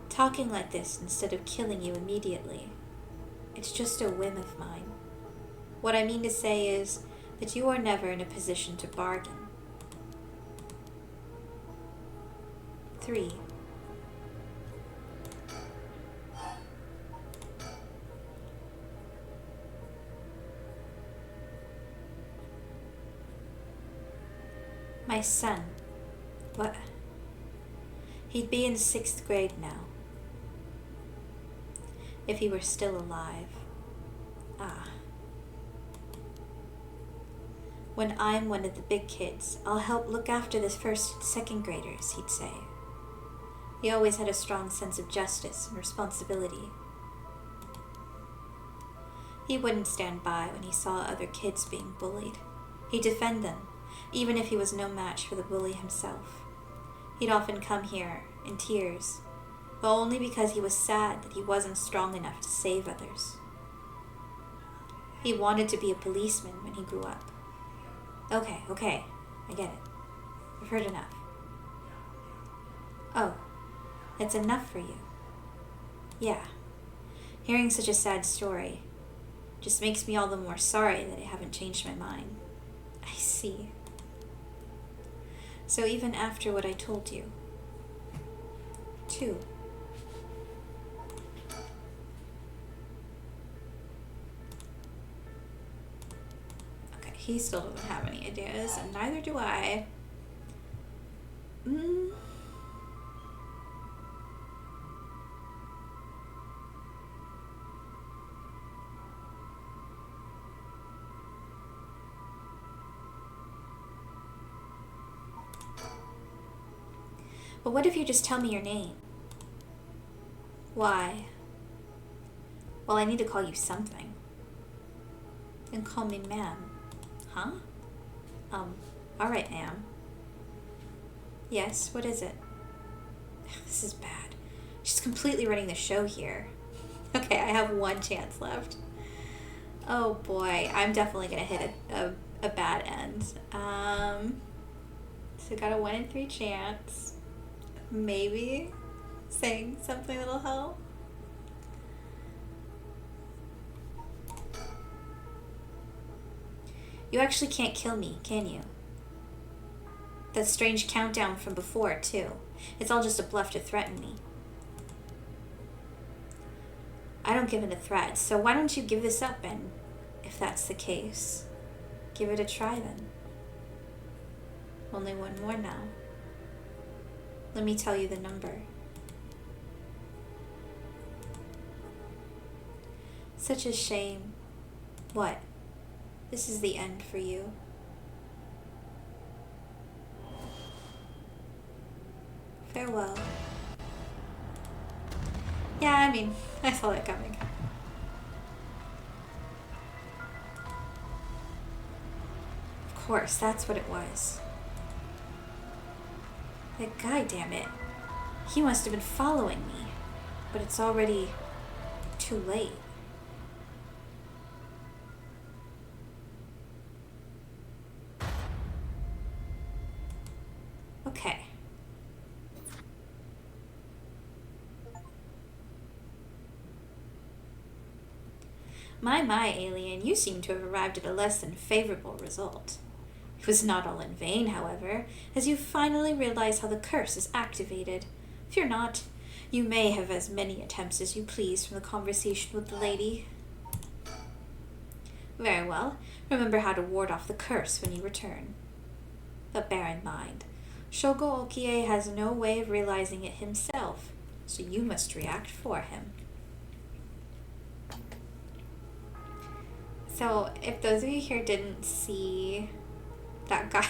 Talking like this instead of killing you immediately. It's just a whim of mine. What I mean to say is that you are never in a position to bargain. 3. My son. What? He'd be in 6th grade now. If he were still alive. Ah. When I'm one of the big kids, I'll help look after the 1st and 2nd graders, he'd say. He always had a strong sense of justice and responsibility. He wouldn't stand by when he saw other kids being bullied. He'd defend them, even if he was no match for the bully himself. He'd often come here in tears, but only because he was sad that he wasn't strong enough to save others. He wanted to be a policeman when he grew up. Okay, I get it. I've heard enough. Oh, it's enough for you. Yeah, hearing such a sad story just makes me all the more sorry that I haven't changed my mind. I see. So even after what I told you. 2. Okay, he still doesn't have any ideas, and neither do I. But what if you just tell me your name? Why? Well, I need to call you something. Then call me ma'am. Huh? Alright, ma'am. Yes, what is it? This is bad. She's completely running the show here. Okay, I have 1 chance left. Oh boy, I'm definitely gonna hit a bad end. So got a 1 in 3 chance. Maybe saying something that'll help. You actually can't kill me, can you? That strange countdown from before, too. It's all just a bluff to threaten me. I don't give in to threats, so why don't you give this up, and if that's the case, give it a try then. Only 1 more now. Let me tell you the number. Such a shame. What? This is the end for you. Farewell. Yeah, I mean, I saw that coming. Of course, that's what it was. That guy, damn it. He must have been following me. But it's already too late. Okay. My, alien, you seem to have arrived at a less than favorable result. It was not all in vain, however, as you finally realize how the curse is activated. Fear not. You may have as many attempts as you please from the conversation with the lady. Very well. Remember how to ward off the curse when you return. But bear in mind, Shogo Okie has no way of realizing it himself, so you must react for him. So, if those of you here didn't see that guy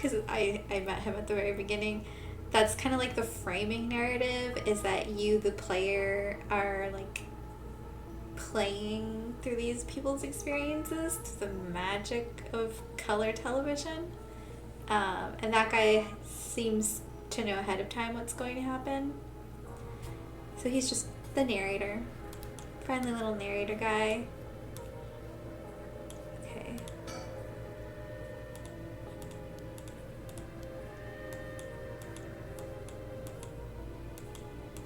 because I met him at the very beginning. That's kind of like the framing narrative, is that you, the player, are like playing through these people's experiences to the magic of color television. And that guy seems to know ahead of time what's going to happen. So he's just the narrator. Friendly little narrator guy. Okay.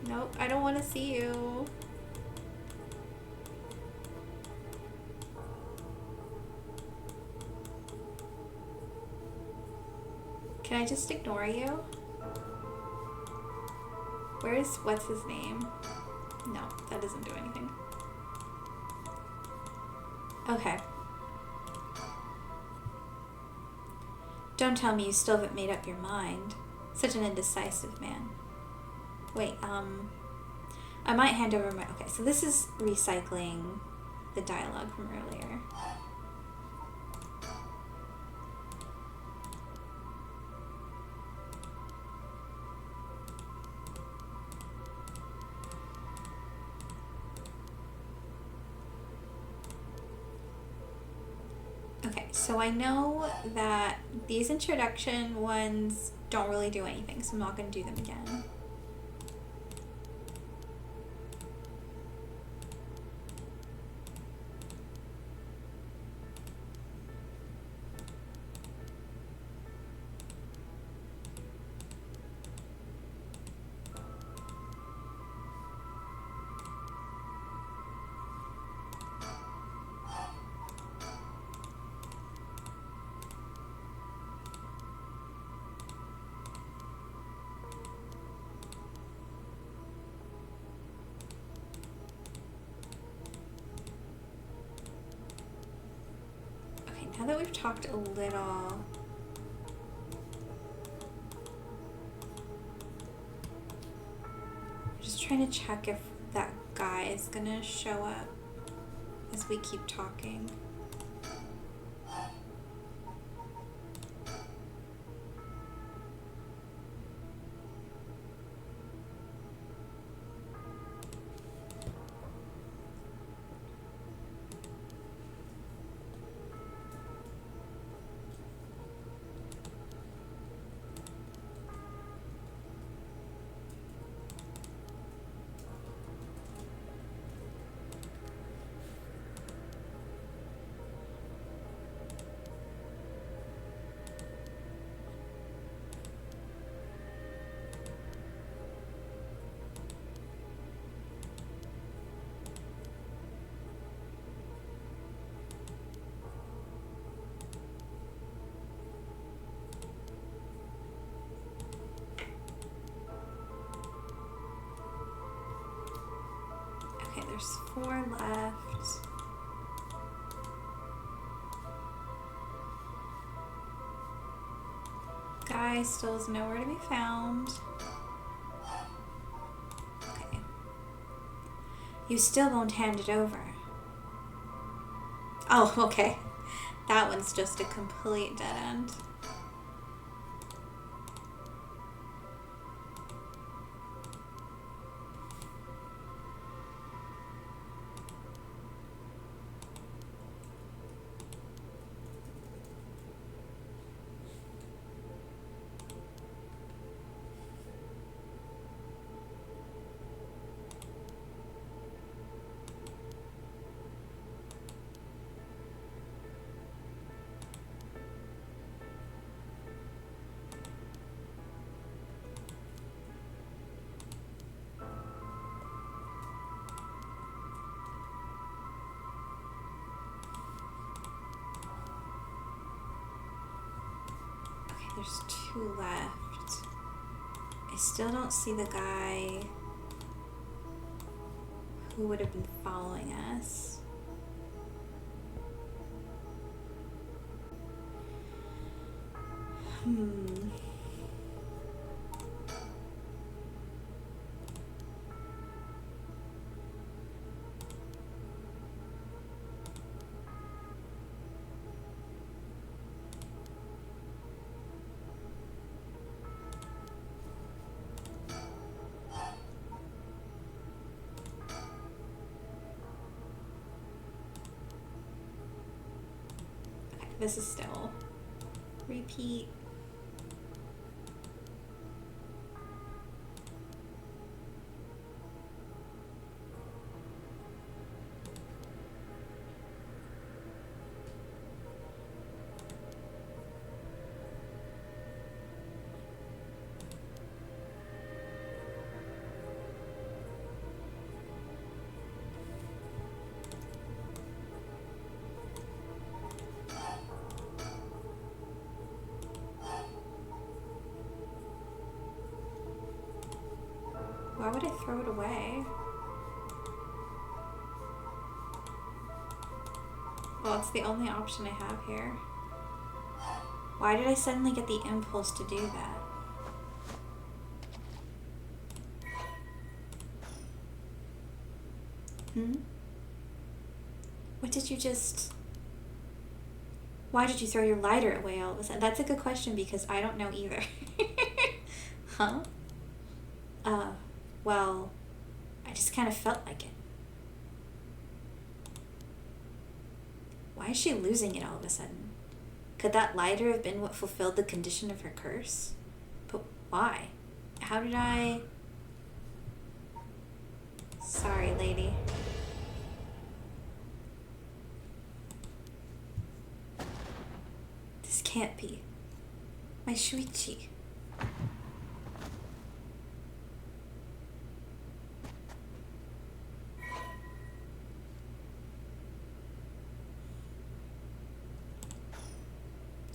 Nope, I don't want to see you. Can I just ignore you? What's his name? No, that doesn't do anything. Okay. Don't tell me you still haven't made up your mind. Such an indecisive man. Wait, I might hand over my... Okay, so this is recycling the dialogue from earlier. Okay, so I know that these introduction ones don't really do anything, so I'm not going to do them again. Now that we've talked a little, I'm just trying to check if that guy is gonna show up as we keep talking. Okay, there's 4 left. Guy still is nowhere to be found. Okay. You still won't hand it over. Oh, okay. That one's just a complete dead end. There's 2 left. I still don't see the guy who would have been following us. this is still repeat. Why would I throw it away? Well, it's the only option I have here. Why did I suddenly get the impulse to do that? What did you just... Why did you throw your lighter away all of a sudden? That's a good question because I don't know either. Huh? Well, I just kind of felt like it. Why is she losing it all of a sudden? Could that lighter have been what fulfilled the condition of her curse? But why? How did I... Sorry, lady. This can't be. My Shuichi.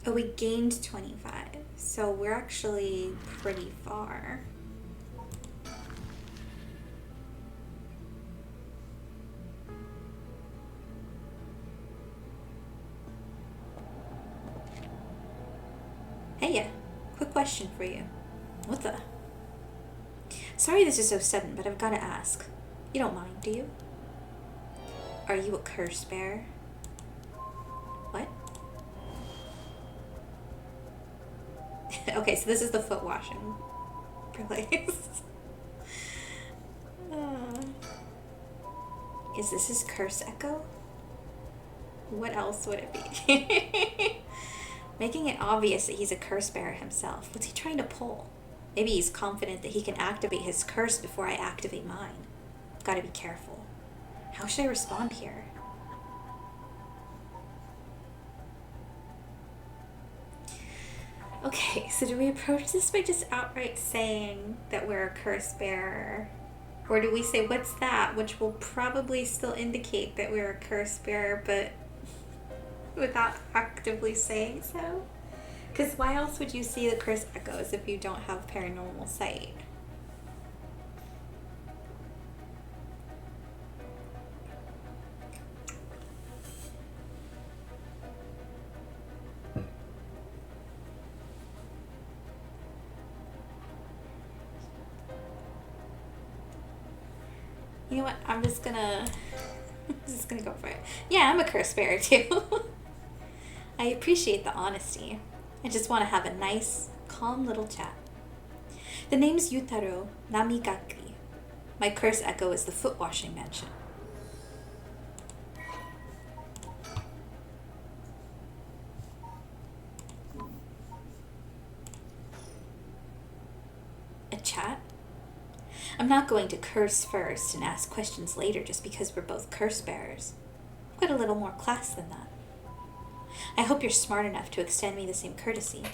Oh, we gained 25, so we're actually pretty far. Hey, yeah, quick question for you. What the? Sorry this is so sudden, but I've got to ask. You don't mind, do you? Are you a curse bearer? What? Okay, so this is the foot washing place. Is this his curse echo? What else would it be? Making it obvious that he's a curse bearer himself. What's he trying to pull? Maybe he's confident that he can activate his curse before I activate mine. Gotta be careful. How should I respond here? Okay, so do we approach this by just outright saying that we're a curse bearer? Or do we say, what's that? Which will probably still indicate that we're a curse bearer, but without actively saying so? Because why else would you see the curse echoes if you don't have paranormal sight? You know what? I'm just gonna go for it. Yeah, I'm a curse bearer too. I appreciate the honesty. I just want to have a nice, calm little chat. The name's Yutaro Namigaki. My curse echo is the foot washing mansion. A chat? I'm not going to curse first and ask questions later just because we're both curse bearers. I've got a little more class than that. I hope you're smart enough to extend me the same courtesy.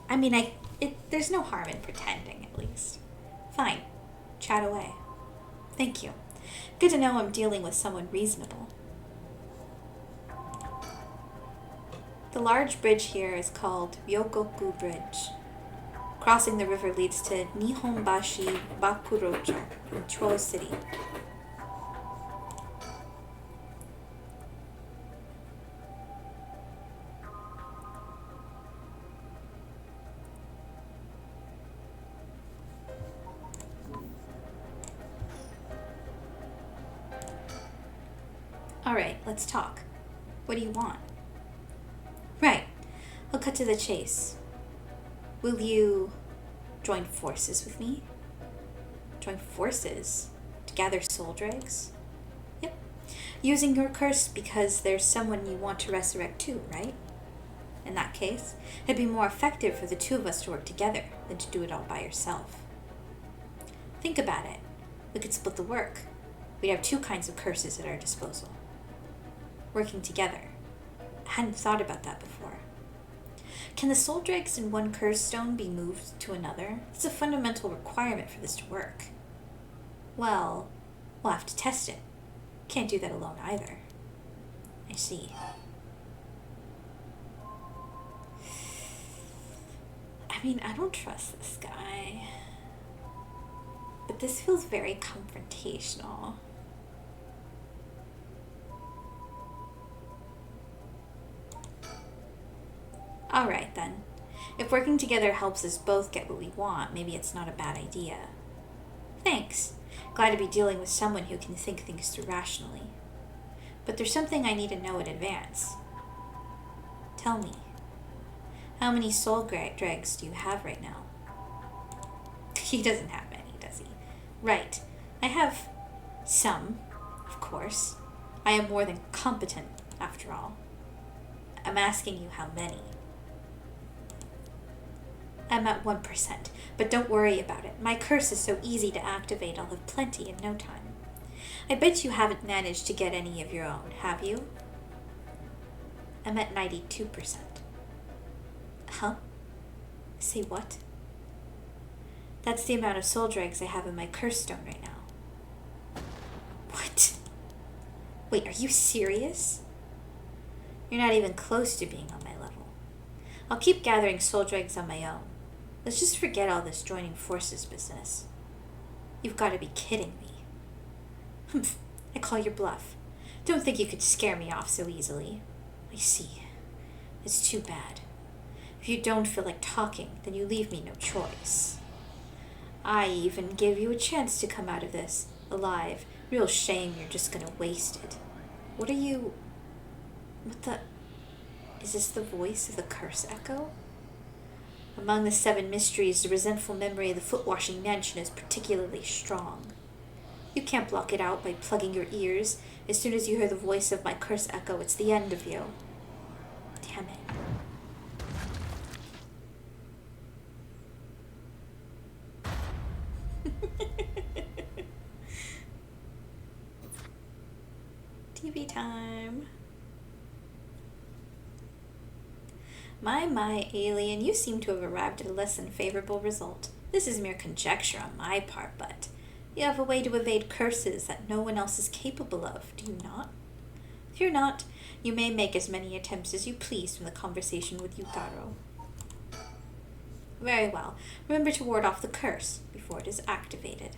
I mean, there's no harm in pretending, at least. Fine. Chat away. Thank you. Good to know I'm dealing with someone reasonable. The large bridge here is called Ryokoku Bridge. Crossing the river leads to Nihonbashi Bakurocho in Troll City. Alright, let's talk. What do you want? Right, I'll cut to the chase. Will you join forces with me? Join forces? To gather soul dregs? Yep. Using your curse because there's someone you want to resurrect too, right? In that case, it'd be more effective for the two of us to work together than to do it all by yourself. Think about it. We could split the work. We'd have two kinds of curses at our disposal. Working together. I hadn't thought about that before. Can the soul dregs in one curse stone be moved to another? It's a fundamental requirement for this to work. Well, we'll have to test it. Can't do that alone either. I see. I mean, I don't trust this guy. But this feels very confrontational. Alright then. If working together helps us both get what we want, maybe it's not a bad idea. Thanks. Glad to be dealing with someone who can think things through rationally. But there's something I need to know in advance. Tell me. How many soul dregs do you have right now? He doesn't have any, does he? Right. I have some, of course. I am more than competent, after all. I'm asking you how many. I'm at 1%, but don't worry about it. My curse is so easy to activate, I'll have plenty in no time. I bet you haven't managed to get any of your own, have you? I'm at 92%. Huh? Say what? That's the amount of soul dregs I have in my curse stone right now. What? Wait, are you serious? You're not even close to being on my level. I'll keep gathering soul dregs on my own. Let's just forget all this joining forces business. You've got to be kidding me. Humph, I call your bluff. Don't think you could scare me off so easily. I see. It's too bad. If you don't feel like talking, then you leave me no choice. I even gave you a chance to come out of this alive. Real shame you're just gonna waste it. What are you... What the... Is this the voice of the curse echo? Among the 7 mysteries, the resentful memory of the foot-washing mansion is particularly strong. You can't block it out by plugging your ears. As soon as you hear the voice of my curse echo, it's the end of you. Damn it. TV time. My, alien, you seem to have arrived at a less than favorable result. This is mere conjecture on my part, but you have a way to evade curses that no one else is capable of, do you not? Fear not. You may make as many attempts as you please from the conversation with Yutaro. Very well. Remember to ward off the curse before it is activated.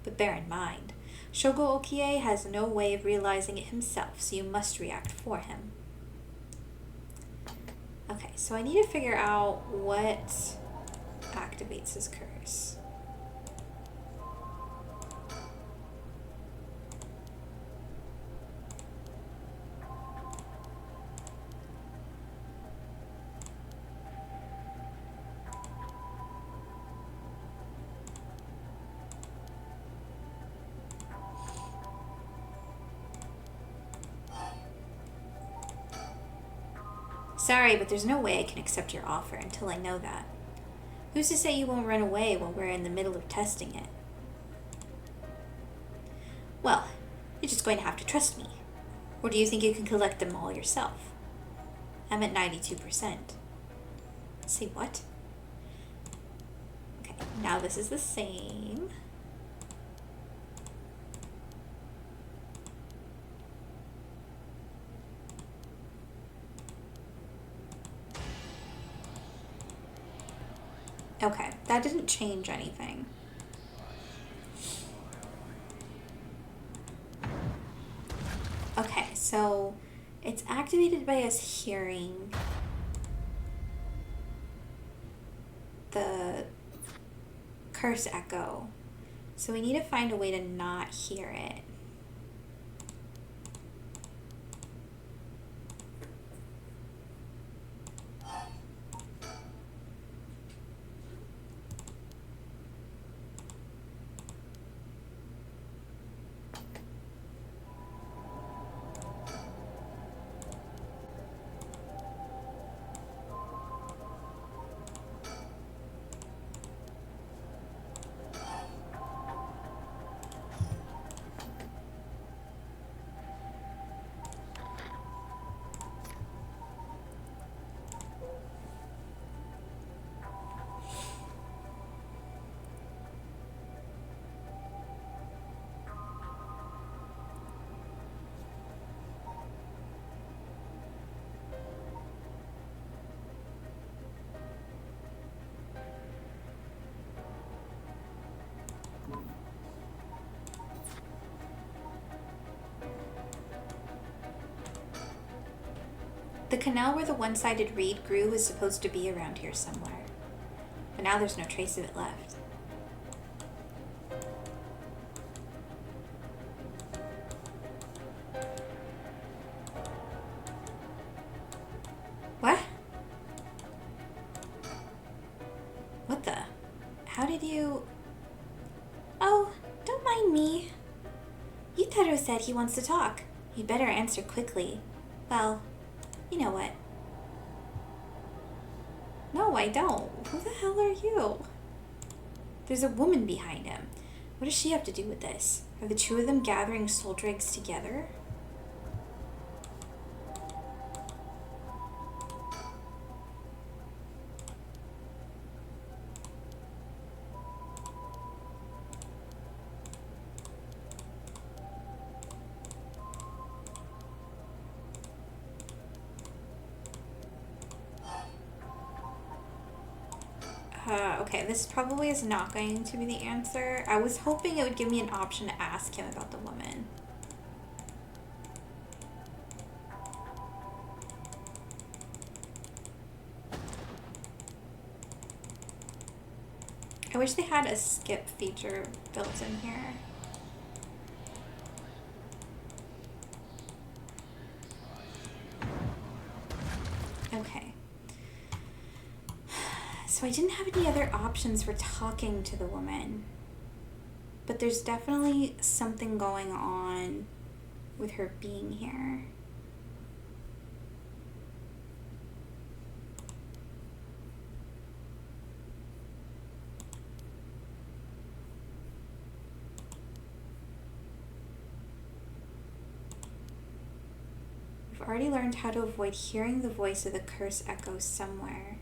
But bear in mind, Shogo Okie has no way of realizing it himself, so you must react for him. Okay, so I need to figure out what activates his curse. Sorry, but there's no way I can accept your offer until I know that. Who's to say you won't run away while we're in the middle of testing it? Well, you're just going to have to trust me. Or do you think you can collect them all yourself? I'm at 92%. Say what? Okay, now this is the same. Okay, that didn't change anything. Okay, so it's activated by us hearing the curse echo. So we need to find a way to not hear it. The canal where the one-sided reed grew was supposed to be around here somewhere. But now there's no trace of it left. What? What the? How did you... Oh, don't mind me. Yutaro said he wants to talk. You'd better answer quickly. Well, you know what? No, I don't. Who the hell are you? There's a woman behind him. What does she have to do with this? Are the two of them gathering soul dregs together? Okay, this probably is not going to be the answer. I was hoping it would give me an option to ask him about the woman. I wish they had a skip feature built in here. Okay. So I didn't have any other options for talking to the woman. But there's definitely something going on with her being here. We've already learned how to avoid hearing the voice of the curse echo somewhere.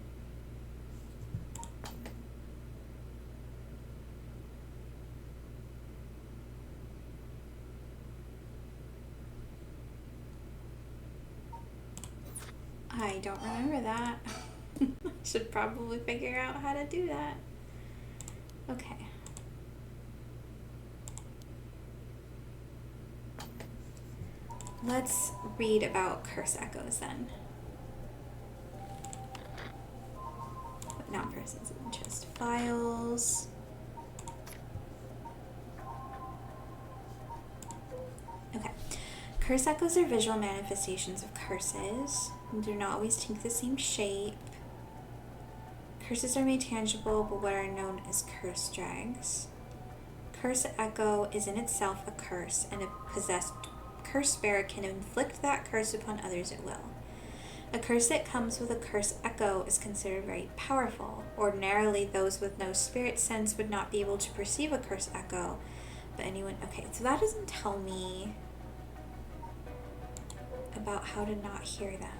I don't remember that. Should probably figure out how to do that. Okay. Let's read about curse echoes then. Non-persons of interest files. Okay. Curse echoes are visual manifestations of curses. They do not always take the same shape. Curses are made tangible, but what are known as curse drags. Curse echo is in itself a curse, and a possessed curse spirit can inflict that curse upon others at will. A curse that comes with a curse echo is considered very powerful. Ordinarily, those with no spirit sense would not be able to perceive a curse echo, but anyone... Okay, so that doesn't tell me about how to not hear them.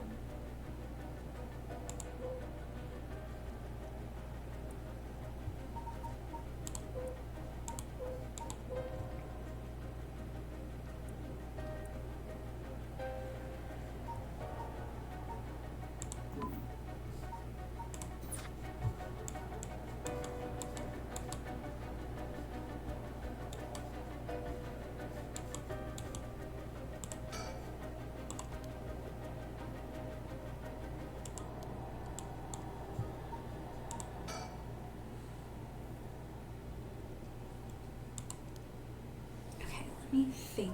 Let me think.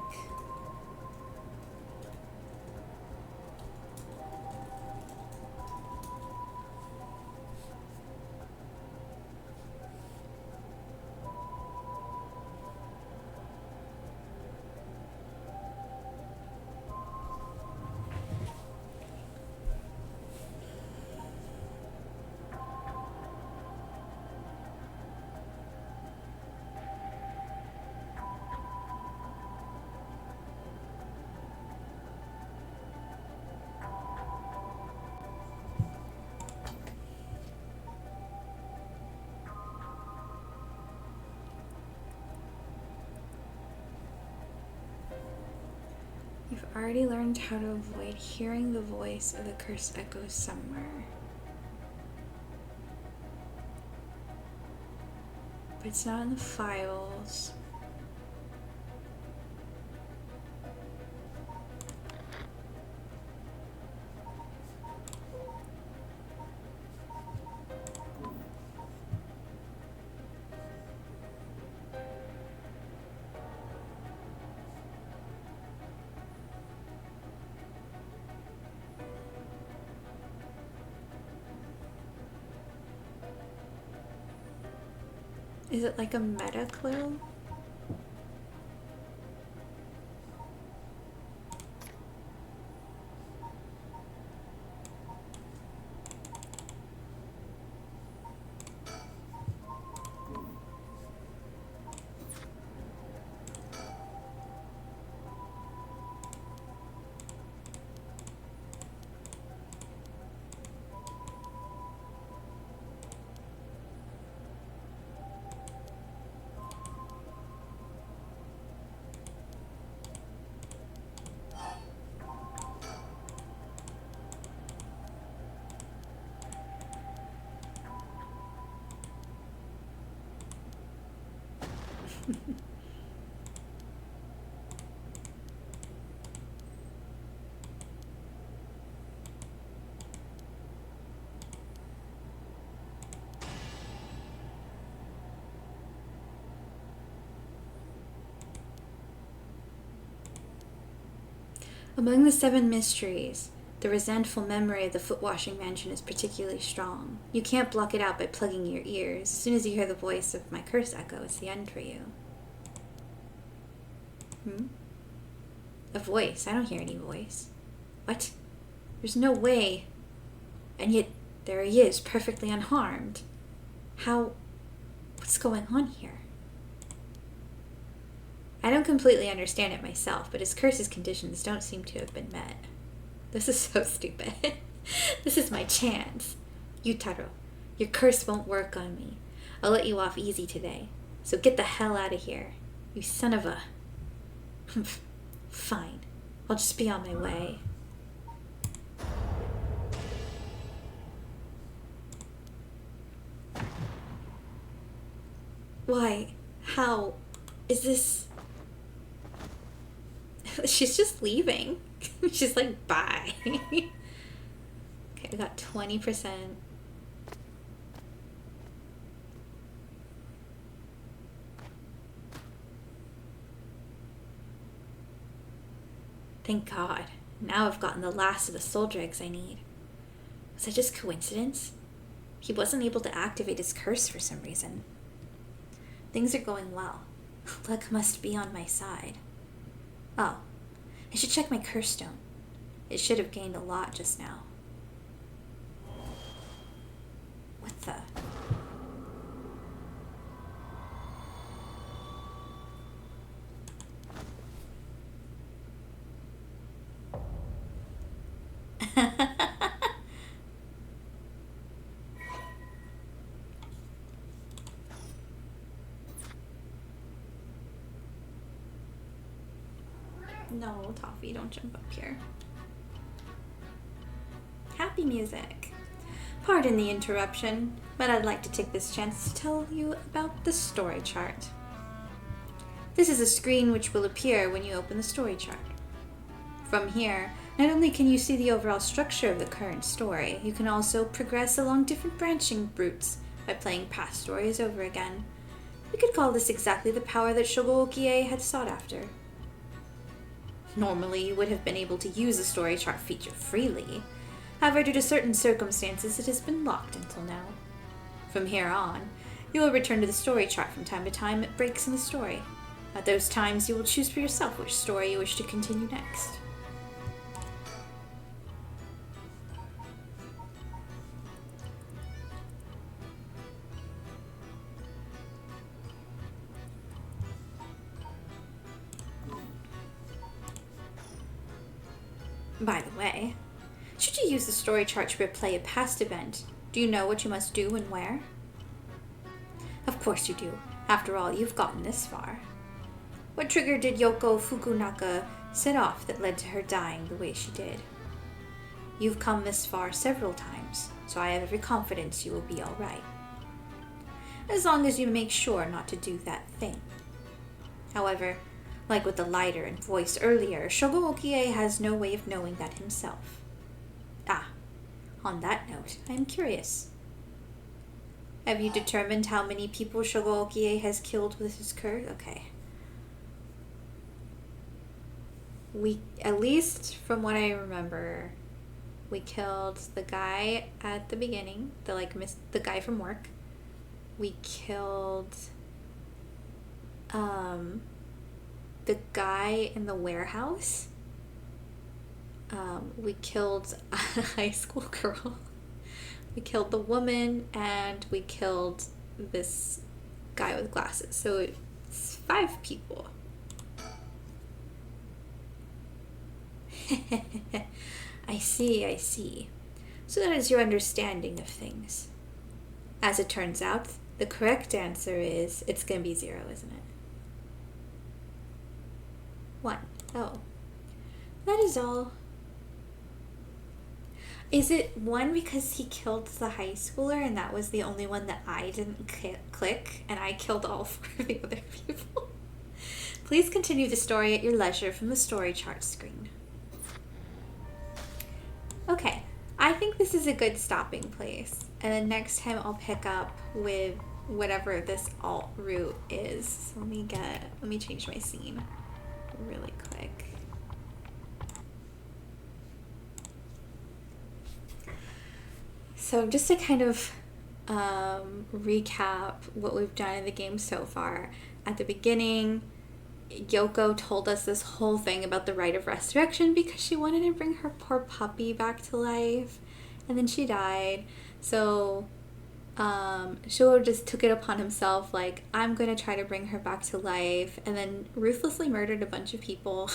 You've already learned how to avoid hearing the voice of the curse echoes somewhere. But it's not in the files. Is it like a meta clue? Among the 7 mysteries, the resentful memory of the foot-washing mansion is particularly strong. You can't block it out by plugging your ears. As soon as you hear the voice of my curse echo, it's the end for you. A voice? I don't hear any voice. What? There's no way. And yet, there he is, perfectly unharmed. How? What's going on here? I don't completely understand it myself, but his curse's conditions don't seem to have been met. This is so stupid. This is my chance. Yutaro, your curse won't work on me. I'll let you off easy today. So get the hell out of here. You son of a... Fine. I'll just be on my way. Why? How? Is this... She's just leaving. She's like, bye. Okay, we got 20%. Thank God. Now I've gotten the last of the soul dregs I need. Was that just coincidence? He wasn't able to activate his curse for some reason. Things are going well. Luck must be on my side. Oh, I should check my curse stone. It should have gained a lot just now. What the? No, Toffee, don't jump up here. Happy music. Pardon the interruption, but I'd like to take this chance to tell you about the story chart. This is a screen which will appear when you open the story chart. From here, not only can you see the overall structure of the current story, you can also progress along different branching routes by playing past stories over again. We could call this exactly the power that Shogo Okie had sought after. Normally, you would have been able to use the story chart feature freely. However, due to certain circumstances, it has been locked until now. From here on, you will return to the story chart from time to time at breaks in the story. At those times, you will choose for yourself which story you wish to continue next. By the way, should you use the story chart to replay a past event, do you know what you must do and where? Of course you do. After all, you've gotten this far. What trigger did Yoko Fukunaka set off that led to her dying the way she did? You've come this far several times, so I have every confidence you will be all right. As long as you make sure not to do that thing. However, like with the lighter and voice earlier, Shogo Okie has no way of knowing that himself. Ah, on that note, I am curious. Have you determined how many people Shogo Okie has killed with his curse? Okay. We, at least from what I remember, we killed the guy at the beginning, the guy from work. We killed the guy in the warehouse. We killed a high school girl. We killed the woman, and we killed this guy with glasses. So it's 5 people. I see. So that is your understanding of things. As it turns out, the correct answer is, it's going to be 0, isn't it? 1. Oh. That is all. Is it 1 because he killed the high schooler and that was the only one that I didn't click, and I killed all 4 of the other people? Please continue the story at your leisure from the story chart screen. Okay, I think this is a good stopping place. And then next time I'll pick up with whatever this alt route is. So let me change my scene really quick. So just to kind of recap what we've done in the game so far. At the beginning, Yoko told us this whole thing about the rite of resurrection because she wanted to bring her poor puppy back to life, and then she died. So Shuro just took it upon himself, like, I'm going to try to bring her back to life, and then ruthlessly murdered a bunch of people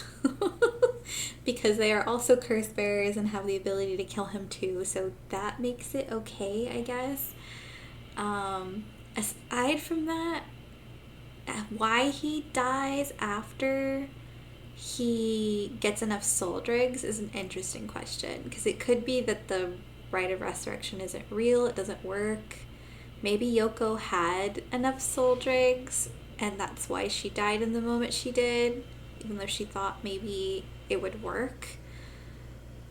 because they are also curse bearers and have the ability to kill him too, so that makes it okay, I guess. Aside from that, why he dies after he gets enough soul dregs is an interesting question, because it could be that the rite of resurrection isn't real, it doesn't work. Maybe Yoko had enough soul dregs and that's why she died in the moment she did, even though she thought maybe it would work.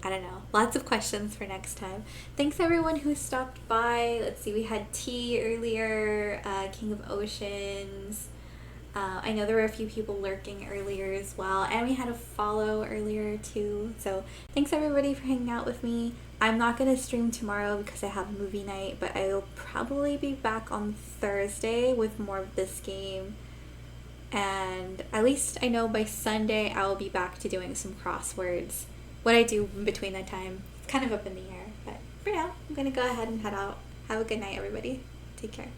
I don't know. Lots of questions for next time. Thanks everyone who stopped by. Let's see, we had T earlier, King of Oceans. I know there were a few people lurking earlier as well, and we had a follow earlier too. So thanks everybody for hanging out with me. I'm not going to stream tomorrow because I have movie night, but I will probably be back on Thursday with more of this game. And at least I know by Sunday I will be back to doing some crosswords. What I do in between that time, it's kind of up in the air. But for now, I'm going to go ahead and head out. Have a good night, everybody. Take care.